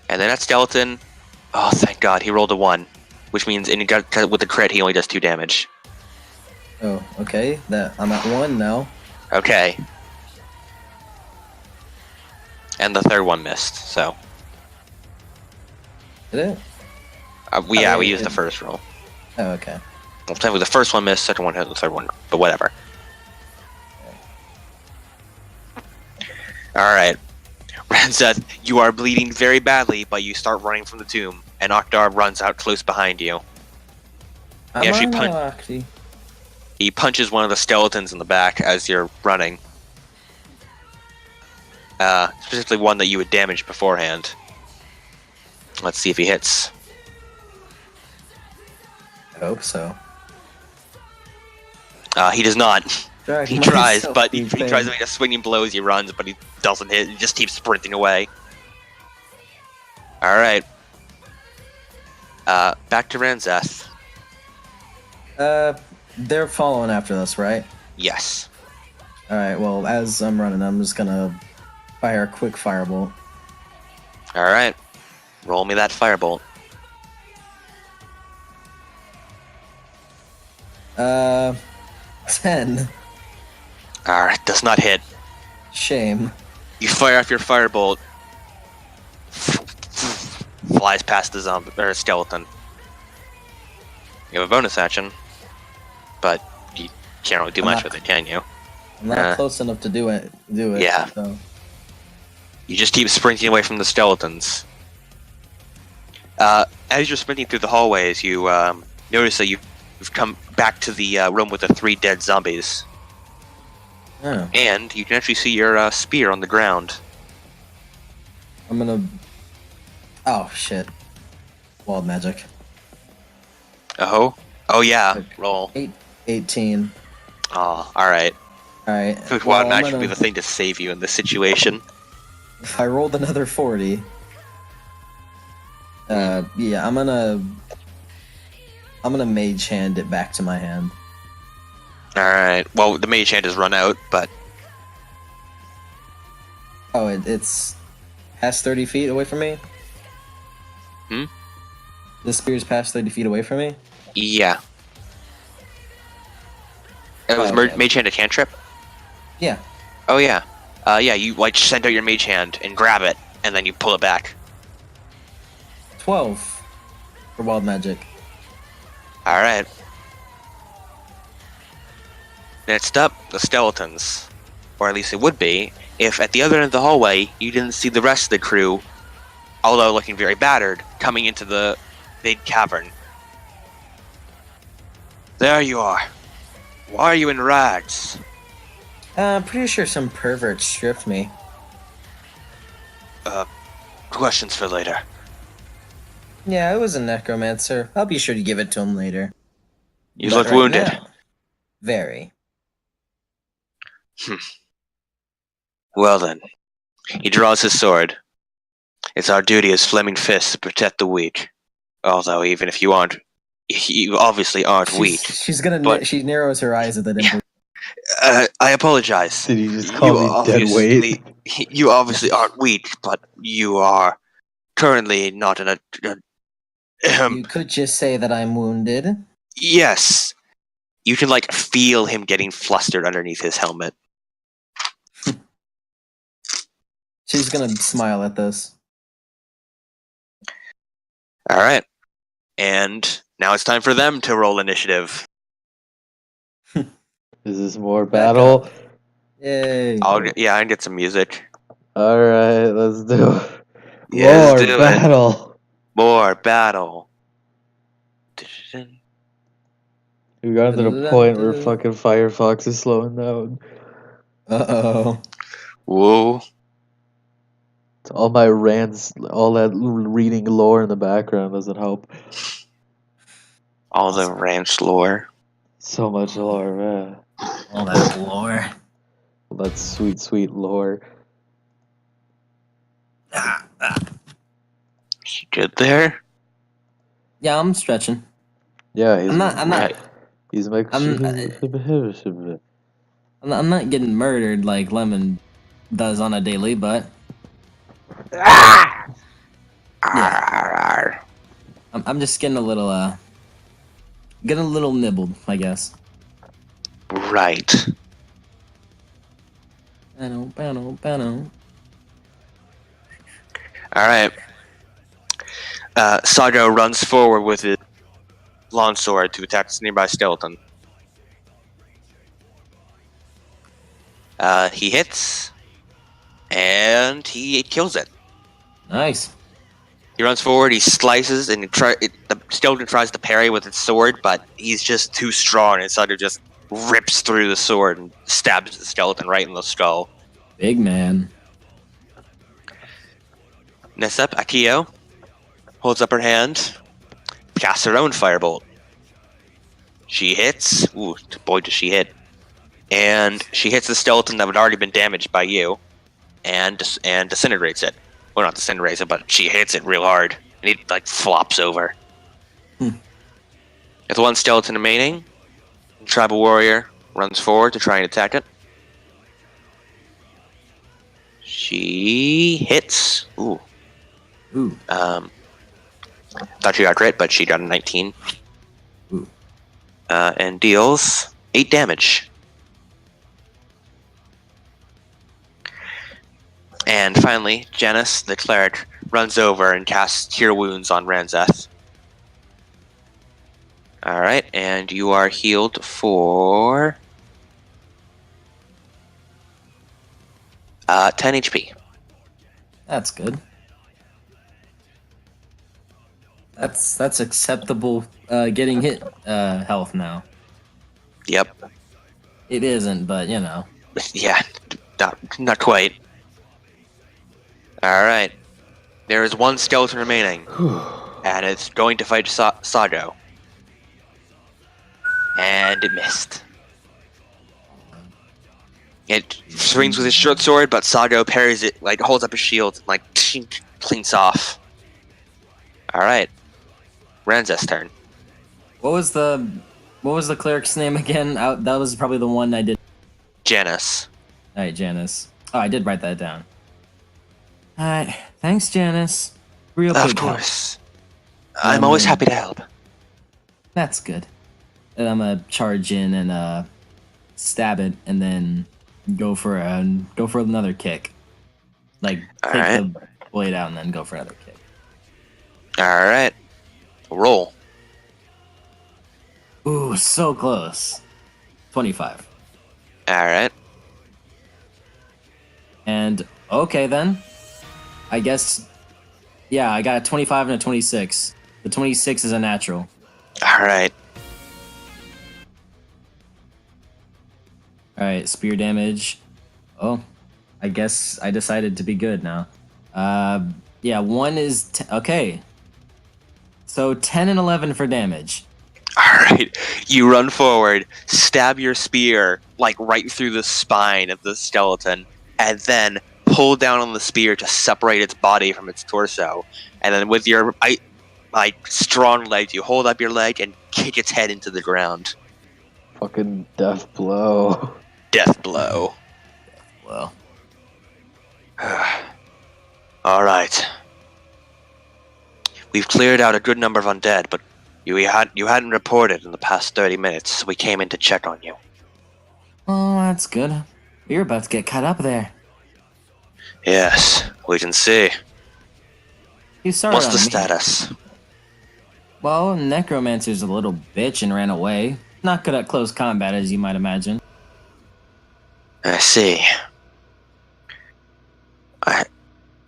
then that skeleton... Oh, thank God, he rolled a 1. Which means with the crit, he only does 2 damage. Oh, okay. I'm at 1 now. Okay. And the third one missed, so... Did it? we used the first roll. Oh, okay. Well, technically the first one missed, second one hit, the third one, but whatever. Alright. Ranzeth, you are bleeding very badly, but you start running from the tomb, and Oktar runs out close behind you. He punches one of the skeletons in the back as you're running. Specifically one that you had damaged beforehand. Let's see if he hits. I hope so. He does not. He tries, but he Thing. tries to make a swinging blow as he runs, but he doesn't hit. He just keeps sprinting away. Alright. Back to Ranzeth. They're following after us, right? Yes. Alright, well, as I'm running, I'm just gonna fire a quick firebolt. Alright. Roll me that firebolt. 10. Alright, does not hit. Shame. You fire off your firebolt. Flies past the zombie or skeleton. You have a bonus action, but you can't really do much with it, can you? I'm not close enough to do it. Yeah. So. You just keep sprinting away from the skeletons. As you're sprinting through the hallways, you notice that you've come back to the room with the 3 dead zombies. Oh. And you can actually see your spear on the ground. I'm gonna. Oh shit. Wild magic. Oh? Oh yeah, roll. 18. Oh, alright. Alright. I feel like wild magic would be the thing to save you in this situation. If I rolled another 40. Yeah, I'm gonna mage hand it back to my hand. Alright, well, the mage hand has run out, but... Oh, it's past 30 feet away from me? Hmm? The spear's past 30 feet away from me? Yeah. It was okay. mage hand a cantrip? Yeah. Oh yeah. Yeah, you like send out your mage hand and grab it, and then you pull it back. 12 for wild magic. Alright. Next up, the skeletons. Or at least it would be, if at the other end of the hallway, you didn't see the rest of the crew, although looking very battered, coming into the big cavern. There you are. Why are you in rags? I'm pretty sure some pervert stripped me. Questions for later. Yeah, it was a necromancer. I'll be sure to give it to him later. You But look right wounded. now- very. Well then. He draws his sword. It's our duty as Fleming Fists to protect the weak. Although even if you aren't, you obviously aren't weak. She's gonna. but- She narrows her eyes at that. Yeah. I apologize. Did you just call me dead weight? You obviously aren't weak, but you are currently not in a... You could just say that I'm wounded. Yes. You can, like, feel him getting flustered underneath his helmet. She's gonna smile at this. Alright. And now it's time for them to roll initiative. Is this more battle? Yay! Yeah, I can get some music. Alright, let's do it. Yeah, More let's do it. battle. More battle. We got to the point where fucking Firefox is slowing down. Uh-oh. Whoa. It's all my rants, all that reading lore in the background doesn't help. All the ranch lore. So much lore, man. All that lore. All that sweet, sweet lore. You good there? Yeah, I'm stretching. Yeah, he's I'm not. He's like. I'm not getting murdered like Lemon does on a daily, but yeah. I'm just getting a little nibbled, I guess. Right. Bano. Alright. Sago runs forward with his longsword to attack this nearby skeleton. He hits, and he kills it. Nice. He runs forward, he slices, and the skeleton tries to parry with its sword, but he's just too strong, and Sago just rips through the sword and stabs the skeleton right in the skull. Big man. Next up, Akio holds up her hand, casts her own firebolt. She hits. Ooh, boy, does she hit! And she hits the skeleton that had already been damaged by you, and disintegrates it. Well, not disintegrates it, but she hits it real hard, and it like flops over. With one skeleton remaining, the tribal warrior runs forward to try and attack it. She hits. Ooh. Thought she got crit, but she got a 19. Ooh. And deals 8 damage. And finally, Janice, the cleric, runs over and casts Cure Wounds on Ranzeth. Alright, and you are healed for 10 HP. That's good. That's acceptable. Getting hit health now. Yep. It isn't, but you know. Yeah, not quite. Alright. There is one skeleton remaining. And it's going to fight Sago. And it missed. It swings with his short sword, but Sago parries it, like holds up his shield, and like clinks off. Alright. Ranzeth's turn. What was the cleric's name again? That was probably the one I did. Janice. Alright, Janice. Oh, I did write that down. Alright, thanks, Janice. Real Of big help. course. I'm always happy to help. That's good. And I'm gonna charge in and stab it, and then go for another kick. Like take Alright. the blade out and then go for another kick. Alright. Roll. Ooh, so close. 25. Alright. And okay then. I guess yeah, I got a 25 and a 26. The 26 is a natural. Alright. Alright, spear damage. Oh, I guess I decided to be good now. Yeah, one is okay. So 10 and 11 for damage. Alright. You run forward, stab your spear, like right through the spine of the skeleton, and then pull down on the spear to separate its body from its torso. And then with your strong legs, you hold up your leg and kick its head into the ground. Fucking death blow. Death blow. Well, Alright. We've cleared out a good number of undead, but you hadn't reported in the past 30 minutes, so we came in to check on you. oh, that's good. You're about to get cut up there. Yes, we can see. You started What's on the me. status? Well, Necromancer's a little bitch and ran away. Not good at close combat, as you might imagine. I see.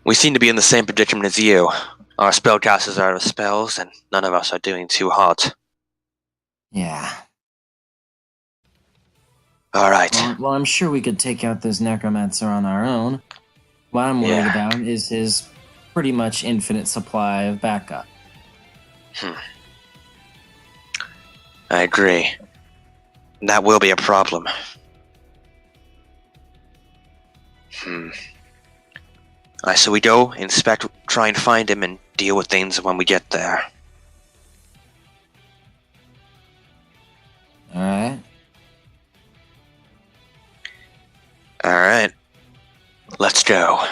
We seem to be in the same predicament as you. Our spellcasters are out of spells, and none of us are doing too hot. Yeah. Alright. Well, I'm sure we could take out this Necromancer on our own. What I'm worried about is his pretty much infinite supply of backup. I agree. That will be a problem. So we go, inspect, try and find him, and deal with things when we get there. Alright. Alright. Let's go.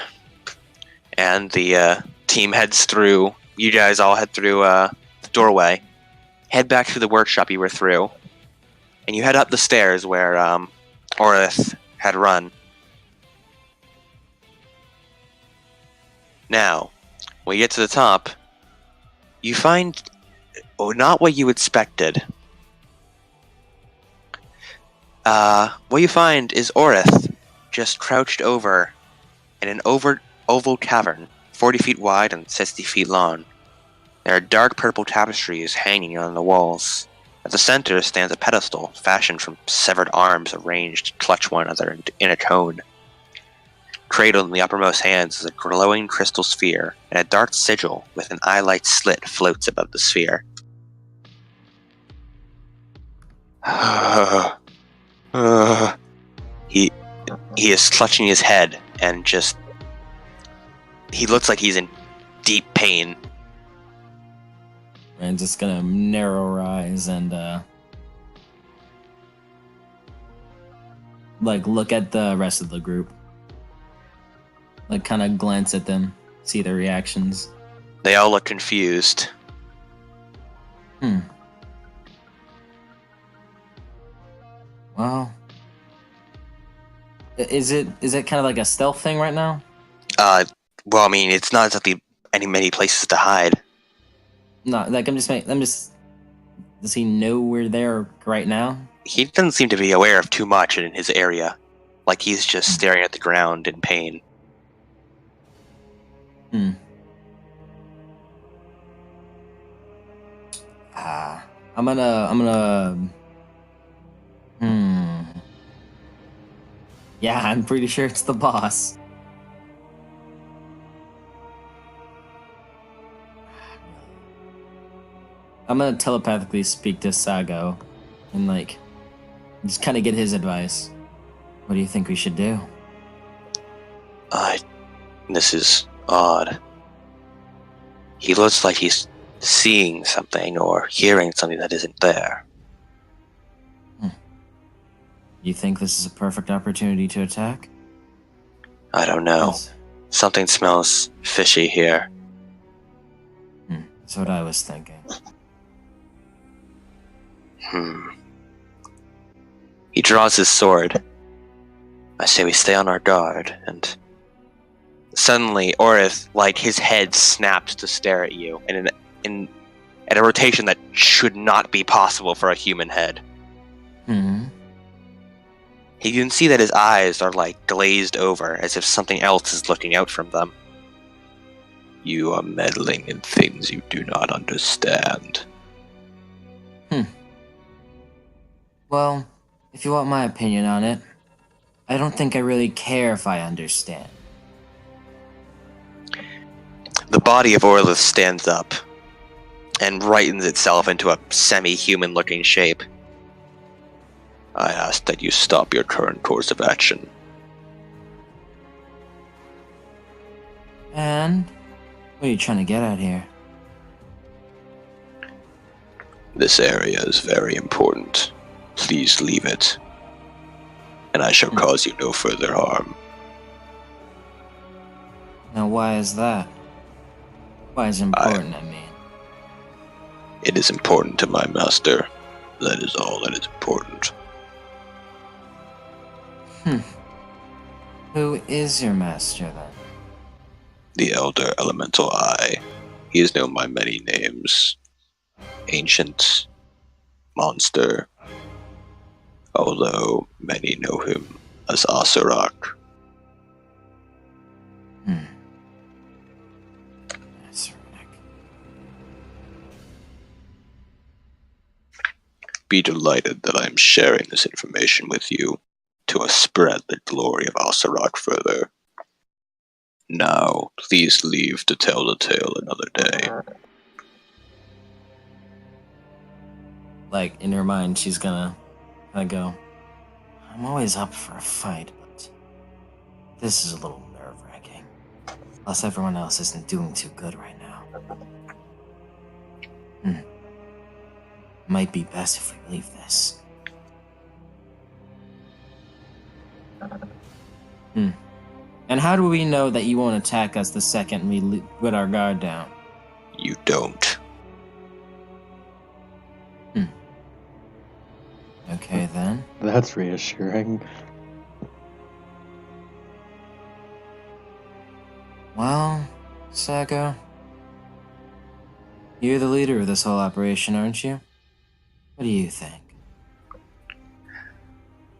And the team heads through. You guys all head through the doorway. Head back to the workshop you were through. And you head up the stairs where Orith had run. Now, when you get to the top, you find not what you expected. What you find is Orith just crouched over in an oval cavern, 40 feet wide and 60 feet long. There are dark purple tapestries hanging on the walls. At the center stands a pedestal fashioned from severed arms arranged to clutch one another in a cone. Cradled in the uppermost hands is a glowing crystal sphere, and a dark sigil with an eye-like slit floats above the sphere. He is clutching his head and just... He looks like he's in deep pain. And just gonna narrow her eyes and like look at the rest of the group. Like kind of glance at them, see their reactions. They all look confused. Well, is it kind of like a stealth thing right now? Well, I mean, it's not exactly many places to hide. No, like I'm just. Does he know we're there right now? He doesn't seem to be aware of too much in his area. Like he's just staring at the ground in pain. I'm gonna. Yeah, I'm pretty sure it's the boss. I'm gonna telepathically speak to Sago and, like, just kind of get his advice. What do you think we should do? This is odd. He looks like he's seeing something or hearing something that isn't there. You think this is a perfect opportunity to attack? I don't know. Yes. Something smells fishy here. That's what I was thinking. He draws his sword. I say we stay on our guard, and suddenly, Orith, like his head snaps to stare at you in at a rotation that should not be possible for a human head. You can see that his eyes are like glazed over, as if something else is looking out from them. You are meddling in things you do not understand. Well, if you want my opinion on it, I don't think I really care if I understand. The body of Orlith stands up and rightens itself into a semi-human looking shape. I ask that you stop your current course of action. And what are you trying to get at here? This area is very important. Please leave it, and I shall cause you no further harm. Now, why is that? Why is it important, I mean? It is important to my master. That is all that is important. Who is your master, then? The Elder Elemental Eye. He is known by many names. Ancient. Monster. Although many know him as Asarak. Be delighted that I am sharing this information with you to spread the glory of Asarak further. Now, please leave to tell the tale another day. Like, in her mind, she's gonna go, I'm always up for a fight, but this is a little nerve-wracking. Plus, everyone else isn't doing too good right now. Might be best if we leave this. And how do we know that you won't attack us the second we put our guard down? You don't. Okay, then. That's reassuring. Well, Sago, you're the leader of this whole operation, aren't you? What do you think?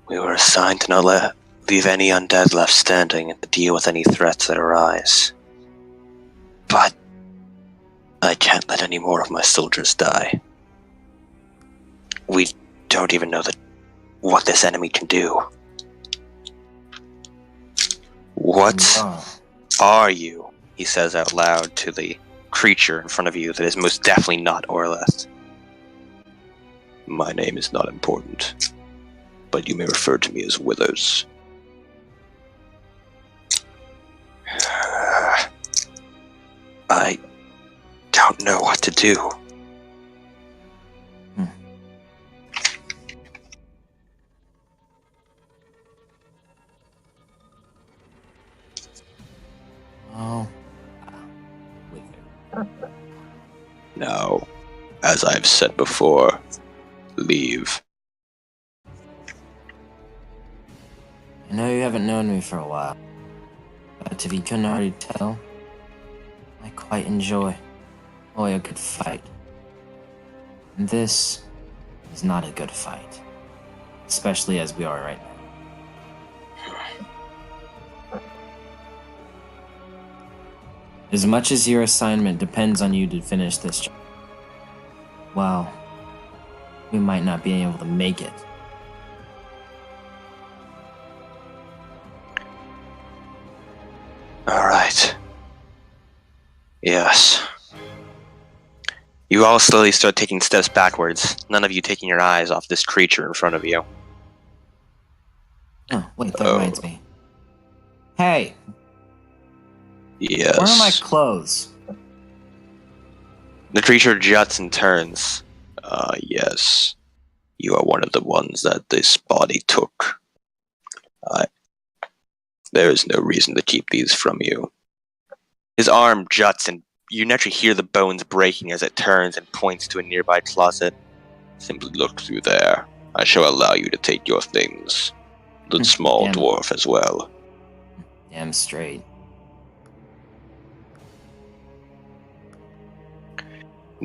We were assigned to not leave any undead left standing and to deal with any threats that arise. But I can't let any more of my soldiers die. We don't even know what this enemy can do. What are you? He says out loud to the creature in front of you that is most definitely not Orleth. My name is not important, but you may refer to me as Withers. I don't know what to do. Now, as I've said before, leave. I know you haven't known me for a while, But if you couldn't already tell, I quite enjoy a good fight. And this is not a good fight, especially as we are right now. As much as your assignment depends on you to finish this job, well, we might not be able to make it. Alright. Yes. You all slowly start taking steps backwards, none of you taking your eyes off this creature in front of you. Oh, wait, that reminds me. Hey, Yes. where are my clothes? The creature juts and turns. Yes. You are one of the ones that this body took. There is no reason to keep these from you. His arm juts and you naturally hear the bones breaking as it turns and points to a nearby closet. Simply look through there. I shall allow you to take your things. The small Damn. dwarf as well. Damn straight.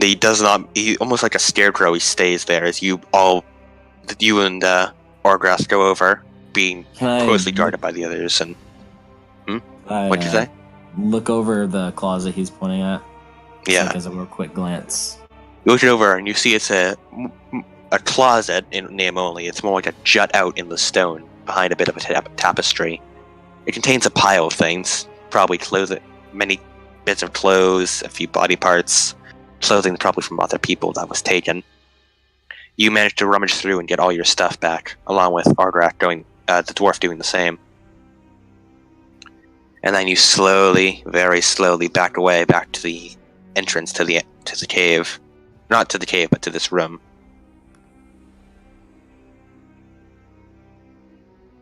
He does not. He almost like a scarecrow. He stays there as you and Orgrass go over, being closely guarded by the others. And what'd you say? Look over the closet he's pointing at. Yeah. Like as a real quick glance. You look it over and you see it's a closet in name only. It's more like a jut out in the stone behind a bit of a tapestry. It contains a pile of things, probably clothing, many bits of clothes, a few body parts, clothing probably from other people that was taken. You managed to rummage through and get all your stuff back, along with Argrak the dwarf doing the same. And then you slowly, very slowly back away, back to the entrance to the cave. Not to the cave, but to this room.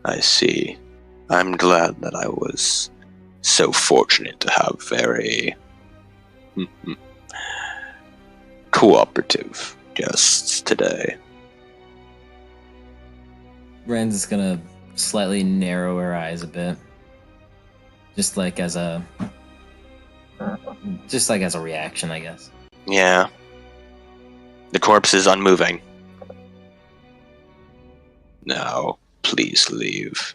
I see. I'm glad that I was so fortunate to have very cooperative guests today. Rance is gonna slightly narrow her eyes a bit. Just like as a reaction, I guess. Yeah. The corpse is unmoving. Now, please leave.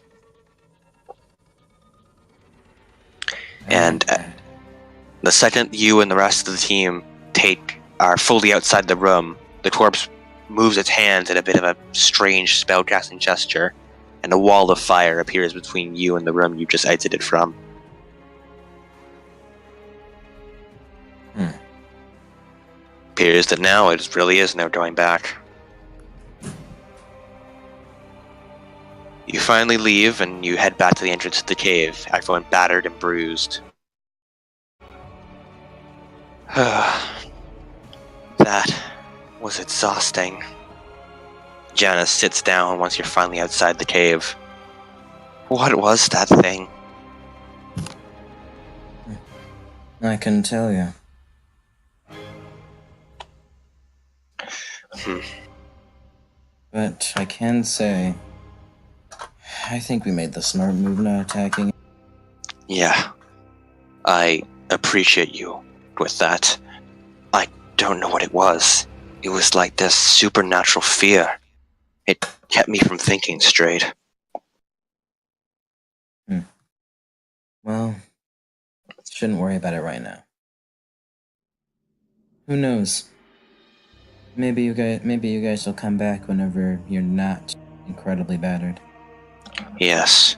And the second you and the rest of the team are fully outside the room, the corpse moves its hands in a bit of a strange spellcasting gesture, and a wall of fire appears between you and the room you just exited from. Appears that now it really is no going back. You finally leave and you head back to the entrance of the cave, everyone battered and bruised. That was exhausting. Janice sits down once you're finally outside the cave. What was that thing? I couldn't tell you. But I can say, I think we made the smart move not attacking. Yeah, I appreciate you with that. I don't know what it was. It was like this supernatural fear. It kept me from thinking straight. Well, shouldn't worry about it right now. Who knows? Maybe you guys will come back whenever you're not incredibly battered. Yes.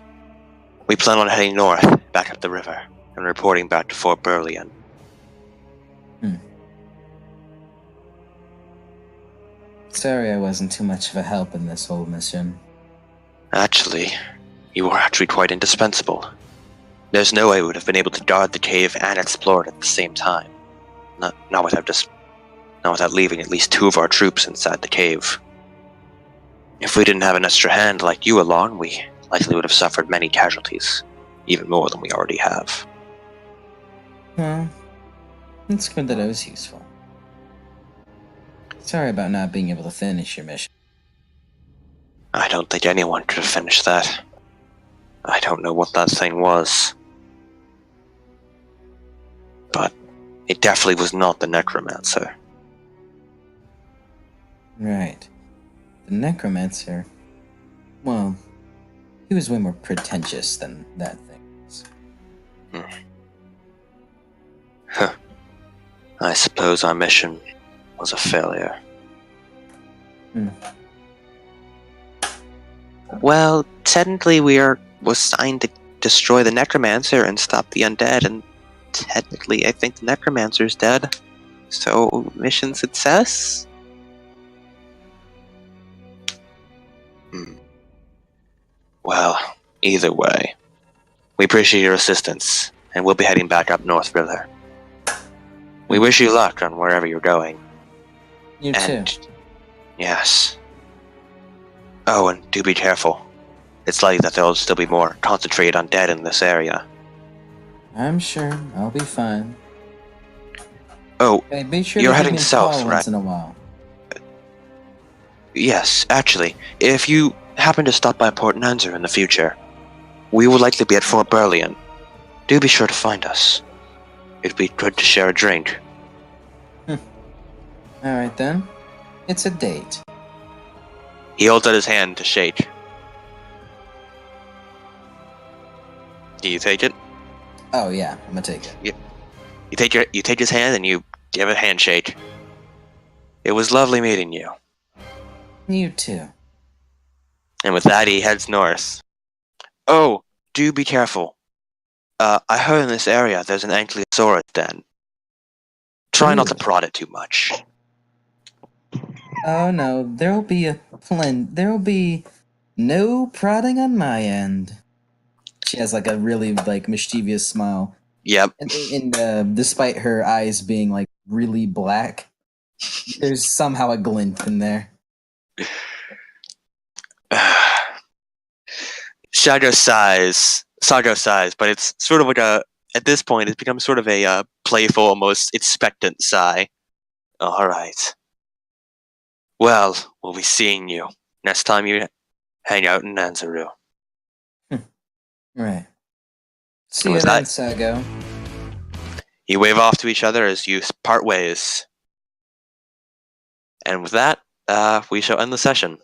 We plan on heading north, back up the river, and reporting back to Fort Burleon. Sorry I wasn't too much of a help in this whole mission. Actually, you were actually quite indispensable. There's no way we would have been able to guard the cave and explore it at the same time. Not without leaving at least 2 of our troops inside the cave. If we didn't have an extra hand like you along, we likely would have suffered many casualties, even more than we already have. Well, it's good that I was useful. Sorry about not being able to finish your mission. I don't think anyone could have finished that. I don't know what that thing was. It definitely was not the necromancer. Right. The necromancer. Well, he was way more pretentious than that thing was. I suppose our mission was a failure. Well, technically we were assigned to destroy the necromancer and stop the undead, and technically I think the necromancer's dead. So, mission success? Well, either way, we appreciate your assistance, and we'll be heading back up North River. We wish you luck on wherever you're going. You too. Yes. Oh, and do be careful. It's likely that there'll still be more concentrated undead in this area. I'm sure I'll be fine. Oh, Hey, be sure you're to give heading me a south, call right? once in a while. Yes, actually, if you happen to stop by Port Nanzer in the future, we will likely be at Fort Burleon. Do be sure to find us. It'd be good to share a drink. Alright then. It's a date. He holds out his hand to shake. Do you take it? Oh yeah, I'm gonna take it. You take his hand and you give a handshake. It was lovely meeting you. You too. And with that, he heads north. Oh, do be careful. I heard in this area there's an ankylosaurus den. Try not to prod it too much. Oh no, there'll be no prodding on my end. She has like a really like mischievous smile. Yep. And despite her eyes being like really black, there's somehow a glint in there. Shadow sighs, but it's sort of like at this point, it's become sort of a playful, almost expectant sigh. Alright. Well, we'll be seeing you next time you hang out in Nanzaru. Right. See And you with then, that- Sago. You wave off to each other as you part ways. And with that, we shall end the session.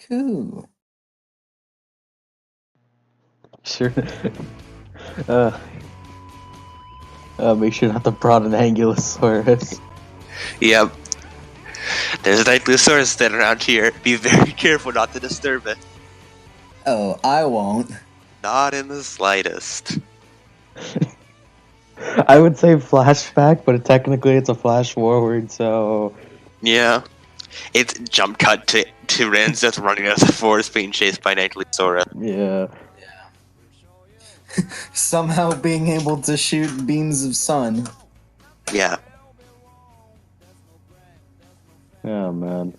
Cool. Sure. Make sure not to prod an ankylosaurus. Yep. There's an ankylosaurus standing around here. Be very careful not to disturb it. Oh, I won't. Not in the slightest. I would say flashback, but technically it's a flash forward, so... Yeah. It's jump cut to Ranzeth running out of the forest being chased by an ankylosaurus. Yeah. Somehow being able to shoot beams of sun. Yeah. Oh, man.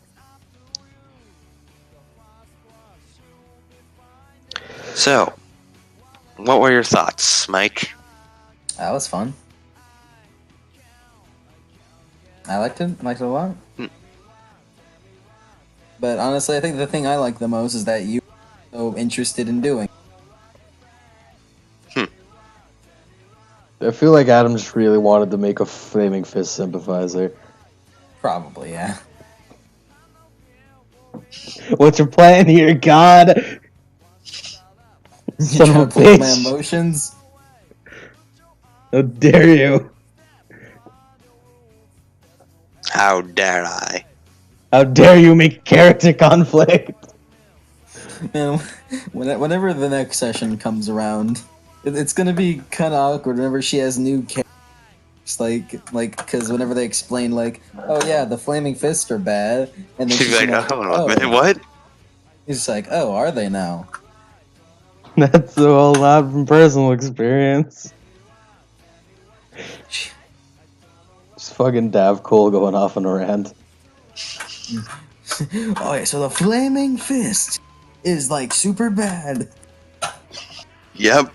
So, what were your thoughts, Mike? That was fun. I liked it. Liked it a lot. But honestly, I think the thing I like the most is that you were so interested in doing. I feel like Adam just really wanted to make a Flaming Fist sympathizer. Probably, yeah. What's your plan here, God? You Son trying of to a play with my bitch. emotions? How dare you? How dare I? How dare you make character conflict? Man, whenever the next session comes around, it's gonna be kind of awkward whenever she has new characters. Like, because whenever they explain, like, oh yeah, the Flaming Fists are bad, and then She's she's like, like, oh, wait, what? He's just like, oh, are they now? That's all not from personal experience. Just fucking Dav Cole going off on a rant. Oh yeah, so the Flaming Fist is like super bad. Yep.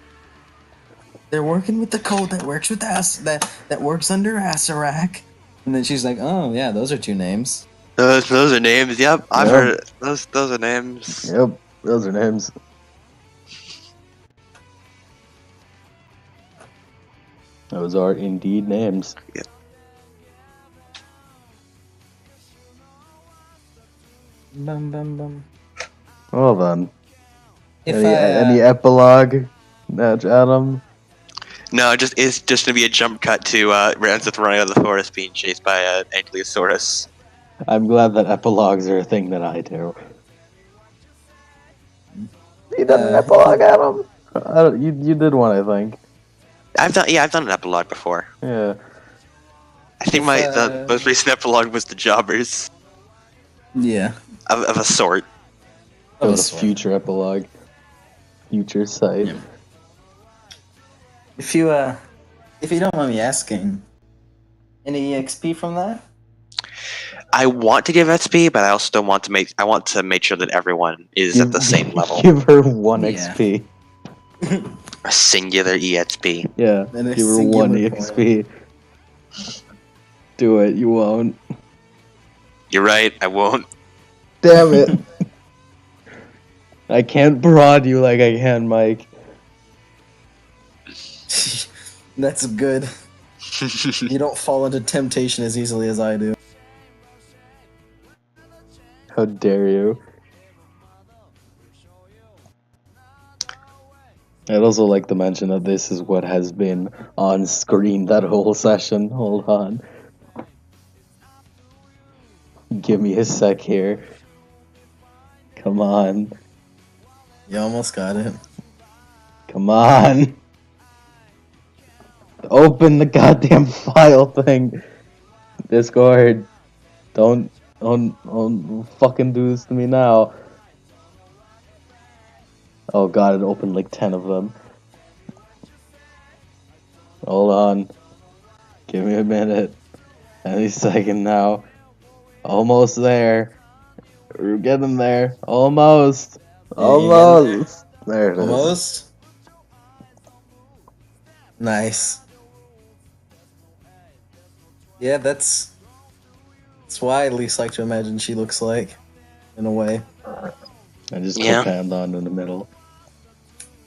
They're working with the cult that works with that works under Asarak. And then she's like, oh yeah, those are two names. Those are names. Yep, I've Yep. heard those are names. Yep, those are names. Those are indeed names. Bum, bum, bum. Well then, If any epilogue, Adam? No, it's just gonna be a jump cut to Ranzeth running out of the forest being chased by an Ankylosaurus. I'm glad that epilogues are a thing that I do. You done an epilogue, Adam? You did one, I think. I've done an epilogue before. Yeah. I think the most recent epilogue was the Jobbers Yeah. of a sort. That was a future epilogue. Future sight. Yeah. If you don't mind me asking, any EXP from that? I want to give XP, but I also don't want to make sure that everyone is at the same level. Give her 1 Yeah. XP. A singular EXP. Yeah, And a give her 1 singular EXP. Do it, you won't. You're right, I won't. Damn it. I can't prod you like I can, Mike. That's good. You don't fall into temptation as easily as I do. How dare you? I'd also like to mention that this is what has been on screen that whole session. Hold on. Give me a sec here. Come on. You almost got it. Come on. Open the goddamn file thing. Discord. Don't fucking do this to me now. Oh god, it opened like 10 of them. Hold on. Give me a minute. Any second now. Almost there. We're getting there. Almost. Almost. There it is. Almost. Nice. Yeah, that's why I at least like to imagine she looks like, in a way. I just Yeah. clip on in the middle.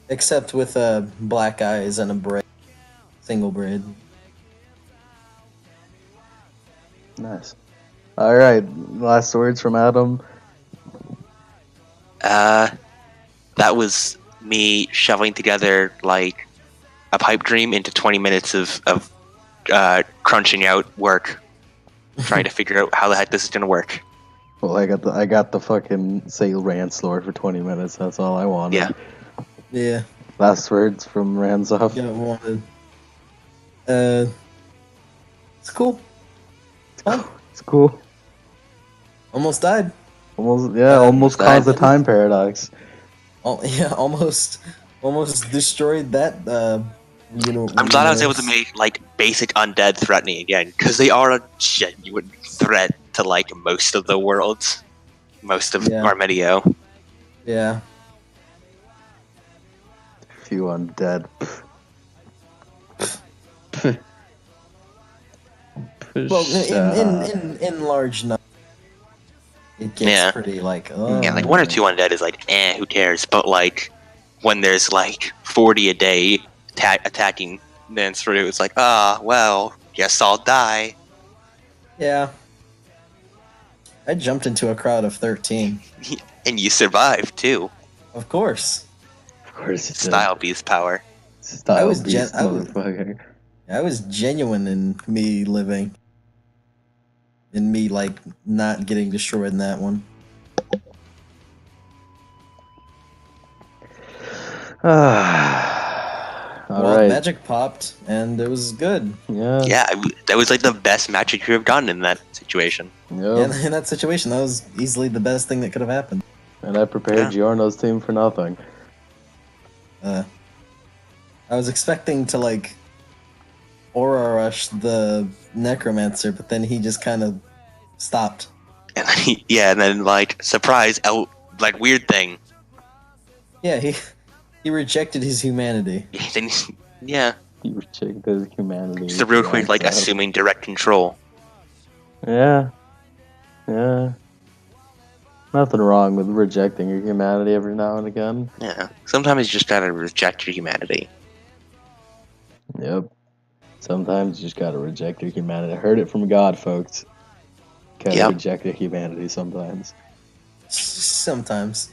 Except with black eyes and a braid. Single braid. Nice. Alright, last words from Adam. That was me shoveling together like a pipe dream into 20 minutes of crunching out work, trying to figure out how the heck this is gonna work. Well, I got the fucking say Rance lore for 20 minutes. That's all I wanted. Yeah. Yeah, Last words from Ranzeth. got wanted. It's cool. Fun. It's cool. Almost died. Almost caused a time paradox. Yeah, almost destroyed that. I'm glad I was able to make like basic undead threatening again, because they are a genuine threat to like most of the worlds, most of Armedio. Yeah. Few undead. Well, in large numbers, it gets pretty like. Oh, Yeah, like 1 or 2 undead is like, who cares? But like, when there's like 40 a day attacking, then it's like, well, guess I'll die. Yeah. I jumped into a crowd of 13. And you survived too. Of course. Of course, it's Style beast power. Style I was beast, I was- motherfucker. I was genuine in me living. In me, like, not getting destroyed in that one. Alright. Magic popped, and it was good. Yeah. Yeah, that was like the best match you could have gotten in that situation. Yep. In that situation, that was easily the best thing that could have happened. And I prepared Giorno's team for nothing. I was expecting to, like, Aura Rush the Necromancer, but then he just kind of stopped. And then and then like surprise, like weird thing. Yeah, he rejected his humanity. Then yeah, You reject his humanity. just a real quick like assuming direct control. Yeah. Yeah. Nothing wrong with rejecting your humanity every now and again. Yeah, sometimes you just gotta reject your humanity. Yep. Sometimes you just gotta reject your humanity. I heard it from God, folks. Gotta Yep. reject your humanity sometimes. Sometimes.